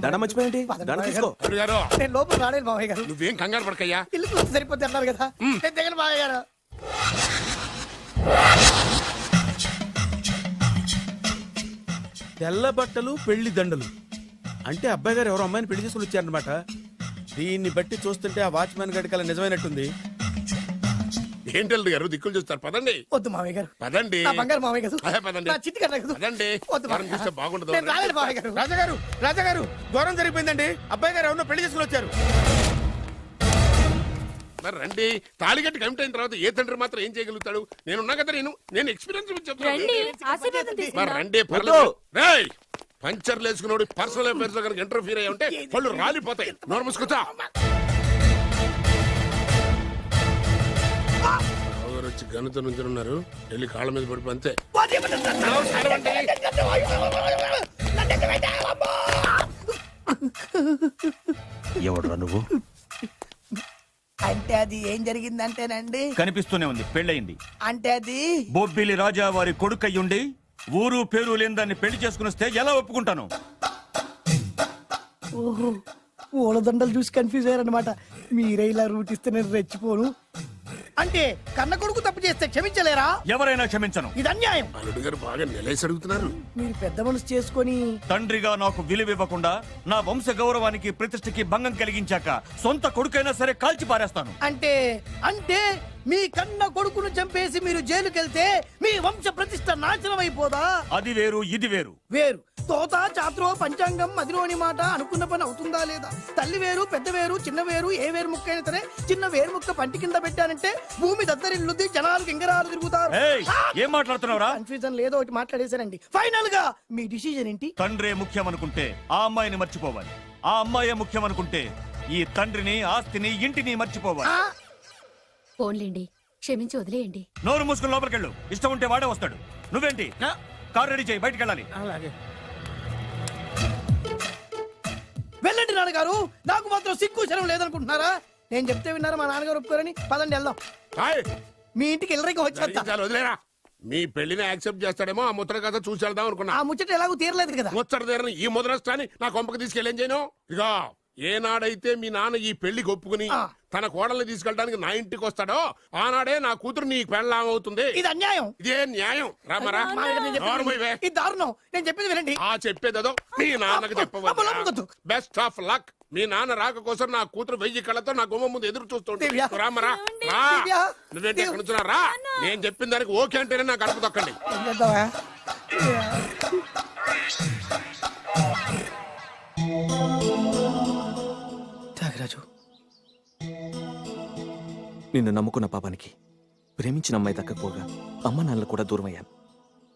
Speaker 4: దండ మర్చిపోయింది. దండ తీసుకో.
Speaker 1: అల్లుడు గారు,
Speaker 8: నేను లోపల రాలేదు మావయ్య గారు.
Speaker 1: నువ్వేం కంగారు పడకయ్యా.
Speaker 8: ఇల్లు చూస్తే సరిపోద్ది అన్నారు కదా. నేను దిగను మావయ్య గారు.
Speaker 11: తెల్ల బట్టలు పెళ్లి దండలు అంటే అబ్బాయి గారు ఎవరో అమ్మాయిని పెళ్లి చేసుకుని వచ్చారనమాట. దీన్ని బట్టి చూస్తుంటే ఆ వాచ్మెన్ గడి కల నిజమైనట్టుంది.
Speaker 1: ఏంటి అల్లుడు గారు దిక్కులు చూస్తారు? పదండి.
Speaker 8: వద్దు మావయ్య గారు.
Speaker 1: పదండి.
Speaker 8: నా బంగారు మావయ్య గారు.
Speaker 1: అదే పదండి.
Speaker 8: నా చిట్టి కట్ట కదా.
Speaker 1: పదండి.
Speaker 8: వద్దు
Speaker 1: ఎవరిని చూస్తే బాగుండదు.
Speaker 8: నేను రాలేదు మావయ్య గారు.
Speaker 11: రాజాగారు, రాజాగారు, ఘోరం జరిగిపోయిందండి. అబ్బాయి గారు ఎవరో పెళ్లి చేసుకుని వచ్చారు.
Speaker 1: మరి రండి. తాళిగట్టి కమిట్ అయిన తర్వాత ఏ తండ్రి మాత్రం ఏం చేయగలుగుతాడు? నేనున్నా కదా, నేను ఎక్స్పీరియన్స్ చెప్తాను. మరి రండి, పర్లేదు. రేయ్, పంచర్లు వేసుకున్నాడు పర్సనల్ అఫైర్స్ లో కనుక ఇంటర్ఫీర్ అయ్యి ఉంటే పళ్ళు రాలిపోతాయి. నోరు మూసుకొచ్చా. వచ్చి గనుతో నుంచి ఉన్నారు. వెళ్ళి కాళ్ళ మీద పడిపో అంతే.
Speaker 11: ఎవడురా నువ్వు?
Speaker 8: అంటే అది ఏం జరిగిందంటేనండి,
Speaker 15: కనిపిస్తూనే ఉంది, పెళ్ళయింది.
Speaker 8: అంటే అది
Speaker 15: బొబ్బిలి రాజా వారి కొడుకయ్యుండి ఊరు పేరు లేని దాన్ని పెళ్లి చేసుకుని వస్తే ఎలా ఒప్పుకుంటాను?
Speaker 8: ఓహో ఓలదండలు చూసి కన్ఫ్యూజ్ అయ్యారనమాట. మీరే ఇలా రూట్ ఇస్తే నేను రెచ్చిపోను. అంటే కన్న కొడుకు తప్పు చేస్తే క్షమించలేరా?
Speaker 15: ఎవరైనా క్షమించను.
Speaker 8: ఇది అన్యాయం.
Speaker 1: అల్లుడు గారు బాగా నిలేసి అడుగుతున్నారు.
Speaker 8: మీరు పెద్ద మనసు చేసుకొని
Speaker 15: తండ్రిగా నాకు విలువ ఇవ్వకుండా నా వంశ గౌరవానికి ప్రతిష్టకి భంగం కలిగించాక సొంత కొడుకైనా సరే కాల్చి పారేస్తాను.
Speaker 8: అంటే అంటే మీ కన్న కొడుకును చంపేసి మీరు జైలుకెళ్తే మీ వంశ ప్రతిష్ట నాశనం అయిపోదా?
Speaker 15: అది వేరు, ఇది వేరు.
Speaker 8: వేరు. తోత చాత్రో పంచాంగం మదిలోని మాట అనుకున్న పని అవుతుందా లేదా? తల్లి వేరు, పెద్ద వేరు, చిన్న వేరు, ఏ వేరు ముక్క అయినా సరే చిన్న వేరు ముక్క పంటి కింద పెట్టానంటే భూమి దద్దరిల్లుద్ది, జనాలు గింగరాలు తిరుగుతారు.
Speaker 15: ఏయ్, ఏం మాట్లాడుతున్నావురా?
Speaker 8: కన్ఫ్యూజన్ లేదో ఒకటి మాట్లాడేశానండి. ఫైనల్ గా మీ డిసిజన్ ఏంటి?
Speaker 15: తండ్రే ముఖ్యం అనుకుంటే ఆ అమ్మాయిని మర్చిపోవాలి. ఆ అమ్మాయే ముఖ్యం అనుకుంటే ఈ తండ్రిని, ఆస్తిని, ఇంటిని మర్చిపోవాలి.
Speaker 10: ఫోన్లేండి, క్షమించి వదిలేయండి.
Speaker 15: నోరు మూసుకుని లోపలికెళ్ళు. ఇష్టం ఉంటే వాడే వస్తాడు. నువ్వేంటి? కారు రెడీ చేయి, బయటికి వెళ్ళాలి.
Speaker 13: అలాగే.
Speaker 8: వెళ్ళండి నాన్నగారు, నాకు మాత్రం సిగ్గు శరం లేదనుకుంటున్నారా? నేను చెప్తే విన్నారా మా నాన్నగారు ఒప్పుకోరని? పదండి వెళ్దాం. మీ ఇంటికి ఎల్లరికి వచ్చేస్తా.
Speaker 1: వదిలేరా, మీ పెళ్లిని యాక్సెప్ట్ చేస్తాడేమో ఆ ముద్ర కథ చూసి వెళ్దాం అనుకున్నా.
Speaker 8: ఆ ముచ్చట ఎలాగో తీరలేదు కదా.
Speaker 1: ముచ్చట తీరని ఈ ముద్రస్తాని నా కొంపకి తీసుకెళ్ళేం చేయను. ఇక ఏనాడైతే మీ నాన్న ఈ పెళ్లికి ఒప్పుకుని తన కోడల్ని తీసుకెళ్ళడానికి నా ఇంటికి వస్తాడో ఆనాడే నా కూతురు నీ పెళ్ళాం అవుతుంది.
Speaker 8: ఇది అన్యాయం.
Speaker 1: ఇదే న్యాయం. రామరా,
Speaker 8: ఇది దారుణం. నేను చెప్పేది వినండి.
Speaker 1: ఆ చెప్పేదేదో మీ నాన్నకు చెప్పవచ్చు. Best of luck. మీ నాన్న రాక కోసం నా కూతురు 1000 కళ్ళతో నా గుమ్మ ముందు ఎదురు చూస్తుంటే రామరా, రా. నువ్వేంటి ఎక్కడ నుంచున్నా? రా. నేను చెప్పిన దానికి ఓకే అంటేనే నా గడప తొక్కండి.
Speaker 8: త్యాగరాజు,
Speaker 4: నిన్ను నమ్ముకున్న పాపానికి ప్రేమించిన అమ్మాయి దక్కకపోగా అమ్మ నాన్నలు కూడా దూరం అయ్యాను.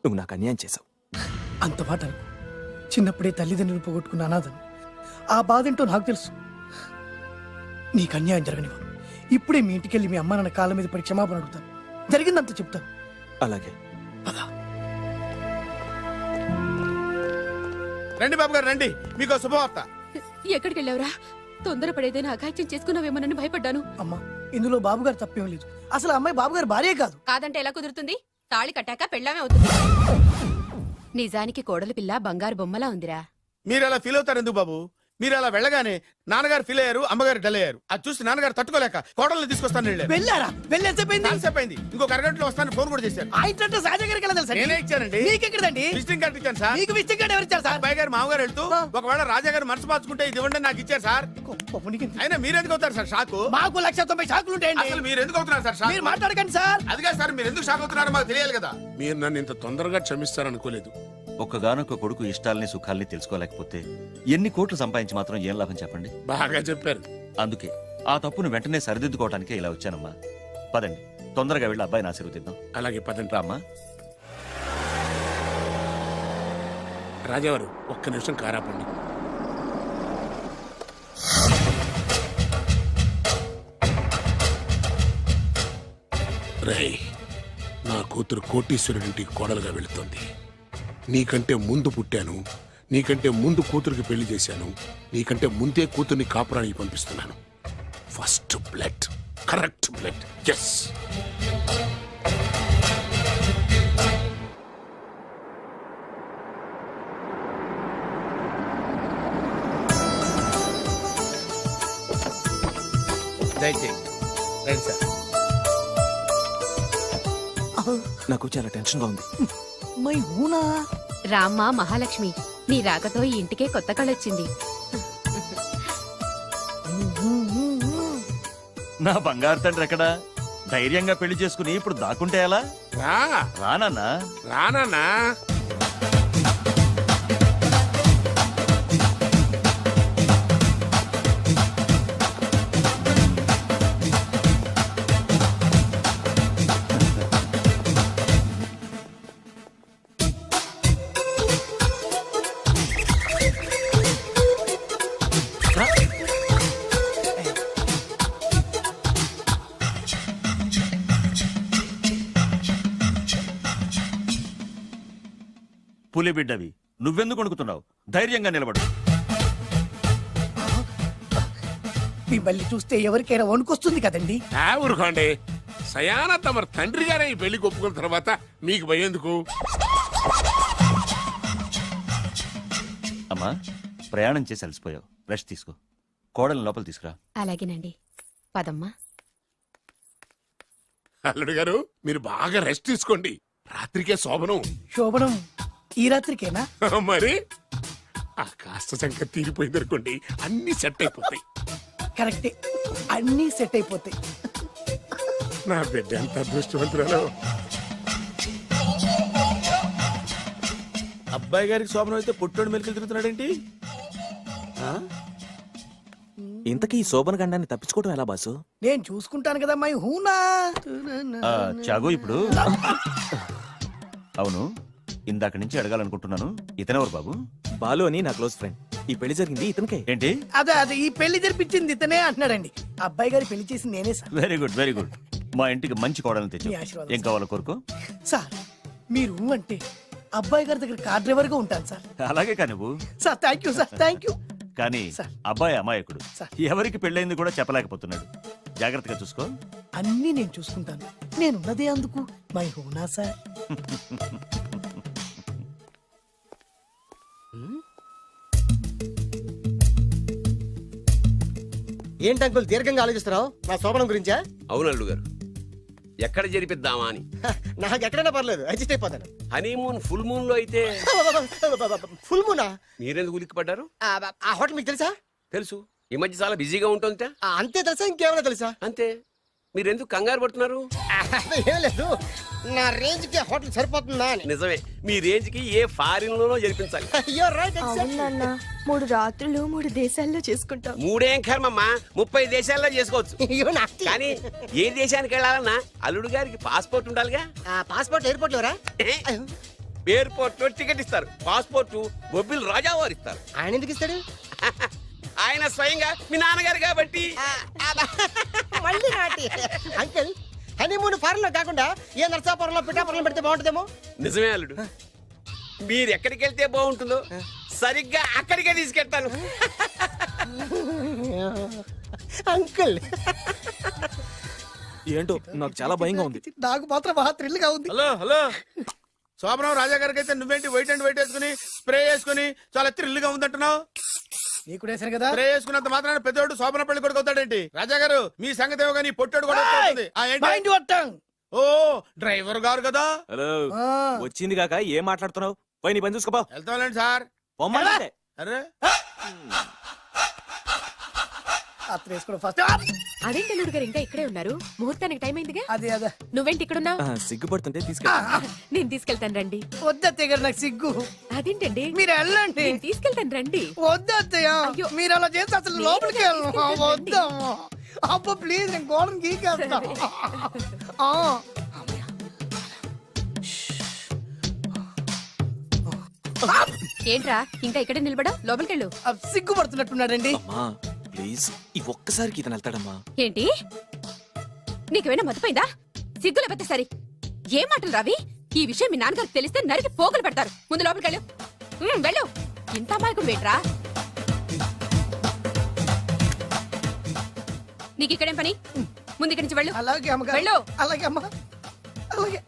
Speaker 4: నువ్వు నాకు అన్యాయం చేశావు.
Speaker 8: అంత మాట అనుకో. చిన్నప్పుడే తల్లిదండ్రులు పోగొట్టుకున్న అనాథను. ఆ బాధేంటో నాకు తెలుసు. నీకు అన్యాయం జరగనివ్వను. ఇప్పుడే మీ ఇంటికెళ్ళి మీ అమ్మ నాన్న కాళ్ళ మీద పడి క్షమాపణ అడుగుతాను. జరిగిందంత చెప్తాను.
Speaker 4: అలాగే.
Speaker 11: రండి బాబు గారు, రండి. మీకు శుభవార్త.
Speaker 10: ఎక్కడికి వెళ్ళావురా? తొందరపడేదైనా అఘాయిత్యం చేసుకున్నావేమోనని భయపడ్డాను.
Speaker 8: అమ్మా, ఇందులో బాబు గారు తప్పేం లేదు. అసలు ఆ అమ్మాయి బాబు గారు భార్యే కాదు.
Speaker 10: కాదంటే ఎలా కుదురుతుంది? తాళి కట్టాక పెళ్ళామే అవుతుంది. నిజానికి కోడలి పిల్ల బంగారు బొమ్మలా ఉందిరా.
Speaker 11: మీరు అలా ఫీల్ అవుతారు ఎందుకు బాబు? మీరు అలా వెళ్ళగానే నాన్నగారు ఫీల్ అయ్యారు, అమ్మగారు డల్ అయ్యారు. అది చూసి నాన్నగారు తట్టుకోలేక కోడల్ని తీసుకొస్తాను
Speaker 8: వెళ్ళారా?
Speaker 11: వెళ్ళేసేపోయింది. ఇంకొక అరగంటలో వస్తాను ఫోన్ కూడా చేశారు.
Speaker 8: ఆ ఇంట్లో సహజ గారికి ఎలా తెలుసా?
Speaker 11: నేనే ఇచ్చానండి.
Speaker 8: మీకెక్కడండి?
Speaker 11: విజిటింగ్ కార్డు ఇచ్చాను సార్.
Speaker 8: మీకు విజిటింగ్ కార్డు ఎవరు ఇచ్చారు సార్?
Speaker 11: అబ్బాయి గారు మామగారు వెళ్తూ ఒకవేళ రాజా గారు మనసు మార్చుకుంటే ఇది ఇవ్వండి నాకు ఇచ్చారు సార్. అయినా మీరు ఎందుకు అవుతారు సార్ షాకు?
Speaker 8: మాకు 190 షాకులు ఉంటాయండి.
Speaker 11: అసలు మీరు ఎందుకు అవుతున్నారు సార్ షాక్?
Speaker 8: మీరు మాట్లాడకండి సార్.
Speaker 11: అదిగా సార్, మీరు ఎందుకు షాక్ అవుతున్నారో మాకు తెలియాలి కదా.
Speaker 1: మీరు నన్ను ఇంత తొందరగా క్షమిస్తారనుకోలేదు.
Speaker 15: ఒక్కగానొక్క కొడుకు ఇష్టాల్ని సుఖాల్ని తెలుసుకోలేకపోతే ఎన్ని కోట్లు సంపాదించి మాత్రం ఏం లాభం చెప్పండి?
Speaker 1: బాగా చెప్పారు.
Speaker 15: అందుకే ఆ తప్పును వెంటనే సరిదిద్దుకోవటానికే ఇలా వచ్చానమ్మా. పదండి, తొందరగా వెళ్ళి అబ్బాయిని ఆశీర్వదిద్దాం.
Speaker 1: అలాగే పదండి.
Speaker 15: రామ్మా.
Speaker 1: రాజావారు ఒక్క నిమిషం కారాపండి. రేయ్, నా కూతురు కోటీశ్వరుడింటికి కోడలుగా వెళుతోంది. నీకంటే ముందు పుట్టాను, నీకంటే ముందు కూతురికి పెళ్లి చేశాను, నీకంటే ముందే కూతుర్ని కాపురానికి పంపిస్తున్నాను. First blood, correct blood. Yes.
Speaker 11: దయచేయండి. రండి సార్.
Speaker 4: నాకు చాలా టెన్షన్ గా ఉంది.
Speaker 8: మై ఊనా
Speaker 10: రామ్మ మహాలక్ష్మి, నీ రాకతో ఈ ఇంటికే కొత్త కళొచ్చింది.
Speaker 15: నా బంగారు తండ్రి ఎక్కడా? ధైర్యంగా పెళ్లి చేసుకుని ఇప్పుడు దాక్కుంటే ఎలా? రానన్నా.
Speaker 1: రానా?
Speaker 15: పులి బిడ్డవి, నువ్వెందుకు వణుకుతున్నావు? ధైర్యంగా నిలబడు.
Speaker 8: మిమ్మల్ని చూస్తే ఎవరికైనా వణుకొస్తుంది కదండి.
Speaker 1: ఊరుకోండి, సయాన తమ తండ్రి గారే ఈ పెళ్లి ఒప్పుకున్న తర్వాత మీకు భయందుకు?
Speaker 15: అమ్మా ప్రయాణం చేసి అలసిపోయావు, రెస్ట్ తీసుకో. కోడలు లోపల తీసుకురా.
Speaker 10: అలాగేనండి, పదమ్మా.
Speaker 1: అల్లుడు గారు మీరు బాగా రెస్ట్ తీసుకోండి, రాత్రికే శోభనం.
Speaker 8: శోభనం ఈ రాత్రికేనా?
Speaker 1: మరి ఆ కాస్త సంఖ్య తీరిపోయింది అనుకోండి, అన్ని సెట్ అయిపోతాయి.
Speaker 8: కరెక్టే, అన్నీ సెట్ అయిపోతాయి.
Speaker 1: నా బిడ్డ ఎంత అదృష్టవంతురాలు.
Speaker 11: అబ్బాయి గారికి శోభనం అయితే పుట్టోడు మెలికలు తిరుగుతున్నాడేంటి?
Speaker 4: ఇంతకీ ఈ శోభన గండాన్ని తప్పించుకోవడం ఎలా బాసు?
Speaker 8: నేను చూసుకుంటాను కదా మై హూనా.
Speaker 15: చాగు ఇప్పుడు. అవును, ఇందాక నుంచి అడగాలనుకుంటున్నాను, ఇతనెవరు బాబు?
Speaker 4: బాలు అని నా క్లోజ్ ఫ్రెండ్. ఈ పెళ్లి జరిగింది ఇతనికే.
Speaker 15: ఏంటి?
Speaker 8: అదే ఈ పెళ్లి జరిపించింది ఇతనే అంటున్నాడండి. అబ్బాయి గారి పెళ్లి చేసింది నేనే sir.
Speaker 15: Very good very good. మా ఇంటికి మంచి కోడలను తెచ్చు.
Speaker 8: మీ ఆశీర్వాదం
Speaker 15: ఏం కావాలో కోరుకో.
Speaker 8: సార్ మీరు అంటే అబ్బాయి గారి దగ్గర కార్ డ్రైవర్ గా ఉంటాను సార్.
Speaker 15: అలాగే కానీ నువ్వు.
Speaker 8: Sir thank you sir, thank you.
Speaker 15: కానీ అబ్బాయి అమాయకుడు, ఎవరికి పెళ్ళైంది కూడా చెప్పలేకపోతున్నాడు. జాగ్రత్తగా చూసుకో.
Speaker 8: అన్నీ నేను చూసుకుంటాను, నేనున్నదే అందుకు మై హూనా సార్.
Speaker 12: ఏంటి అంకుల్ దీర్ఘంగా ఆలోచిస్తున్నావు నా శోభనం గురించా?
Speaker 2: అవును అల్లుడు గారు, ఎక్కడ జరిపిద్దామా అని.
Speaker 12: నాకు ఎక్కడైనా పర్లేదు, అడ్జస్ట్ అయిపోతాను.
Speaker 2: హనీమూన్ ఫుల్ మూన్ లో అయితే.
Speaker 12: ఫుల్ మూనా?
Speaker 2: మీరెందుకు ఉలిక్కిపడ్డారు?
Speaker 12: ఆ హోటల్ మీకు తెలుసా?
Speaker 2: తెలుసు, ఈ మధ్య చాలా బిజీగా ఉంటుంది.
Speaker 12: అంతే తెలుసా, ఇంకేమైనా తెలుసా?
Speaker 2: అంతే. మీరెందుకు కంగారు పడుతున్నారు?
Speaker 12: ఏం లేదు, నా రేంజ్ కి హోటల్ సరిపోతుందా అని.
Speaker 2: నిజమే, మీ రేంజ్ కి ఏ ఫారిన్ లోనో జరిపించాలి.
Speaker 10: అవునన్నా, 3 రాత్రులు 3 దేశాల్లో చేసుకుంటాం.
Speaker 2: 3 ఏం కర్మమ్మా, 30 దేశాల్లో చేసుకోవచ్చు. కానీ ఏ దేశానికి వెళ్ళాలన్నా అల్లుడు గారికి పాస్పోర్ట్ ఉండాలిగా.
Speaker 12: Passport airport LoRa?
Speaker 2: ఎయిర్పోర్ట్ లో టికెట్ ఇస్తారు, పాస్పోర్ట్ బొబ్బిల్ రాజా వారు ఇస్తారు.
Speaker 12: ఆయన ఎందుకు ఇస్తాడు?
Speaker 2: ఆయన స్వయంగా మీ నాన్నగారు కాబట్టి.
Speaker 12: మళ్ళీ అంకుల్, హనీమూన్ ఫారెన్ లో కాకుండా ఏ నర్సాపురంలో పిఠాపురంలో పెడితే బాగుంటుందేమో.
Speaker 2: నిజమే అల్లుడు, మీరు ఎక్కడికి వెళ్తే బాగుంటుందో సరిగ్గా అక్కడికే తీసుకెళ్తాను.
Speaker 12: అంకుల్
Speaker 4: ఏంటో నాకు చాలా భయంగా ఉంది.
Speaker 8: నాకు మాత్రం బాగా థ్రిల్ గా ఉంది.
Speaker 11: హలో హలో, శోభనం రాజా గారికి అయితే నువ్వేంటి వైట్ అండ్ వైట్ వేసుకుని స్ప్రే వేసుకుని చాలా థ్రిల్గా ఉందంటున్నావు?
Speaker 8: నీకు వేసాను కదా.
Speaker 11: స్ప్రే వేసుకున్నంత మాత్రాన పెద్దోడు శోభన పెళ్లి కొడుకు అవుతాడేంటి? రాజా గారు మీ సంగతి ఏమో కానీ పొట్టోడు కూడా అవుతుంది. ఓ డ్రైవర్ గారు కదా.
Speaker 4: హలో, వచ్చింది కాక ఏం మాట్లాడుతున్నావు? పోయి నీ పని చూసుకోపో.
Speaker 11: వెళ్తాంలేండి సార్. అరే
Speaker 10: అదేంటి అల్లుడు గారు ఇంకా ఇక్కడే ఉన్నారు? ముహూర్తానికి టైం అయిందిగా.
Speaker 8: అదే అదే,
Speaker 10: నువ్వేంటి ఇక్కడున్నా?
Speaker 4: సిగ్గుపడుతుంటే తీసుకెళ్ళి.
Speaker 10: నేను తీసుకెళ్తాను రండి.
Speaker 8: వద్దత్తయ్య గారు, నాకు సిగ్గు.
Speaker 10: అదేంటండి?
Speaker 8: మీరు వెళ్ళండి.
Speaker 10: నేను తీసుకెళ్తాను రండి.
Speaker 8: వద్దత్తయ్య, మీరు అలా చేస్తే అసలు లోపలికి వెళ్ళను. వద్దమ్మా, అబ్బా ప్లీజ్, నేను గోడను గీకేస్తా.
Speaker 10: ఏంట్రా ఇంకా ఇక్కడే నిలబడా? లోపలికెళ్ళు.
Speaker 8: సిగ్గుపడుతున్నట్టున్నాడండి.
Speaker 4: ప్లీజ్, ఈ ఒక్కసారికి ఇతను వెళ్తాడమ్మా.
Speaker 10: ఏంటి, నీకేమైనా మతిపోయిందా? సిగ్గు లేకపోతే సరి. ఏం మాటలు రావి? ఈ విషయం మీ నాన్నగారికి తెలిస్తే నరికి పోగులు పెడతారు. ముందు లోపలికెళ్ళు. వెళ్ళు. ఇంత అమాయకుడు వేట్రా? నీకు ఇక్కడేం పని? ముందు ఇక్కడి నుంచి వెళ్ళు.
Speaker 8: అలాగే అమ్మగారు.
Speaker 10: వెళ్ళు.
Speaker 8: అలాగే అమ్మా, అలాగే.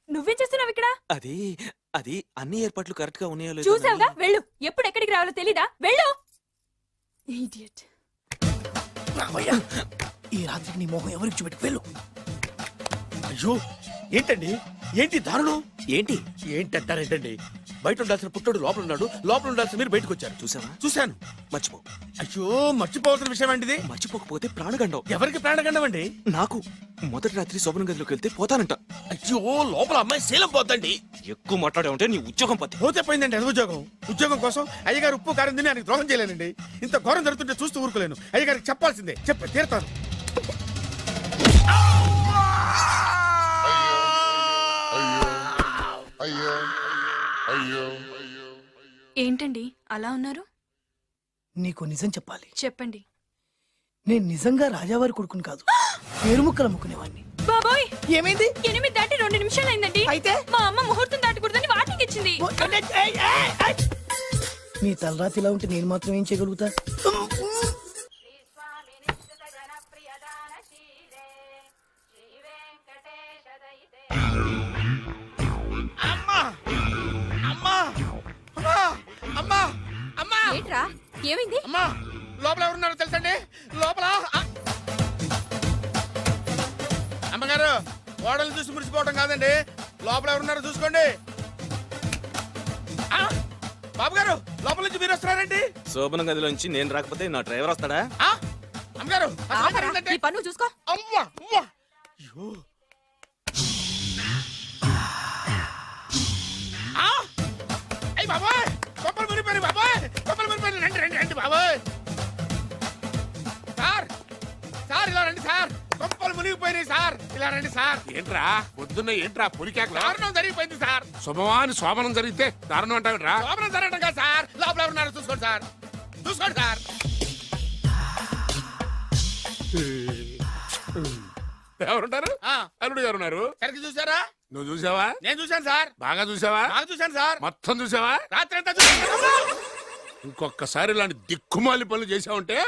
Speaker 10: నువ్వేం చేస్తున్నావు ఇక్కడ?
Speaker 4: అది అది అన్ని ఏర్పాట్లు కరెక్ట్ గా ఉన్నాయో లేదో.
Speaker 10: చూసావుగా, వెళ్ళు. ఎప్పుడు ఎక్కడికి రావాలో తెలీదా? వెళ్ళు. ఇడియట్.
Speaker 8: ఈ రాత్రికి నీ మొహం ఎవరికి చూపెట్టు. వెళ్ళు.
Speaker 11: అయ్యో ఏంటండి, ఏంటి దారుణం?
Speaker 4: ఏంటి
Speaker 11: ఏంటంటారేంటండి? బయట ఉండాల్సిన పుట్టోడు లోపల ఉన్నాడు, లోపల ఉండాల్సిన మీరు బయటకు వచ్చారు.
Speaker 4: చూసావా?
Speaker 11: చూశాను.
Speaker 4: మర్చిపో.
Speaker 11: అయ్యో మర్చిపోవాల్సిన విషయం ఏంటిది?
Speaker 4: మర్చిపోకపోతే ప్రాణగండం.
Speaker 11: ఎవరికి ప్రాణగండం అండి?
Speaker 4: నాకు. మొదటి రాత్రి శోభన గదిలోకి వెళ్తే పోతానంట.
Speaker 11: అయ్యో లోపల అమ్మాయి శీలం పోద్దండి.
Speaker 4: ఎక్కువ మాట్లాడే ఉంటే నీ ఉద్యోగం పోతే.
Speaker 11: పోతే పోయిందండి అది ఉద్యోగం. ఉద్యోగం కోసం అయ్యగారు ఉప్పు కారం తిని ఆయనకు ద్రోహం చేయలేనండి. ఇంత ఘోరం జరుగుతుంటే చూస్తూ ఊరుకోలేను. అయ్యగారికి చెప్పాల్సిందే, చెప్పి తీరుతాను.
Speaker 10: ఏంటండి అలా ఉన్నారు?
Speaker 8: నీకు నిజం చెప్పాలి.
Speaker 10: చెప్పండి.
Speaker 8: నేను నిజంగా రాజావారి కొడుకుని కాదు, పేరు ముక్కలు అమ్ముకునేవాడిని.
Speaker 10: బాబోయ్,
Speaker 7: బాబోయ్
Speaker 8: ఏమైంది?
Speaker 7: 8 దాటి 2 నిమిషాలు అయిందండి.
Speaker 8: అయితే
Speaker 7: మా అమ్మ ముహూర్తం దాటకూడదని వార్నింగ్ ఇచ్చింది.
Speaker 8: మీ తలరాతి ఇలా ఉంటే నేను మాత్రం ఏం చేయగలుగుతా?
Speaker 11: అమ్మా అమ్మా అమ్మా అమ్మా అమ్మా
Speaker 10: ఏంట్రా ఏమైంది?
Speaker 11: అమ్మా లోపల ఎవరున్నారో తెలుసండి? లోపల అమ్మగారు ఓడలు చూసి మురిసిపోవడం కాదండి, లోపల ఎవరున్నారో చూసుకోండి. ఆ, బాబు గారు లోపల నుంచి మీరు వస్తున్నారండి?
Speaker 4: శోభన గదిలోంచి నేను రాకపోతే నా డ్రైవర్ వస్తాడా?
Speaker 11: ఆ, అమ్మగారు అసలు
Speaker 10: ఆపరా,
Speaker 11: ఏంటంటే-
Speaker 10: నీ పన్ను చూసుకో.
Speaker 11: అమ్మా అమ్మా అయ్యో. ఆ, అయ్ బాబాయ్ కొప్పలు మునిపోయి బాబాయ్, కొప్పలు మునిపోయి. రండి రండి రండి బాబాయ్. సార్ సార్ ఇలా రండి సార్, కొప్పలు మునిగిపోయినాయి సార్, ఇలా రండి సార్.
Speaker 1: ఏంట్రా పొద్దున్న ఏంట్రా పులికేకలా?
Speaker 11: దారుణం జరిగిపోయింది సార్.
Speaker 1: శుభమాని శోభనం జరిగితే దారుణం అంటావేంట్రా?
Speaker 11: లోపల జరగడం కాదు సార్, లోపల ఎవరున్నారో చూసుకోండి సార్, చూసుకోండి సార్.
Speaker 1: ఎవరుంటారు?
Speaker 11: ఆ,
Speaker 1: అల్లుడు గారు ఉన్నారు.
Speaker 11: సరిగ్గా చూసారా?
Speaker 1: నువ్వు చూసావా?
Speaker 11: నేను చూశాను సార్,
Speaker 1: బాగా చూసావా?
Speaker 11: బాగా చూశాను సార్,
Speaker 1: మొత్తం చూసావా?
Speaker 11: రాత్రి అంతా చూశాను.
Speaker 1: ఇంకొకసారి ఇలాంటి దిక్కుమాలి పనులు చేసావంటే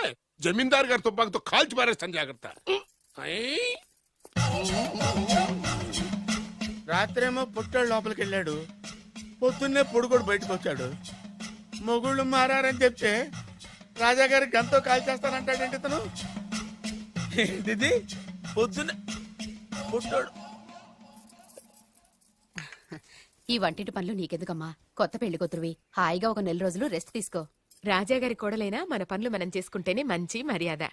Speaker 1: జమీందారు గారి తుపాకుతో కాల్చి పారేస్తాను, జాగ్రత్త. ఐ!
Speaker 11: రాత్రేమో పుట్టాడు లోపలికి వెళ్ళాడు, పొద్దున్నే పొడుగోడు బయటకు వచ్చాడు. మొగుళ్ళు మారని చెప్తే రాజాగారి గంతో కాల్ చేస్తానంటాడేంటి ఇతను? ఏంటిది పొద్దున్నే పుట్టాడు.
Speaker 10: ఈ వంటింటి పనులు నీకెందుకమ్మా? కొత్త పెళ్లి కూతురువి, హాయిగా ఒక 4 రోజులు రెస్ట్ తీసుకో.
Speaker 7: రాజాగారి కోడలైనా మన పనులు మనం చేసుకుంటేనే మంచి మర్యాద.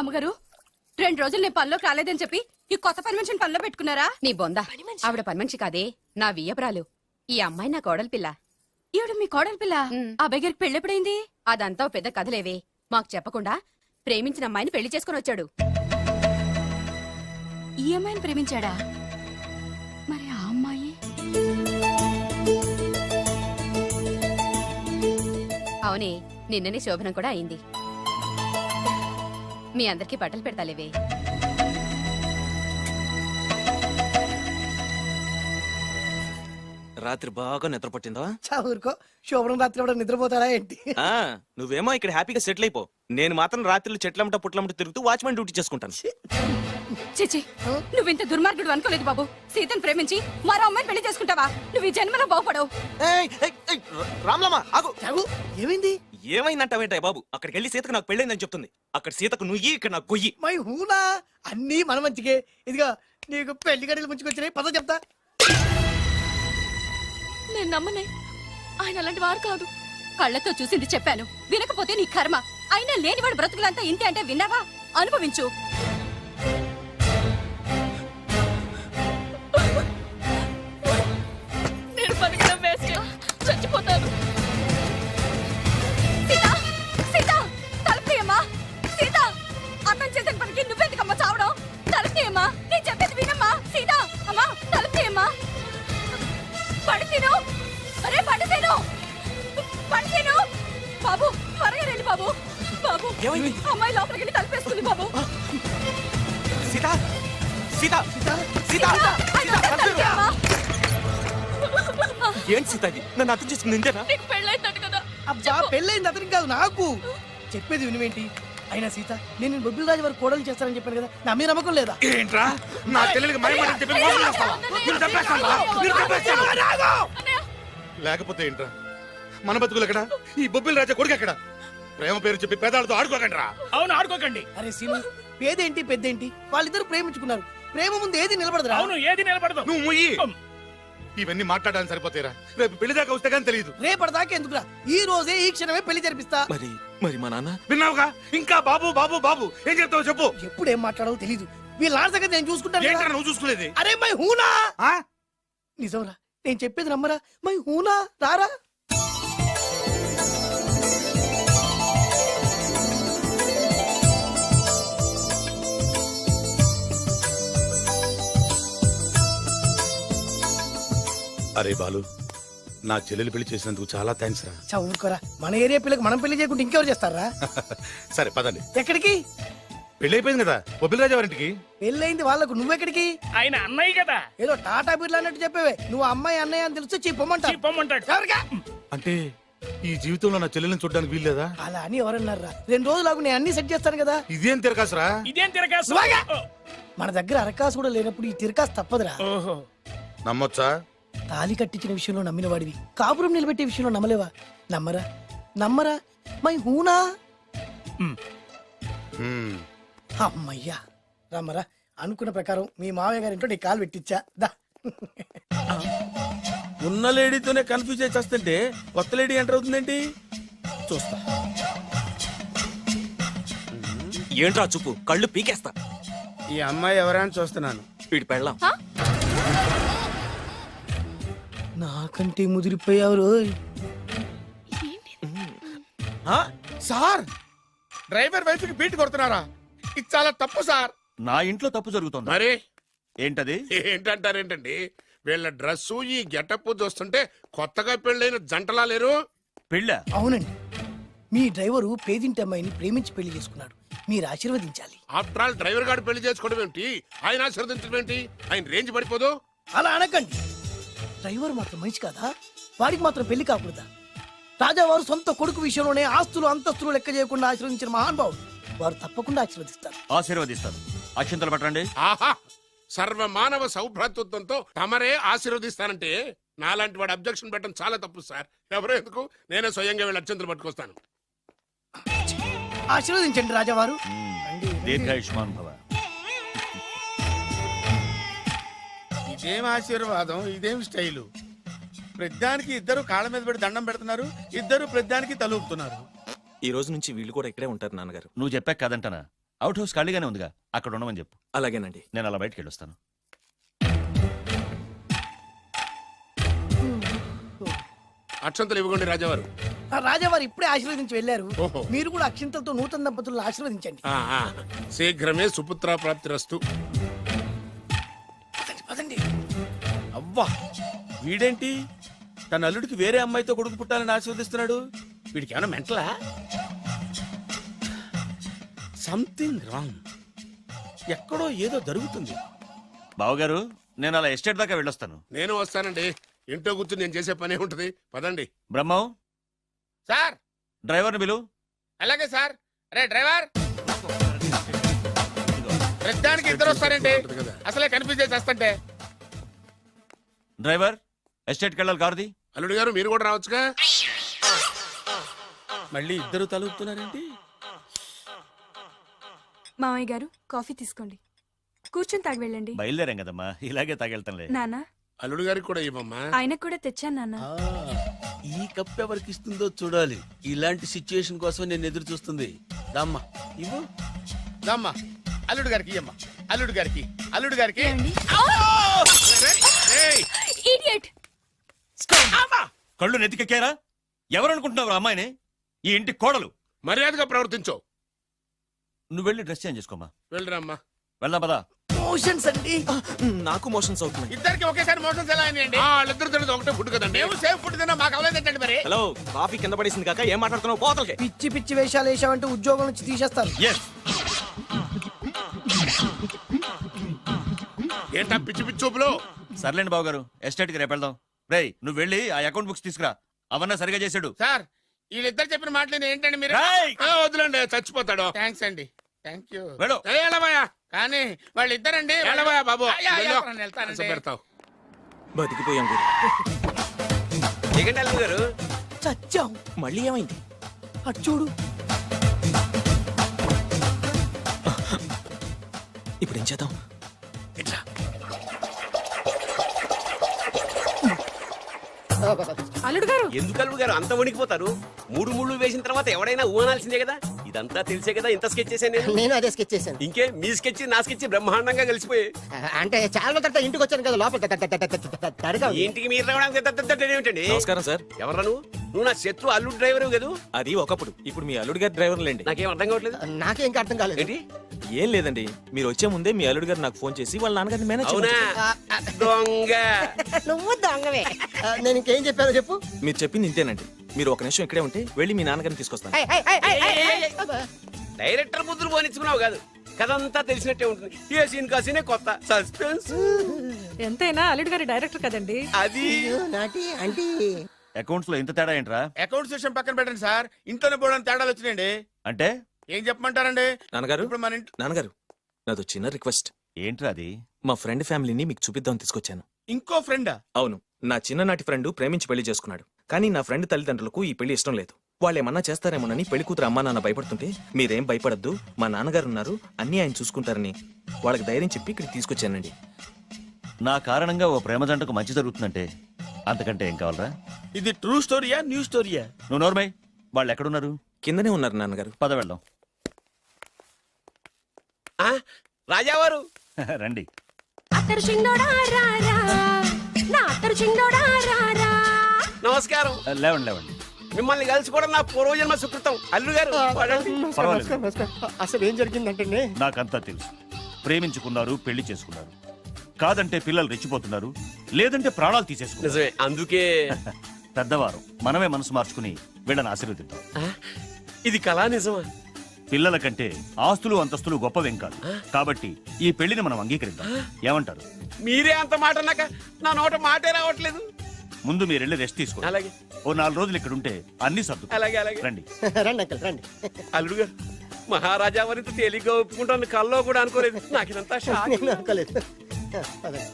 Speaker 10: అమ్మగారు 2 రోజులు నేను పనిలోకి రాలేదని చెప్పి ఈ కొత్త పని మనిషిని పనిలో పెట్టుకున్నారా? నీ బొంద, ఆవిడ పని మనిషి కాదే, నా వియ్యపురాలు. ఈ అమ్మాయి నా కోడలి పిల్ల. ఈవిడ మీ కోడలి పిల్ల? ఆ దగ్గరికి పెళ్ళెప్పుడైంది? అదంతా ఓ పెద్ద కథలేవే, మాకు చెప్పకుండా ప్రేమించిన అమ్మాయిని పెళ్లి చేసుకుని వచ్చాడు. ఈ అమ్మాయిని ప్రేమించాడా? మరి ఆ అమ్మాయి? అవునే, నిన్ననే శోభనం కూడా అయింది. మీ అందరికి బట్టలు పెడతాలేవే.
Speaker 4: రాత్రి బాగా నిద్ర పట్టిందా?
Speaker 8: చా ఊరుకో, శోభనం రాత్రి కూడా నిద్రపోతాడా ఏంటి?
Speaker 4: ఆ, నువ్వేమో ఇక్కడ హ్యాపీగా సెటిల్ అయిపో. నేను మాత్రం రాత్రులు చెట్లమ్మట పుట్లమ్మట తిరుగుతూ వాచ్మెన్ డ్యూటీ చేసుకుంటాను.
Speaker 10: చిచి, నువ్వింత దుర్మార్గుడు అనుకోలేదు బాబు. సీతను ప్రేమించి మరో అమ్మాయిని పెళ్లి చేసుకుంటావా? నువ్వు ఈ జన్మలో బాగుపడవు.
Speaker 4: రామ్లమ్మ ఆగు.
Speaker 8: చాగు, ఏమైంది?
Speaker 4: ఏమైందంటావేంటాయి బాబు? అక్కడికి వెళ్ళి సీతకు నాకు పెళ్ళైందని చెప్తుంది. అక్కడ సీతకు నుయ్యి, ఇక్కడ నాకు గొయ్యి.
Speaker 8: మై హూనా, అన్నీ మన మంచికే. ఇదిగా నీకు పెళ్లి గడియలు ముంచుకొచ్చినాయి, పద చెప్తా.
Speaker 10: నేను నమ్మనే, ఆయన అలాంటి వారు కాదు. కళ్ళతో చూసింది చెప్పాను, వినకపోతే నీ కర్మ. అయినా లేనివాడు బ్రతుకులంతా ఇంతే అంటే విన్నావా? అనుభవించు.
Speaker 7: నేను బతకడం వేస్ట్, చచ్చిపోతాను.
Speaker 10: సీత, సీత, తలుపు తీయమ్మా. సీత, అర్థం చేసిన పనికి నువ్వెందుకమ్మా చావడం? తలుపు తీయమ్మా, నేను చెప్పేది వినమ్మా. సీత, అమ్మా తలుపు తీయమ్మా. పడితేను, అరే పడితేను, పడితేను. బాబు త్వరగా రండి బాబు. బాబు, అమ్మాయి లోపలికి వెళ్ళి తలుపేసుకుంది బాబు.
Speaker 4: సీత, సీత, సీత, ఏంటి సీత ఇది? నన్ను అర్థం చేసుకుంది ఇంతేనా?
Speaker 7: నీకు పెళ్ళైందట కదా?
Speaker 8: అబ్బా, పెళ్ళైంది అతనికి కాదు, నాకు. చెప్పేది వినువేంటి? అయినా సీత, నేను బొబ్బిల్ రాజు వారు కోడలు చేస్తానని చెప్పాను కదా, నా మీద నమ్మకం లేదా?
Speaker 1: ఏంట్రా నా చెల్లెలికి మైమాట చెప్పి మోసం చేస్తావా? నిన్ను చంపేస్తావా? నిన్ను చంపేస్తావా? లేకపోతే ఏంట్రా మన బతుకులు ఎక్కడ? ఈ బొబ్బిల్ రాజా కొడుకు ఎక్కడ? ప్రేమ పేరు చెప్పి పేదాలతో ఆడుకోకండి రా.
Speaker 11: అవును, ఆడుకోకండి.
Speaker 8: అరే సీను, పేదేంటి పెద్దేంటి, వాళ్ళిద్దరు ప్రేమించుకున్నారు. ప్రేమ ముందు ఏది నిలబడదురా?
Speaker 11: అవును, ఏది నిలబడదు.
Speaker 1: నువ్వు ముయ్యి. ఇవన్నీ మాట్లాడడానికి సరిపోతేరా? రేపు పెళ్లి దాకా వస్తే కానీ తెలియదు.
Speaker 8: రేపటిదాకా ఎందుకురా, ఈ రోజే ఈ క్షణమే పెళ్లి జరిపిస్తా.
Speaker 4: మరి మరి మా నాన్న?
Speaker 1: విన్నావుగా, ఇంకా బాబు బాబు బాబు ఏం చెప్తావు చెప్పు.
Speaker 8: ఎప్పుడు ఏం మాట్లాడాలో తెలీదు. వీళ్ళ నాన్న సంగతి నేను చూసుకుంటాను
Speaker 1: ఏంట్రా
Speaker 8: కదా.
Speaker 1: నువ్వు చూసుకునేది?
Speaker 8: అరే మై హూనా, నిజంరా, నేను చెప్పేది నమ్మరా? మై హూనా, రారా.
Speaker 1: అరే బాలు, నా చెల్లెలు పెళ్లి చేసినందుకు చాలా థ్యాంక్స్ రా.
Speaker 8: చా ఊరుకోరా, మన ఏరియా పిల్లకి మనం పెళ్లి చేయకుంటే ఇంకెవరు చేస్తారా?
Speaker 1: సరే పదండి.
Speaker 8: ఎక్కడికి?
Speaker 11: పెళ్లి అయిపోయింది కదా బొబ్బిల్ రాజా వారింటికి.
Speaker 8: పెళ్ళైంది వాళ్ళకు నువ్వెక్కడికి?
Speaker 14: ఆయన అన్నయ్య కదా.
Speaker 8: ఏదో టాటా బిర్లా అన్నట్టు చెప్పేవే. నువ్వు అమ్మాయి అన్నయ్య అని తెలిస్తే చెప్పమంటారు.
Speaker 14: చెప్పమంటాడు.
Speaker 11: అంటే ఈ జీవితంలో నా చెల్లెల్ని చూడడానికి వీల్లేదా?
Speaker 8: అలా అని ఎవరన్నారా? 2 రోజులకు నేను అన్ని సెట్ చేస్తాను కదా.
Speaker 11: ఇదేం తిరకాసురా?
Speaker 14: ఇదేం తిరగాసు?
Speaker 8: నువ్వాగా. మన దగ్గర అరకాసు కూడా లేనప్పుడు ఈ తిరకాసు తప్పదురా.
Speaker 14: ఓహో.
Speaker 11: నమ్మొచ్చా?
Speaker 8: తాలి కట్టించిన విషయంలో నమ్మిన వాడివి, కాపురం నిలబెట్టే విషయంలో నమ్మలేవా? నమ్మరా నమ్మరా మై హూనా. అమ్మయ్యా రమ్మరా. అనుకున్న ప్రకారం మీ మావయ్య గారింట్లో నీ కాలు పెట్టించా దా.
Speaker 11: ఉన్న లేడీతోనే కన్ఫ్యూజ్ అయి చేస్తుంటే కొత్త లేడీ ఎంటర్ అవుతుందేంటి? చూస్తా.
Speaker 4: ఏంట్రా చూపు, కళ్ళు పీకేస్తా.
Speaker 11: ఈ అమ్మాయి ఎవరైనా చూస్తున్నాను.
Speaker 4: వీడి పెళ్ళాం.
Speaker 8: నాకంటే ముదిరిపోయావు రోయ్.
Speaker 11: సార్, డ్రైవర్ వైఫ్ కి బీట్ కొడుతున్నారా? ఇది చాలా తప్పు సార్.
Speaker 15: నా ఇంట్లో తప్పు జరుగుతోంది.
Speaker 1: మరి
Speaker 15: ఏంటది?
Speaker 1: ఏంటంటారేంటండి? వీళ్ళ డ్రెస్సు ఈ గెటప్ చూస్తుంటే కొత్తగా పెళ్ళైన జంటలా లేరు.
Speaker 15: పెళ్ళా?
Speaker 8: అవునండి, మీ డ్రైవరు పేదింటి అమ్మాయిని ప్రేమించి పెళ్లి చేసుకున్నాడు. మీరు ఆశీర్వదించాలి.
Speaker 1: ఆఫ్టర్ ఆల్ డ్రైవర్ గారు పెళ్లి చేసుకోవడం ఏంటి, ఆయన ఆశీర్వదించడం ఏంటి? ఆయన రేంజ్ పడిపోదు.
Speaker 8: అలా అనకండి. డ్రైవర్ మాత్రం మనిషి కాదా? వాడికి మాత్రం పెళ్లి కాకూడదా? రాజావారు సొంత కొడుకు విషయంలోనే ఆస్తులు అంతస్తులు లెక్క చేయకుండా ఆశీర్వదించిన మహానుభావుడు. వారు తప్పకుండా ఆశీర్వదిస్తారు.
Speaker 15: ఆశీర్వదిస్తాను. అక్షంతలు పట్టండి.
Speaker 1: ఆహా, సర్వమానవ సౌభ్రాతృత్వంతో తమరే ఆశీర్వదిస్తానంటే నాలాంటి వాడు అబ్జెక్షన్ పెట్టడం చాలా తప్పు సార్. ఎవరో ఎందుకు, నేనే స్వయంగా వీళ్ళ అత్యంతలు పట్టుకొస్తాను.
Speaker 8: ఆశీర్వదించండి రాజావారు.
Speaker 15: దీర్ఘాయుష్మాన్ భవ.
Speaker 11: ఇదేం ఆశీర్వాదం, ఇదేం స్టైలు? ప్రతిదానికి ఇద్దరు కాళ్ళ మీద పెట్టి దండం పెడుతున్నారు, ఇద్దరు ప్రతిదానికి తలూపుతున్నారు.
Speaker 4: ఈ రోజు నుంచి వీళ్ళు కూడా ఇక్కడే ఉంటారు నాన్నగారు.
Speaker 15: నువ్వు చెప్పాక కాదంటానా? అవుట్ హౌస్ ఖాళీగానే ఉందిగా, అక్కడ ఉండమని చెప్పు.
Speaker 4: అలాగేనండి.
Speaker 15: నేను అలా బయటికి వెళ్ళొస్తాను.
Speaker 1: అక్షంతలు ఇవ్వకండి రాజావారు.
Speaker 8: ఆ రాజావారు ఇప్పుడే ఆశీర్వదించి వెళ్ళారు.
Speaker 1: ఓహో.
Speaker 8: మీరు కూడా అక్షింతలతో నూతన దంపతులను ఆశీర్వదించండి.
Speaker 1: శీఘ్రమే సుపుత్ర ప్రాప్తిరస్తు.
Speaker 8: పదండి.
Speaker 11: అవ్వా, వీడేంటి తన అల్లుడికి వేరే అమ్మాయితో కొడుకు పుట్టాలని ఆశీర్వదిస్తున్నాడు? వీడికి ఏమైనా మెంటలా? Something wrong. ఎక్కడో ఏదో జరుగుతుంది.
Speaker 15: బావగారు, నేను అలా ఎస్టేట్ దాకా వెళ్ళొస్తాను.
Speaker 1: నేను వస్తానండి. ఇంట్లో కూర్చుని నేను చేసే పనే ఉంటది. పదండి.
Speaker 15: బ్రహ్మం,
Speaker 11: సార్
Speaker 15: డ్రైవర్ని పిలు.
Speaker 11: అలాగే సార్. అరే డ్రైవర్, ప్రతిదానికి ఇద్దరు వస్తారండి. అసలే కన్ఫ్యూజ్ చేస్తుంటే.
Speaker 15: డ్రైవర్, ఎస్టేట్కి వెళ్ళాలి, కారుది.
Speaker 1: అల్లుడు గారు మీరు కూడా రావచ్చుగా.
Speaker 11: మళ్ళీ ఇద్దరు తలుపుతున్నారేంటి?
Speaker 7: మామయ్య గారు కాఫీ తీసుకోండి, కూర్చొని తాగి వెళ్ళండి.
Speaker 15: బయలుదేరాం కదమ్మా, ఇలాగే తాగెళ్తానులే.
Speaker 7: నాన్న,
Speaker 1: అల్లుడు గారికి కూడా ఇవ్వమ్మా.
Speaker 7: ఆయనకు కూడా తెచ్చాను నాన్న.
Speaker 11: ఈ కప్ ఎవరికి ఇస్తుందో చూడాలి. ఇలాంటి సిచ్యుయేషన్ కోసం నేను ఎదురు చూస్తుంది. దమ్మా ఇవ్వు, దమ్మా. అల్లుడు గారికి ఇయ్యమ్మా. అల్లుడు గారికి, అల్లుడు గారికి.
Speaker 7: ఇడియట్!
Speaker 15: కళ్ళు నెత్తికెక్కారా? ఎవరనుకుంటున్నావు అమ్మాయిని? ఈ ఇంటి కోడలు.
Speaker 1: మర్యాదగా ప్రవర్తించో.
Speaker 15: నువ్వు వెళ్ళి డ్రెస్ చేంజ్ చేసుకోమా.
Speaker 1: వెళ్ళరమ్మా.
Speaker 15: వెళ్దాం పదా.
Speaker 8: మోషన్స్ అండి.
Speaker 4: నాకు మోషన్స్ అవుతున్నాయి.
Speaker 11: ఇద్దరికి ఒకేసారి మోషన్స్ ఎలా అయినాయండి?
Speaker 1: వాళ్ళిద్దరు తినదు ఒకటే ఫుడ్ కదండి.
Speaker 11: మేము సేమ్ ఫుడ్ తిన్నా, మాకు అవలేదండి మరి.
Speaker 4: హలో, కాఫీ కింద పడేసింది కాక ఏం మాట్లాడుతున్నావు? పోతలకి.
Speaker 8: పిచ్చి పిచ్చి వేషాలు వేసామంటే ఉద్యోగం నుంచి తీసేస్తాను.
Speaker 1: ఏంటా పిచ్చి పిచ్చి చూపులు?
Speaker 15: సర్లేండి బావగారు, ఎస్టేట్కి రేపు వెళ్దాం. రేయ్, నువ్వు వెళ్ళి ఆ అకౌంట్ బుక్స్ తీసుకురా. అవన్నా సరిగా చేశాడు.
Speaker 11: సార్, వీళ్ళిద్దరు చెప్పిన మాటలు ఏంటండి మీరు?
Speaker 1: వద్దులండి, చచ్చిపోతాడు.
Speaker 11: థ్యాంక్స్ అండి, థ్యాంక్ యూ.
Speaker 15: వెళ్ళు.
Speaker 1: వెళ్ళబోయా
Speaker 11: కానీ వాళ్ళిద్దరండి.
Speaker 1: వెళ్ళబోయా బాబు.
Speaker 11: వెళ్తానండి.
Speaker 1: పెడతావు.
Speaker 4: బతికిపోయాం గురు.
Speaker 2: దిగండి అల్లుడు గారు.
Speaker 8: చచ్చాం.
Speaker 4: మళ్ళీ ఏమైంది?
Speaker 8: అటు చూడు.
Speaker 4: ఇప్పుడు ఏం చేద్దాం?
Speaker 14: అల్లుడు గారు,
Speaker 2: ఎందుకు అల్లుడు గారు అంత వణికిపోతారు? మూడు ముళ్ళు వేసిన తర్వాత ఎవడైనా ఊనాల్సిందే కదా. ఇదంతా తెలిసే కదా ఇంత స్కెచ్ చేశాను నేను.
Speaker 12: నేను అదే స్కెచ్ చేశాను.
Speaker 2: ఇంకే మీ స్కెచ్ నా స్కెచ్ బ్రహ్మాండంగా కలిసిపోయి.
Speaker 12: అంటే చాలా తర్వాత ఇంటికి వచ్చాను కదా, లోపల
Speaker 2: ఇంటికి మీరు రావడానికి ఏమిటండి?
Speaker 4: నమస్కారం సార్.
Speaker 2: ఎవరు నువ్వు? నా శత్రు అల్లుడు డ్రైవర్ కదా.
Speaker 4: అది ఒకప్పుడు. ఇప్పుడు మీ అల్లుడు గారి డ్రైవర్ లేండి.
Speaker 2: నాకేం అర్థం కావట్లేదు.
Speaker 12: నాకే ఇంకా అర్థం కాలేదు.
Speaker 2: ఏంటి?
Speaker 4: ఏం లేదండి, మీరు వచ్చే ముందే మీ అల్లుడు గారు నాకు ఫోన్ చేసి వాళ్ళ నాన్నగారిని మేనేజ్
Speaker 2: అవునా? దొంగ.
Speaker 12: నువ్వు దొంగవే. నేను ఇంకేం చెప్పానో చెప్పు.
Speaker 4: మీరు చెప్పింది ఇంతేనండి. మీరు ఒక నిమిషం ఇక్కడే ఉంటే వెళ్ళి మీ నాన్నగారిని తీసుకొస్తాను.
Speaker 2: డైరెక్టర్ బుద్ధులు పోనిచ్చుకున్నావు కాదు, కథంతా తెలిసినట్టే ఉంటుంది. ఏ సీన్ కా సీనే కొత్త సస్పెన్స్.
Speaker 14: ఎంతైనా అల్లుడు గారి డైరెక్టర్ కదండి.
Speaker 2: అది
Speaker 15: అకౌంట్స్ లో ఇంత తేడా ఏంట్రా?
Speaker 11: అకౌంట్స్ విషయం పక్కన పెట్టండి సార్, ఇంట్లోనే పోవడానికి తేడాలు వచ్చినాయండి.
Speaker 15: అంటే
Speaker 11: ఏం చెప్పమంటారండి?
Speaker 4: నాన్నగారు
Speaker 11: ఇప్పుడు మన ఇంట్లో
Speaker 4: నాన్నగారు నాదో చిన్న రిక్వెస్ట్.
Speaker 15: ఏంట్రా అది?
Speaker 4: మా ఫ్రెండ్ ఫ్యామిలీని మీకు చూపిద్దాం తీసుకొచ్చాను.
Speaker 11: ఇంకో ఫ్రెండా?
Speaker 4: అవును, నా చిన్ననాటి ఫ్రెండ్ ప్రేమించి పెళ్లి చేసుకున్నాడు. కానీ నా ఫ్రెండ్ తల్లిదండ్రులకు ఈ పెళ్లి ఇష్టం లేదు. వాళ్ళు ఏమన్నా చేస్తారేమోనని పెళ్లి కూతురు అమ్మా నాన్న భయపడుతుంటే మీరేం భయపడద్దు, మా నాన్నగారు ఉన్నారు, అన్నీ ఆయన చూసుకుంటారని వాళ్ళకి ధైర్యం చెప్పి ఇక్కడికి తీసుకొచ్చానండి.
Speaker 15: నా కారణంగా ఓ ప్రేమ జంటకు మంచి జరుగుతుందంటే అంతకంటే ఏం కావాలరా?
Speaker 11: ఇది ట్రూ స్టోరీయా న్యూ స్టోరీయా?
Speaker 15: నువ్వు నోర్మై, వాళ్ళు ఎక్కడున్నారు?
Speaker 4: కిందనే ఉన్నారు నాన్నగారు.
Speaker 15: పద వెళ్దాం.
Speaker 2: రాజావారు
Speaker 15: రండి.
Speaker 2: నమస్కారం.
Speaker 15: లేవండి లేవండి.
Speaker 2: మిమ్మల్ని కలుసుకోవడం నా పూర్వజన్మ సుకృతం. అల్లు గారు
Speaker 15: పర్వాలేదు.
Speaker 12: అసలు ఏం జరిగిందంటే
Speaker 15: నాకంతా తెలుసు. ప్రేమించుకున్నారు, పెళ్లి చేసుకున్నారు. కాదంటే పిల్లలు రెచ్చిపోతున్నారు, లేదంటే ప్రాణాలు తీసేసుకున్నారు.
Speaker 2: నిజమే, అందుకే
Speaker 15: పెద్దవారు మనమే మనసు మార్చుకుని వీళ్ళని ఆశీర్వదిద్దాం.
Speaker 2: ఇది కళా నిజమా?
Speaker 15: పిల్లల కంటే ఆస్తులు అంతస్తులు గొప్పవేం కాదు. కాబట్టి ఈ పెళ్లిని మనం అంగీకరిద్దాం. ఏమంటారు?
Speaker 2: మీరే అంత మాట అన్నాక నా నోట మాటే రావట్లేదు.
Speaker 15: ముందు మీరు వెళ్ళి రెస్ట్ తీసుకోండి.
Speaker 2: అలాగే.
Speaker 15: ఓ 4 రోజులు ఇక్కడ ఉంటే అన్ని సర్దు.
Speaker 2: అలాగే అలాగే.
Speaker 15: రండి.
Speaker 12: రండి అంకల్ రండి.
Speaker 2: అల్లుడు గారు, మహారాజా వారితో తేలిగ్గా ఒప్పుకుంటాను కల్లో కూడా అనుకోలేదు. నాకు ఇదంతా షాక్.
Speaker 12: నేను అనుకోలేదు. పదండి.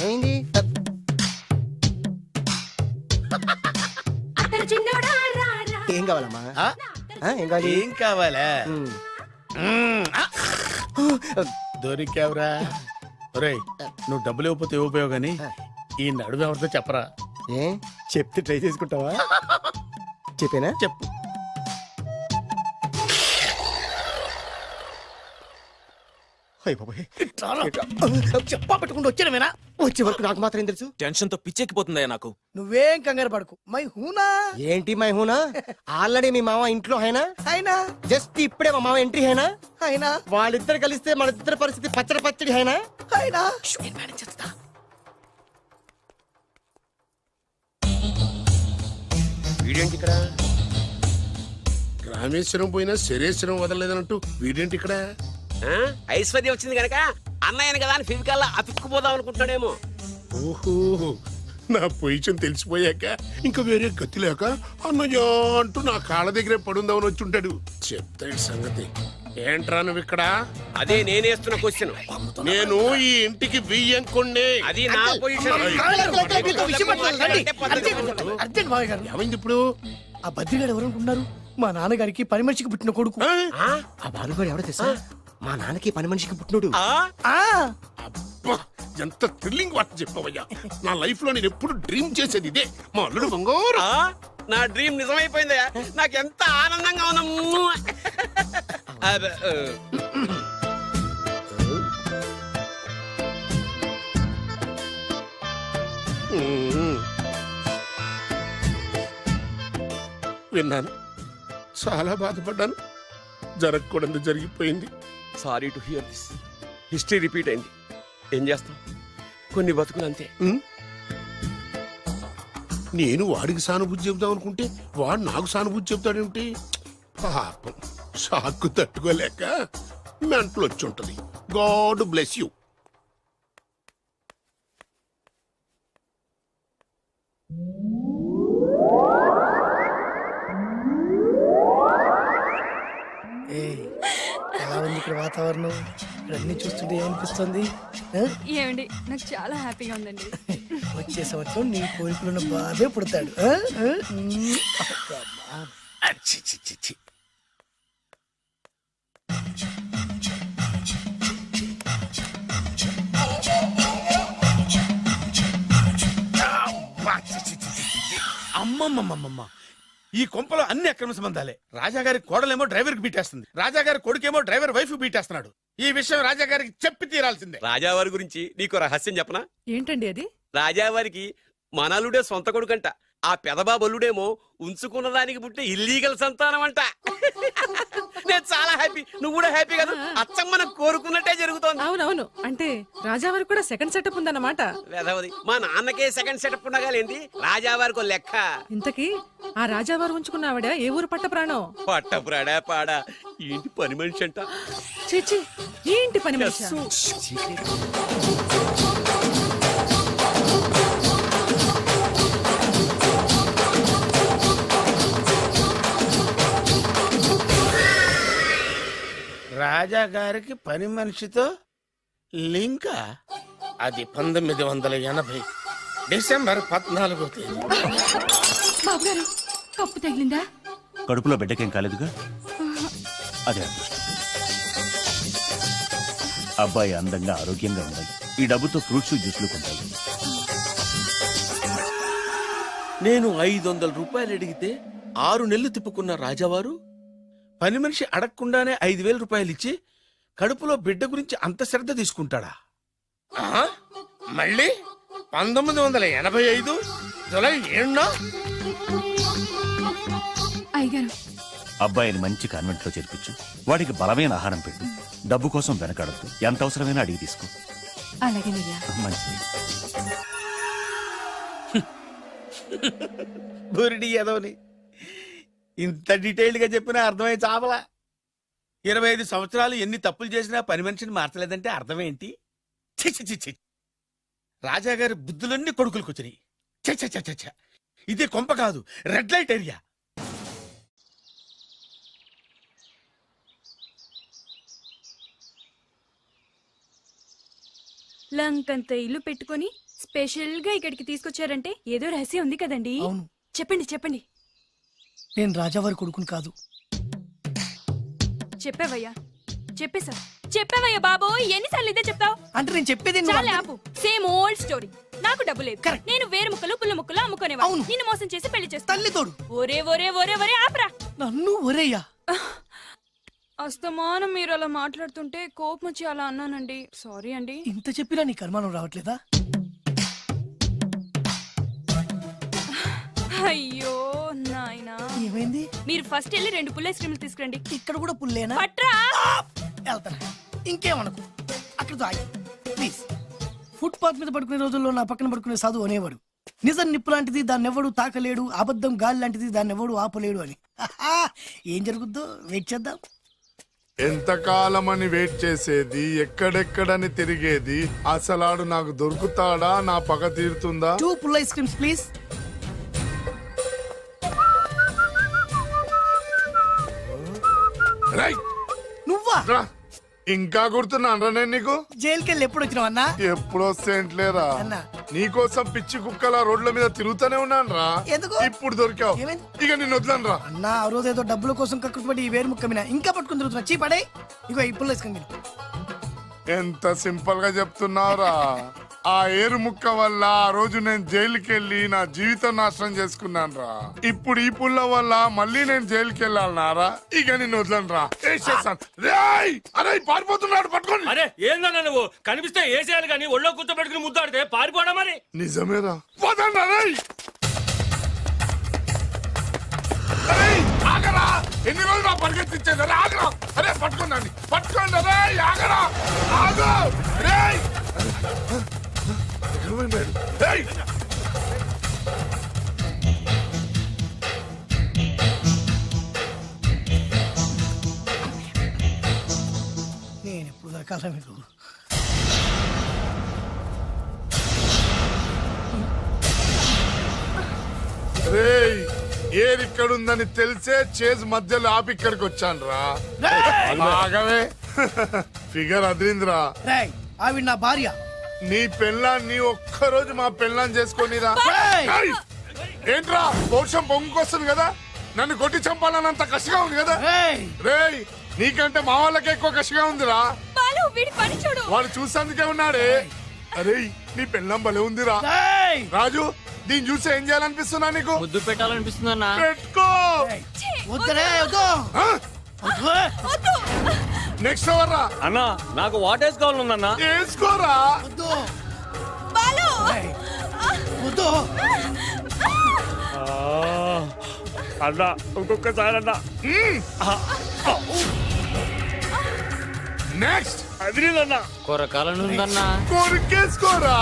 Speaker 12: ఏమైంది? ఏం కావాలమ్మా? ఏం కావాలి?
Speaker 11: ఏం కావాలా? దొరికావురా. ఒరేయ్, నువ్వు డబ్బులు ఇవ్వకపోతే ఇవ్వపోయావు గానీ ఈ నడుము ఎవరితో చెప్పరా.
Speaker 12: ఏ చెప్తే ట్రై చేసుకుంటావా? చెప్పేనా?
Speaker 11: చెప్పు.
Speaker 8: చెప్పా పెట్టుకుంటూ వచ్చానేనా?
Speaker 12: వచ్చే వరకు నాకు మాత్రం తెలుసు.
Speaker 4: టెన్షన్ తో పిచ్చెక్కిపోతుందయ్యా నాకు.
Speaker 8: నువ్వేం కంగారు పడకు. మై హూనా
Speaker 12: ఏంటి మై హూనా? ఆల్రెడీ మీ మామ ఇంట్లో హైనా
Speaker 8: అయినా
Speaker 12: జస్ట్ ఇప్పుడే మా మామ ఎంట్రీ హైనా
Speaker 8: అయినా
Speaker 12: వాళ్ళిద్దరు కలిస్తే మన ఇద్దరు పరిస్థితి పచ్చడి పచ్చడి హైనా
Speaker 8: అయినా
Speaker 2: వీడేంటి ఇక్కడ?
Speaker 1: రామేశ్వరం పోయినా శరేశ్వరం వదలలేదన్నట్టు వీడేంటి ఇక్కడ?
Speaker 2: ఐశ్వర్య వచ్చింది కనుక అన్నయ్యను కదా అని ఫిజికల్ అతుక్కుపోదాం అనుకుంటున్నాడేమో.
Speaker 1: ఓహో, నా పొజిషన్ తెలిసిపోయాక ఇంకా వేరే గతి లేక అన్నయ్య అంటూ నా కాళ్ళ దగ్గరే పడుందామని వచ్చి ఉంటాడు. చెప్తాడు సంగతి. ఏంట్రా నువ్వు ఇక్కడ?
Speaker 2: అదే నేనేస్తున్న క్వశ్చన్.
Speaker 1: నేను ఈ ఇంటికి బియ్యంకొండే.
Speaker 2: అది నా పొజిషన్.
Speaker 8: అర్జెంట్ మావయ్య గారు.
Speaker 1: ఏమైంది ఇప్పుడు?
Speaker 8: ఆ బద్రిగాడు ఎవరు అనుకుంటున్నారు? మా నాన్నగారికి పని మనిషికి పుట్టిన కొడుకు.
Speaker 12: ఆ బాలుగాడు ఎవడో తెలుసా? మా నాన్నకి పని మనిషికి పుట్టినోడు.
Speaker 1: అబ్బా, ఎంత థ్రిల్లింగ్ వార్త చెప్పవయ్యా. నా లైఫ్ లో నేను ఎప్పుడు డ్రీమ్ చేసేది ఇదే. మా అల్లుడు బంగారు.
Speaker 2: నా డ్రీమ్ నిజమైపోయిందయ్యా. నాకు ఎంత ఆనందంగా ఉందా.
Speaker 1: విన్నాను, చాలా బాధపడ్డాను. జరగకూడదు జరిగిపోయింది.
Speaker 2: Sorry to hear this. History repeat అయింది. ఏం చేస్తాం, కొన్ని బతుకులు అంతే.
Speaker 1: నేను వాడికి సానుభూతి చెబుదాం అనుకుంటే వాడు నాకు సానుభూతి చెబుతాడేమిటి? పాపం, షాక్ తట్టుకోలేక మెంటలు వచ్చి ఉంటది. God bless you.
Speaker 8: ఎలా ఉంది ఇక్కడ వాతావరణం? ఇక్కడ అన్ని చూస్తుంటే ఏమనిపిస్తుంది?
Speaker 7: ఏమండి, నాకు చాలా హ్యాపీగా ఉందండి.
Speaker 8: వచ్చే సంవత్సరం నీ కోరికలున్న బాబే పుడతాడు.
Speaker 11: అమ్మమ్మమ్మమ్మ, ఈ కొంపలో అన్ని అక్రమ సంబంధాలే. రాజాగారి కోడలేమో డ్రైవర్ కి బీటేస్తుంది, రాజాగారి కొడుకేమో డ్రైవర్ వైఫ్ బీటేస్తున్నాడు. ఈ విషయం రాజాగారికి చెప్పి తీరాల్సిందే.
Speaker 2: రాజావారి గురించి నీకు రహస్యం చెప్పనా?
Speaker 14: ఏంటండి అది?
Speaker 2: రాజావారికి మనలుడే సొంత కొడుకంట. ఆ పెదబాబల్లుడేమో ఉంచుకున్న దానికి పుట్టే ఇల్లీగల్ సంతానం అంట. నేను చాలా హ్యాపీ. నువ్వు కూడా హ్యాపీ కదా? అచ్చం మనం కోరుకున్నట్టే జరుగుతోంది.
Speaker 14: అవునవును, అంటే రాజా వారికి కూడా సెకండ్ సెటప్ ఉందన్నమాట.
Speaker 2: వేదవది, మా నాన్నకే సెకండ్ సెటప్ ఉండగాలేంది, రాజావారికి లెక్క.
Speaker 14: ఇంతకీ ఆ రాజావారు ఉంచుకున్న ఆవిడ ఏ ఊరు పట్ట ప్రాణం?
Speaker 2: పట్టపురాడా పాడా ఏంటి పని మనిషి అంట.
Speaker 14: చీచి, ఏంటి పని మనిషి?
Speaker 11: రాజా గారికి పని మనిషితో లింకా? అది 1980 డిసెంబర్ 14వ తేదీ.
Speaker 10: బాబు గారు, కప్పు తగిలిందా?
Speaker 15: కడుపులో బిడ్డకేం కాలేదుగా? అదే అదృష్టం. అబ్బాయి అందంగా ఆరోగ్యంగా ఉండాలి. ఈ డబ్బుతో ఫ్రూట్స్ జ్యూస్లు కొంటాయి.
Speaker 11: నేను 500 రూపాయలు అడిగితే 6 నెలలు తిప్పుకున్న రాజావారు పని మనిషి అడగకుండానే 5,000 రూపాయలు ఇచ్చి కడుపులో బిడ్డ గురించి అంత శ్రద్ధ తీసుకుంటాడా? ఆ? మళ్ళీ 1985 జూలై 7న?
Speaker 10: అయ్యగారు,
Speaker 15: అబ్బాయిని మంచి కాన్వెంట్ లో చేర్పించు. వాడికి బలమైన ఆహారం పెట్టు. డబ్బు కోసం వెనకడద్దు. ఎంత అవసరమైనా అడిగి తీసుకో.
Speaker 10: అలాగేనయ్యా.
Speaker 15: మంచిది.
Speaker 11: బురిడి ఎదవని ఇంత డీటెయిల్డ్ గా చెప్పినా అర్థమై చావలా. 25 సంవత్సరాలు ఎన్ని తప్పులు చేసినా పని మనిషిని మార్చలేదంటే అర్థమేంటి? ఛీ, ఛీ, ఛీ, ఛీ. రాజాగారి బుద్ధులన్నీ కొడుకులకు వచ్చినాయి. ఛ, ఛ, ఛ, ఛ, ఛ. ఇదే కొంప కాదు, రెడ్ లైట్ ఏరియా.
Speaker 7: లంకంత ఇల్లు పెట్టుకొని స్పెషల్ గా ఇక్కడికి తీసుకొచ్చారంటే ఏదో రహస్యం ఉంది కదండి.
Speaker 8: అవును,
Speaker 7: చెప్పండి చెప్పండి.
Speaker 8: నేను రాజావారి కొడుకుని కాదు.
Speaker 7: చెప్పావయ్యా, చెప్పేశా. చెప్పావయ్యా బాబు, ఎన్నిసార్లు ఇదే చెప్తావు?
Speaker 8: అంటే నేను చెప్పేది నువ్వు
Speaker 7: చాలా ఆపు. Same old story. నాకు డబ్బు లేదు, నేను వేరు ముక్కలు పుల్ల ముక్కలు అమ్ముకునేవా. నిన్ను మోసం చేసి పెళ్లి చేస్తా.
Speaker 8: తల్లి తోడు.
Speaker 7: ఒరే ఒరే ఒరే ఒరే ఆపరా.
Speaker 8: నన్ను ఒరేయ్యా.
Speaker 7: అస్తమానం మీరు అలా మాట్లాడుతుంటే కోపం వచ్చి అలా అన్నానండి. సారీ అండి.
Speaker 8: ఇంత చెప్పినా నీ కర్మానం రావట్లేదా?
Speaker 7: అయ్యో నాయనా,
Speaker 8: ఏమైంది?
Speaker 7: మీరు ఫస్ట్ వెళ్ళి 2 పుల్ల ఐస్ క్రీమ్లు తీసుకురండి.
Speaker 8: ఇక్కడ కూడా పుల్లేనా?
Speaker 7: పట్రా.
Speaker 8: వెళ్తాను. ఇంకేమనుకో, అక్కడ తాగి ప్లీజ్. ఫుట్పాత్ మీద పడుకునే రోజుల్లో నా పక్కన పడుకునే సాధువు అనేవాడు, నిజం నిప్పు లాంటిది, దాన్ని ఎవడు తాకలేడు, అబద్ధం గాలి లాంటిది, దాన్ని ఎవడు ఆపలేడు అని. ఏం జరుగుద్దో వెయిట్ చేద్దాం.
Speaker 1: ఎంతకాలమని వెయిట్ చేసేది, ఎక్కడెక్కడని తిరిగేది, అసలాడు నాకు దొరుకుతాడా, నా పగ తీరుతుందా?
Speaker 8: 2 పుల్ల ఐస్ క్రీమ్స్ ప్లీజ్. నువ్వా?
Speaker 1: ఇంకా గుర్తున్నాను నేను నీకు.
Speaker 8: జైలుకెళ్ళి ఎప్పుడు వచ్చినావు అన్నా?
Speaker 1: ఎప్పుడు వస్తేంట్లేరా,
Speaker 8: అన్నా.
Speaker 1: నీకోసం పిచ్చి కుక్కల రోడ్ల మీద తిరుగుతూనే ఉన్నాను రా.
Speaker 8: ఎందుకు?
Speaker 1: ఇప్పుడు దొరికావు, ఇక నిన్ను వదలను రా.
Speaker 8: అన్నా, ఆ రోజు ఏదో డబ్బుల కోసం కక్కుపడి ఈ వేరు ముక్క మీద ఇంకా పట్టుకుని తిరుగుతున్నా. చీపడే. ఇగో ఈ పుల్ల ఐస్ క్రీమ్.
Speaker 1: ఎంత సింపుల్ గా చెప్తున్నావురా. ఆ ఏరు ముక్క వల్ల ఆ రోజు నేను జైలుకి వెళ్ళి నా జీవితం నాశనం చేసుకున్నాను రా. ఇప్పుడు ఈ పుల్ల వల్ల మళ్ళీ నేను జైలుకి వెళ్ళాలన్నారా? ఇక నిన్ను వదలను రా. అరే పారిపోతున్నాడు, పట్టుకోండి.
Speaker 5: అరే ఏందన్నా నువ్వు, కనిపిస్తే ఏసేయాలి కానీ ఒళ్ళో కూర్చోబెట్టుకుని ముద్దాడితే పారిపోవడం మరి.
Speaker 1: నిజమేరా, వదలరా రేయ్. ఆగరా, ఎన్ని రోజులు నా పరిగెత్తించేది? ఆగరా, అరే పట్టుకోండి, పట్టుకోండి. అరే ఆగరా, ఆగు రేయ్. రేయ్
Speaker 8: నేను ఎప్పుడు దొరకాలా మీకు?
Speaker 1: రేయ్, ఏరిక్కడుందని తెలిసే చేజ్ మధ్యలో ఆపి ఇక్కడికి వచ్చాను రా. ఆగవే, ఫిగర్ అదిరిందిరా.
Speaker 8: రేయ్, ఆవిడ నా భార్య.
Speaker 1: నీ పెళ్ళాన్ని ఒక్కరోజు మా పెళ్ళాన్ని చేసుకొనిరా. ఏయ్! ఏంట్రా పౌరుషం పొంగుకొస్తుంది కదా, నన్ను కొట్టి చంపాలన్నంత కసిగా ఉంది కదా. రేయ్, నీకంటే మా వాళ్ళకి ఎక్కువ కసిగా ఉందిరా. వాడు చూసేందుకే ఉన్నాడే. అరే నీ పెళ్ళం భలే ఉందిరా. రాజు, దీన్ని చూసి ఏం చేయాలనిపిస్తున్నా నీకు?
Speaker 16: ముద్దు పెట్టాలనిపిస్తుందన్నా.
Speaker 1: పెట్టుకో. నెక్స్ట్ ఎవరు రా?
Speaker 16: అన్నా, నాకు వాట్ వేసుకోవాలన్నా.
Speaker 1: వేసుకోరా.
Speaker 16: అన్నా ఇంకొకసారి అన్నా.
Speaker 1: నెక్స్ట్
Speaker 16: అదిరిందన్నా కొరకాలనుందన్నా
Speaker 1: కొరికేసుకోరా.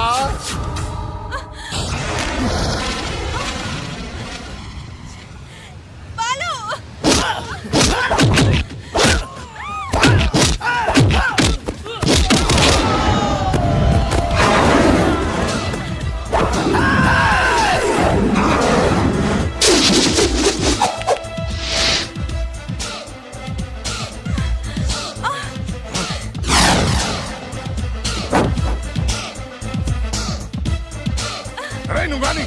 Speaker 1: రేయ్, నువ్వు కానీ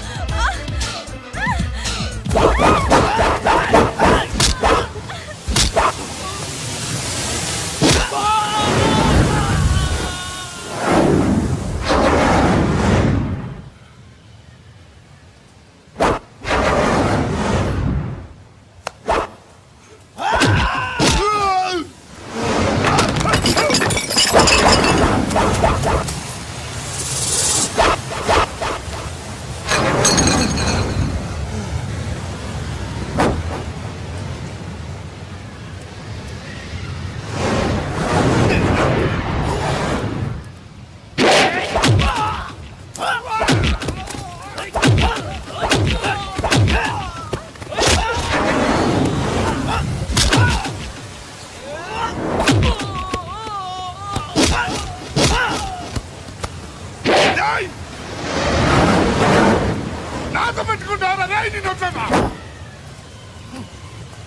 Speaker 1: నాతో పెట్టుకుంటారా? రేయ్, నిన్ను వదలనా?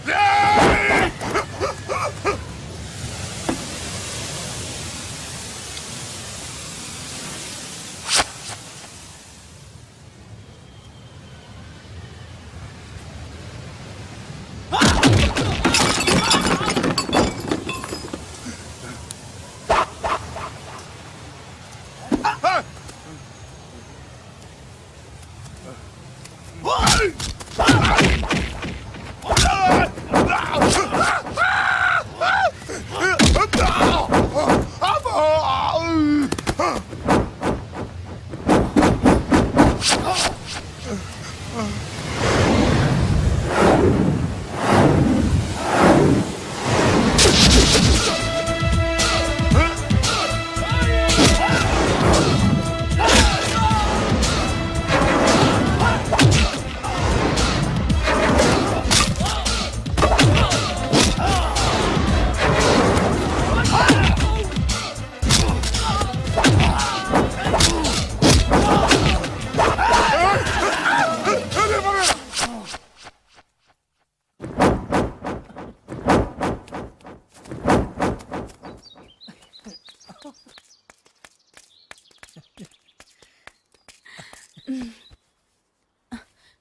Speaker 1: రేయ్!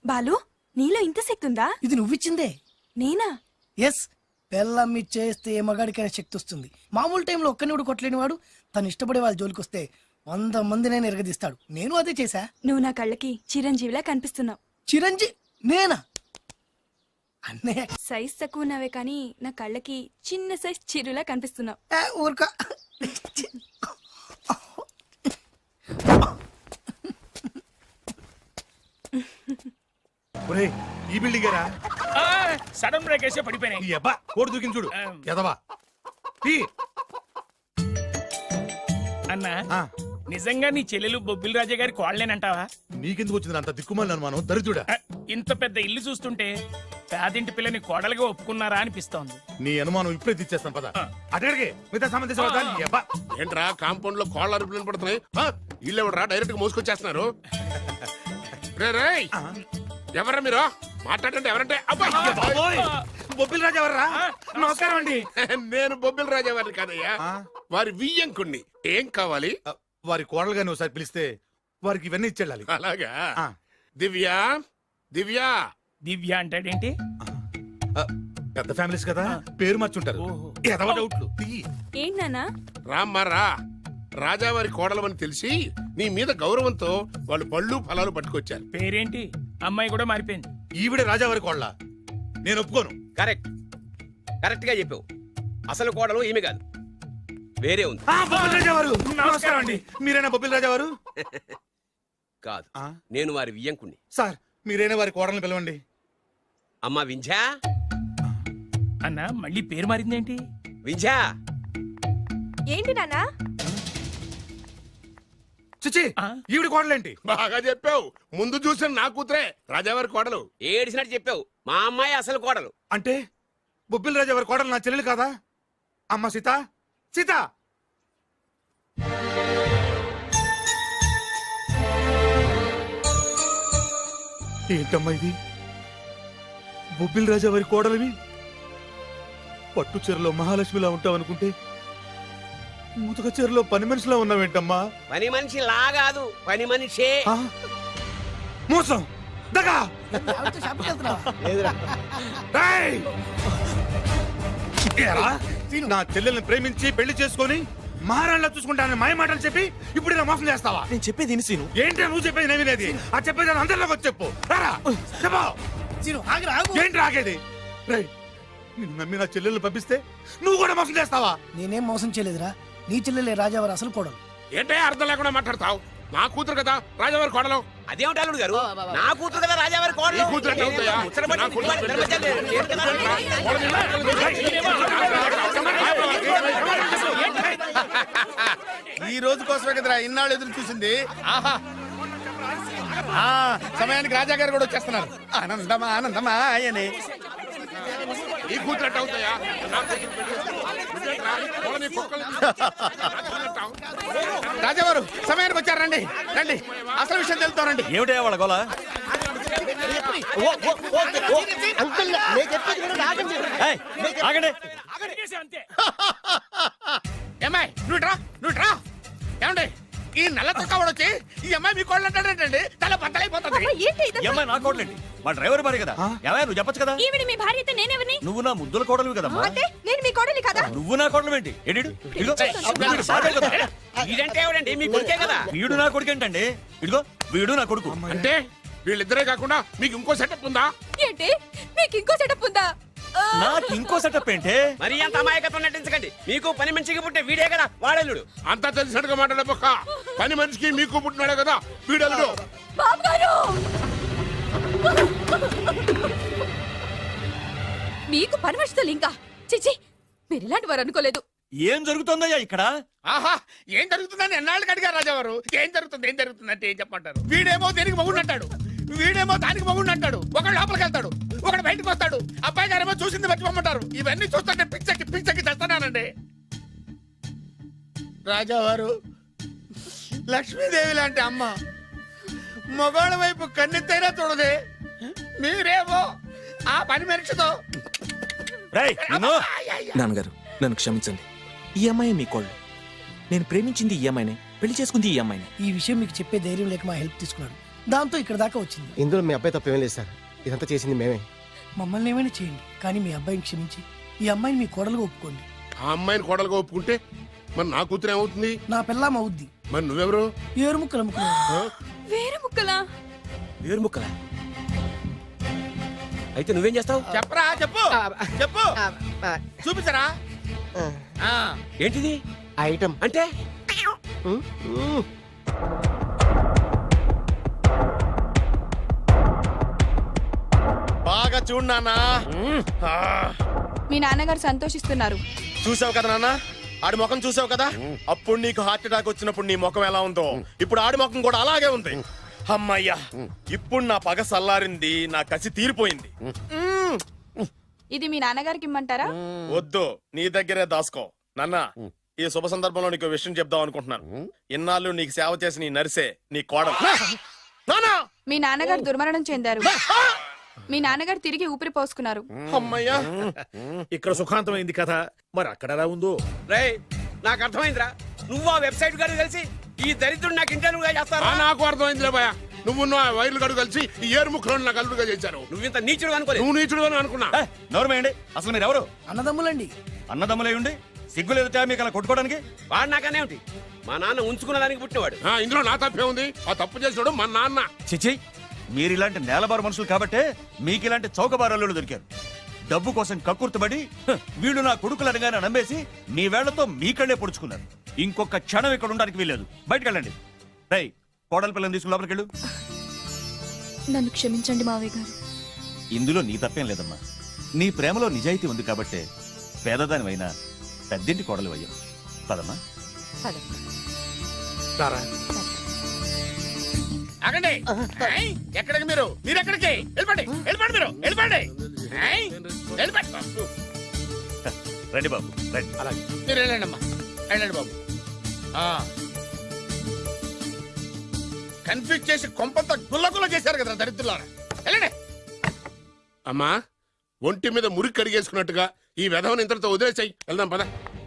Speaker 7: బాలు నీలో ఇంత శక్తి ఉందా?
Speaker 8: ఇది నువ్విచ్చిందే.
Speaker 7: నేనా?
Speaker 8: ఎస్, పెళ్ళమ్మి చేస్తే ఏ మగాడికైనా శక్తి వస్తుంది. మామూలు టైంలో ఒక్కని కూడా కొట్టలేని వాడు తను ఇష్టపడే వాళ్ళ జోలికి వస్తే 100 మందినైనా ఎరగదీస్తాడు. నేను అదే చేశా.
Speaker 7: నువ్వు నా కళ్ళకి చిరంజీవిలా కనిపిస్తున్నావు.
Speaker 8: చిరంజీవి నేనా? అన్నే
Speaker 7: సైజ్ తక్కువ ఉన్నావే కానీ నా కళ్ళకి చిన్న సైజ్ చిరులా కనిపిస్తున్నావు.
Speaker 8: ఊరుక.
Speaker 5: ఈ బిల్డింగ్
Speaker 16: సడన్ బ్రేక్ వేసే పడిపోయినాయి.
Speaker 5: ఈ అబ్బా కోడి దూకింది చూడు ఎదవా.
Speaker 16: అన్నా నిజంగా నీ చెల్లెలు బొబ్బిల్ రాజా గారి కోళ్ళేనంటావా?
Speaker 5: నీకెందుకు వచ్చింది అంత దిక్కుమాలి అనుమానం దరిద్రుడా?
Speaker 16: ఇంత పెద్ద ఇల్లు చూస్తుంటే పేదింటి పిల్లని కోడలుగా ఒప్పుకున్నారా అనిపిస్తోంది.
Speaker 5: నీ అనుమానం ఇప్పుడే తెచ్చేస్తాను పద. అటడిగే మిగతా సంబంధించిన
Speaker 1: ఏంట్రా కాంపౌండ్ లో కోళ్ళ అరుపులు పడుతున్నాయి? ఇల్లు ఎవడరా డైరెక్ట్ గా మోసుకొచ్చేస్తున్నారు? రేయ్, ఎవరా మీరు? మాట్లాడండి. ఎవరంటే?
Speaker 5: బొబ్బిల్ రాజా ఎవర్రా? నమస్కారం అండి.
Speaker 1: నేను బొబ్బిల్ రాజా వారిని కాదయ్యా, వారి వియ్యంకుణ్ణి. ఏం కావాలి?
Speaker 5: వారి కోడలు గాని ఒకసారి పిలిస్తే వారికి ఇవన్నీ ఇచ్చేళ్ళాలి.
Speaker 1: అలాగా? దివ్య, దివ్య.
Speaker 16: దివ్య అంటాడేంటి?
Speaker 5: పెద్ద ఫ్యామిలీస్ కదా, పేరు మార్చుంటారు. ఎదవ డౌట్లు.
Speaker 7: ఏంటన్నా?
Speaker 1: రామ్మా రా. రాజావారి కోడలమని తెలిసి నీ మీద గౌరవంతో వాళ్ళు పళ్ళు ఫలాలు పట్టుకొచ్చారు.
Speaker 16: పేరేంటి? అమ్మాయి కూడా మారిపోయింది.
Speaker 5: ఈవిడే రాజావారి కోడల? నేను ఒప్పుకోను.
Speaker 2: కరెక్ట్, కరెక్ట్ గా చెప్పావు. అసలు కోడలు ఈమె కాదు, వేరే ఉంది.
Speaker 5: బొబ్బిల్ రాజా వారు నమస్కారం అండి. మీరేనా బొబ్బిల్ రాజా వారు?
Speaker 2: కాదు, నేను వారి వియ్యంకుణ్ణి.
Speaker 5: సార్ మీరైనా వారి కోడల్ని పిలవండి.
Speaker 2: అమ్మా వింధ్యా.
Speaker 16: అన్న మళ్ళీ పేరు మారిందేంటి?
Speaker 2: వింజా
Speaker 7: ఏంటి నాన్న?
Speaker 11: చిచి ఈవిడ కోడలేంటి?
Speaker 1: బాగా చెప్పావు. ముందు చూసిన నా కూతురే రాజావారి కోడలు.
Speaker 2: ఏడిసినట్టు చెప్పావు. మా అమ్మాయి అసలు కోడలు.
Speaker 11: అంటే బొబ్బిల్ రాజు ఎవరి కోడలు నా చెల్లెలు కాదా? అమ్మ సీత, సీత! ఏంటమ్మా ఇది? బొబ్బిల్ రాజు ఎవరి కోడలివి? పట్టు చీరలో మహాలక్ష్మిలా ఉంటావు అనుకుంటే మూతక చీరలో పని మనిషిలా ఉన్నావేంటమ్మా?
Speaker 2: పని మనిషి లాగాదు, పని మనిషే.
Speaker 11: మోసం, దగా! రేయ్! ఏరా, నా చెల్లెల్ని ప్రేమించి పెళ్లి చేసుకొని మహారాణిలా చూసుకుంటానని మాయ మాటలు చెప్పి ఇప్పుడు ఇలా మోసం చేస్తావా?
Speaker 4: నేను చెప్పేది విను సీను.
Speaker 11: ఏంటి నువ్వు చెప్పేది నేను వినేది? ఆ చెప్పేది అందరిలోకి వచ్చి చెప్పు. రారా, చెప్పు. ఏంటి రాగేది? రేయ్, నిన్ను నమ్మి నా చెల్లెల్ని పంపిస్తే నువ్వు కూడా మోసం చేస్తావా?
Speaker 8: నేనేం మోసం చేయలేదురా, నీ చెల్లెలే రాజావారు అసలు కోడలు.
Speaker 1: ఏంటే అర్థం లేకుండా మాట్లాడతావు? నా కూతురు కదా రాజావారి కోడలు.
Speaker 2: అదేమిటి అల్లుడు గారు? నా కూతురు కదా రాజావారి కోడలు.
Speaker 1: నీ కూతురు ఎట్లా అవుతాయా? నా కూతురు
Speaker 11: ఈ రోజు కోసమే కదరా ఇన్నాళ్ళు ఎదురు చూసింది. ఆహా, సమయానికి రాజా గారు కూడా వచ్చేస్తున్నారు. ఆనందమా ఆనందమా అని.
Speaker 1: ఈ కూతురు ఎట్లా అవుతాయా? నా కూతురు బిడ్డరా? వాళ్ళని కుక్కల్ని
Speaker 11: రాజావారు సమయానికి వచ్చారు. రండి రండి, అసలు విషయం తెలుస్తారండి.
Speaker 15: ఏమిటా వాళ్ళ గోల? ఏయ్, ఆగండి.
Speaker 11: ఏమ్మాయి నువ్వు ట్రా ఏమండి? ఈ నల్ల తొక్కవాడు వచ్చి ఈ అమ్మాయి మీ కోళ్ళు అంటాడేంటండి? తల బద్దలైపోతుంది.
Speaker 15: ఈ అమ్మాయి నా కోడలేంటి? మా డ్రైవర్ భార్య కదా. ఏమయ్య, నువ్వు చెప్పొచ్చు కదా.
Speaker 10: ఈవిడ మీ భార్య అయితే నేనెవరిని?
Speaker 15: నువ్వు నా ముద్దుల కోడలు కదమ్మా.
Speaker 10: అంటే నేను మీ కోడలి కదా?
Speaker 15: నువ్వు నా కోడలు ఏంటి?
Speaker 2: ఇదంటే ఎవడండి? మీ కొడుకే కదా.
Speaker 15: వీడు నా కొడుకు ఏంటండి? ఇదిగో వీడు నా కొడుకు.
Speaker 1: అంటే వీళ్ళిద్దరే కాకుండా మీకు ఇంకో సెటప్ ఉందా?
Speaker 10: ఏంటి మీకు ఇంకో సెటప్ ఉందా?
Speaker 15: నాకు ఇంకో సెటప్ ఏంటి?
Speaker 2: మరి అంత అమాయకత్వం నటించకండి. మీకు పని మనిషికి పుట్టే వీడే కదా వాడల్లుడు.
Speaker 1: అంతా తెలిసినట్టుగా మాట్లాడబోక. పని మనిషికి మీకు పుట్టినాడే కదా వీడల్లుడు.
Speaker 10: మీకు పని మనిషితో ఇంకా చిచి, మీరు ఇలాంటి వారు అనుకోలేదు.
Speaker 15: ఏం జరుగుతుందయ్యా ఇక్కడ?
Speaker 11: ఆహా, ఏం జరుగుతుందని ఎన్నాళ్ళకి అడిగారు రాజావారు. ఏం జరుగుతుంది అంటే ఏం చెప్పంటారు? వీడేమో దేనికి మగుడు అంటాడు, వీడేమో దానికి మగుడు అంటాడు. ఒకడు లోపలికి వెళ్తాడు, ఒకడు బయటకు వస్తాడు. అబ్బాయి గారేమో చూసింది మర్చిపోమంటారు. ఇవన్నీ చూస్తుంటే పిచ్చకి తెస్తానండి. రాజావారు లక్ష్మీదేవి లాంటి అమ్మ మగవాళ్ళ వైపు కన్నెత్తైనా చూడదే. మీరేమో ఆ పని మనిషితో.
Speaker 4: నాన్నగారు నన్ను క్షమించండి. ఈ అమ్మాయి మీ కోళ్ళు. నేను ప్రేమించింది ఈ అమ్మాయినే, పెళ్లి చేసుకుంది ఈ అమ్మాయినే.
Speaker 8: ఈ విషయం మీకు చెప్పే ధైర్యం లేక మా హెల్ప్ తీసుకున్నాడు. దాంతో ఇక్కడ దాకా వచ్చింది.
Speaker 12: ఇందులో మీ అబ్బాయి తప్పేం లేదు సార్. ఇదంతా చేసింది మేమే.
Speaker 8: మమ్మల్ని ఏమైనా చేయండి, కానీ మీ అబ్బాయిని క్షమించి ఈ అమ్మాయిని మీ కోడలుగా ఒప్పుకోండి.
Speaker 1: ఆ అమ్మాయిని కోడలుగా ఒప్పుకుంటే మరి నా కూతురు ఏమవుతుంది?
Speaker 8: నా పిల్లం అవుద్ది.
Speaker 1: మరి నువ్వెవరు?
Speaker 8: ఏరు ముక్కలు అమ్ముకున్నావు.
Speaker 10: వేరే ముక్కలా?
Speaker 4: వేరు ముక్కలా? అయితే నువ్వేం చేస్తావు?
Speaker 11: చెప్పరా, చెప్పు చూపించరా.
Speaker 4: ఏంటిది
Speaker 12: ఐటమ్
Speaker 4: అంటే?
Speaker 6: బాగా చూడు నాన్నా.
Speaker 7: మీ నాన్నగారు సంతోషిస్తున్నారు.
Speaker 6: చూసావు కదా నాన్న, ఆడి ముఖం చూసావు కదా. అప్పుడు నీకు హార్ట్ అటాక్ వచ్చినప్పుడు నీ ముఖం ఎలా ఉందో ఇప్పుడు ఆడి ముఖం కూడా అలాగే ఉంది. అమ్మయ్యా, ఇప్పుడు నా పగ సల్లారింది, నా కసి తీరిపోయింది.
Speaker 7: ఇది మీ నాన్నగారికి ఇమ్మంటారా?
Speaker 6: వద్దు, నీ దగ్గరే దాసుకో. నాన్న, ఈ శుభ సందర్భంలో నీకు విషయం చెప్దాం అనుకుంటున్నాను. ఇన్నాళ్ళు నీకు సేవ చేసి నీ నర్సే నీ కోడలు.
Speaker 7: మీ నాన్నగారు దుర్మరణం చెందారు. మీ నాన్నగారు తిరిగి ఊపిరి పోసుకున్నారు.
Speaker 6: అమ్మయ్యా,
Speaker 5: ఇక్కడ సుఖాంతమైంది కథ. మరి అక్కడ ఎలా ఉందో?
Speaker 2: రేయ్, నాకు అర్థమైందిరా. నువ్వు ఆ వెబ్సైట్ గారు కలిసి ఈ దరిద్రుడు నాకు ఇంటర్వ్యూగా చేస్తారా?
Speaker 1: నాకు అర్థమైందిలే భయ. నువ్వు వైర్లు గడు కలిసి ఈ ఏరు ముక్కలను నాకు అల్లుడుగా చేశారు.
Speaker 2: నువ్వింత నీచుడు అనుకోలేదు.
Speaker 1: నువ్వు నీచుడు అని అనుకున్నా.
Speaker 15: నోరమేయండి. అసలు మీరు ఎవరు?
Speaker 8: అన్నదమ్ములండి.
Speaker 15: అన్నదమ్ములే ఉండి సిగ్గు లేదుట మీకు అలా కొట్టుకోవడానికి?
Speaker 2: వాడు నాకనే ఉంటి. మా నాన్న ఉంచుకున్న దానికి పుట్టినవాడు.
Speaker 1: ఇందులో నా తప్పే ఉంది. ఆ తప్పు చేసాడు మా నాన్న.
Speaker 15: చిచి, మీరు ఇలాంటి నేలబారు మనుషులు కాబట్టే మీకు ఇలాంటి చౌకబారు దొరికారు. డబ్బు కోసం కక్కుర్తుబడి వీళ్ళు నా కొడుకులు అనగానే నమ్మేసి మీ వేళ్లతో మీ కళ్ళే పొడుచుకున్నారు. ఇంకొక క్షణం ఇక్కడ ఉండడానికి వీల్లేదు. బయటకు వెళ్ళండి. రై, కోడల పిల్లని తీసుకుని లోపలికి వెళ్ళు.
Speaker 7: నన్ను క్షమించండి మావయ్య గారు.
Speaker 15: ఇందులో నీ తప్పేం లేదమ్మా. నీ ప్రేమలో నిజాయితీ ఉంది కాబట్టే పేదదానివైనా పెద్దింటి కోడలు అయ్యాం. పదమ్మా.
Speaker 11: ఆగండి. ఏయ్, ఎక్కడికి మీరు ఎక్కడికి వెళ్ళిపోండి వెళ్ళిపోండి మీరు వెళ్ళిపోండి. ఏయ్, వెళ్ళిపోండి.
Speaker 15: రండి బాబు రండి.
Speaker 11: అలాగే మీరు వెళ్ళండి అమ్మా వెళ్ళండి బాబు. కన్ఫ్యూజ్ చేసి కొంపంతా గుల్లగుల్ల చేశారు కదా దరిద్రులారా. వెళ్ళండి.
Speaker 1: అమ్మా ఒంటి మీద మురికి కడిగేసుకున్నట్టుగా ఈ వెధవని ఇంతటితో వదిలేసాయి. వెళ్దాం పద.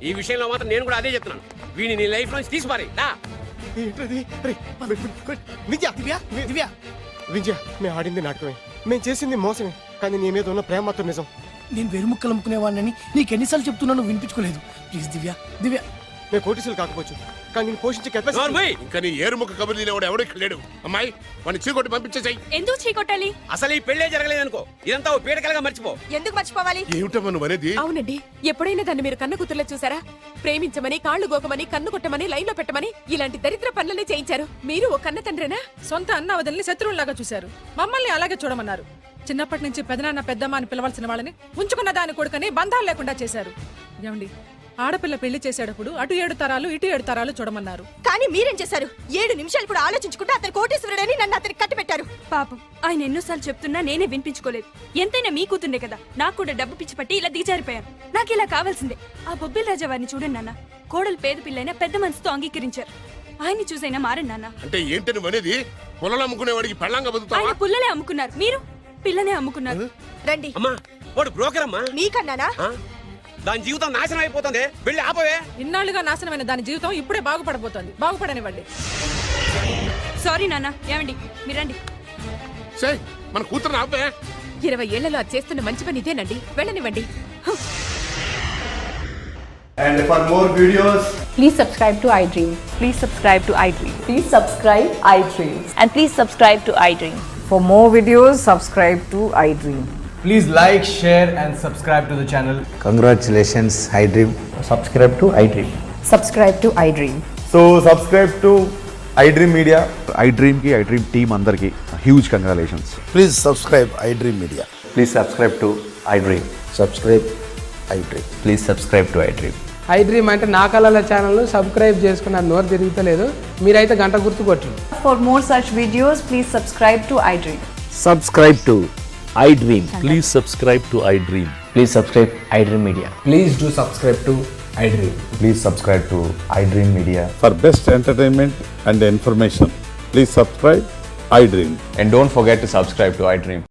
Speaker 2: ఈ విషయంలో మాత్రం నేను కూడా అదే చెప్తున్నాను. వీడిని నీ లైఫ్ నుంచి తీసి పారేయ్. దా.
Speaker 12: విద్య దివ్య విద్య మేము ఆడింది నాటకమే, మేము చేసింది మోసమే, కానీ నీ మీద ఉన్న ప్రేమ మాత్రం నిజం.
Speaker 8: నేను వెరు ముక్కలు అమ్ముకునేవాడిని నీకు ఎన్నిసార్లు చెప్తున్నాను వినిపించుకోలేదు. ప్లీజ్ దివ్య దివ్య.
Speaker 12: మేము కోటీసులు కాకపోవచ్చు, కానీ నేను పోషించే కెపాసిటీ.
Speaker 2: నోర్మయ్.
Speaker 1: ఇంకా నీ ఏరుముఖ కబుర్లు లేవాడు ఎవడో ఇక్కడ లేడు. అమ్మాయి వాడిని చీకొట్టి పంపించేసాయి.
Speaker 7: ఎందుకు చీకొట్టాలి?
Speaker 2: అసలు ఈ పెళ్ళే జరగలేదనుకో. ఇదంతా ఓ పీడకలుగా మర్చిపో.
Speaker 7: ఎందుకు మర్చిపోవాలి?
Speaker 1: ఏమిటమ్మా నువ్వు అనేది?
Speaker 10: అవునండి, ఎప్పుడైనా దాన్ని మీరు కన్న కూతుర్లో చూసారా? ప్రేమించమని, కాళ్ళు గోకమని, కన్ను కొట్టమని, లైన్ లో పెట్టమని ఇలాంటి దరిద్ర పనులనే చేయించారు. మీరు ఓ కన్న తండ్రేనా?
Speaker 14: సొంత అన్న వదిలిని శత్రువులాగా చూశారు. మమ్మల్ని అలాగే చూడమన్నారు. చిన్నప్పటి నుంచి పెదనాన్న పెద్దమ్మ అని పిలవాల్సిన వాళ్ళని ఉంచుకున్న దాని కొడుకని బంధాలు లేకుండా చేశారు. ఏమండి, ఆడపిల్ల పెళ్లి చేసేటప్పుడు అటు 7 తరాలు ఇటు 7 తరాలు చూడమన్నారు.
Speaker 7: కానీ మీరేం చేశారు? 7 నిమిషాలు కూడా ఆలోచించుకుంటే అతను కోటీశ్వరుడని నన్ను అతనికి కట్టి పెట్టారు. పాపం ఆయన ఎన్నోసార్లు చెప్తున్నా నేనే వినిపించుకోలేదు. ఎంతైనా మీ కూతుండే కదా, నాకు కూడా డబ్బు పిచ్చి పట్టి ఇలా దిగజారిపోయాను. నాకు ఇలా కావాల్సిందే. ఆ బొబ్బిల రాజా వారిని చూడండి నాన్న. కోడలు పేద పిల్లైనా పెద్ద మనసుతో అంగీకరించారు. ఆయన్ని చూసైనా మారండి నాన్న.
Speaker 1: అంటే ఏంటి నువ్వు అనేది? పొలాలు అమ్ముకునేవాడికి పెళ్ళంగా బతుకుతావా?
Speaker 7: ఆయన పుల్లలే అమ్ముకున్నారు, మీరు పిల్లనే అమ్ముకున్నారు. రండి.
Speaker 2: అమ్మా వాడు బ్రోకర్ అమ్మా.
Speaker 7: మీకన్నానా?
Speaker 2: దాని జీవితం నాశనం అయిపోతుంది. వెళ్ళి ఆపవే.
Speaker 14: ఇన్నాళ్లుగా నాశనమైన దాని జీవితం ఇప్పుడే బాగుపడబోతోంది. బాగుపడనివ్వండి.
Speaker 7: సారీ నాన్న. ఏమండి మీరండి.
Speaker 1: మన కూతురు ఆపే.
Speaker 10: 20 ఏళ్లలో అది చేస్తున్న మంచి పని ఇదేనండి. వెళ్ళనివ్వండి.
Speaker 17: And for more videos,
Speaker 10: please subscribe to iDream.
Speaker 7: Please subscribe to iDream.
Speaker 10: Please subscribe iDream.
Speaker 7: And please subscribe to iDream.
Speaker 8: For more videos, subscribe to iDream.
Speaker 17: please like, share and subscribe to the channel.
Speaker 12: Congratulations, iDream.
Speaker 17: Subscribe to iDream.
Speaker 10: Subscribe to iDream.
Speaker 17: So subscribe to iDream Media. iDream ki iDream team andarki huge congratulations.
Speaker 3: Please subscribe iDream Media.
Speaker 17: Please subscribe to iDream.
Speaker 3: Subscribe iDream.
Speaker 17: Please subscribe to iDream.
Speaker 8: iDream అంటే నా కళల channel subscribe చేసుకున్న నోరు తిరుగుతలేదు. మీరైతే గంట గుర్తు కొట్టండి.
Speaker 7: For more such videos, please subscribe to iDream.
Speaker 17: Subscribe to iDream. Please subscribe to iDream. Please subscribe iDream Media. Please do subscribe to iDream. Please subscribe to iDream Media.
Speaker 3: For best entertainment and information, please subscribe iDream.
Speaker 17: And don't forget to subscribe to iDream.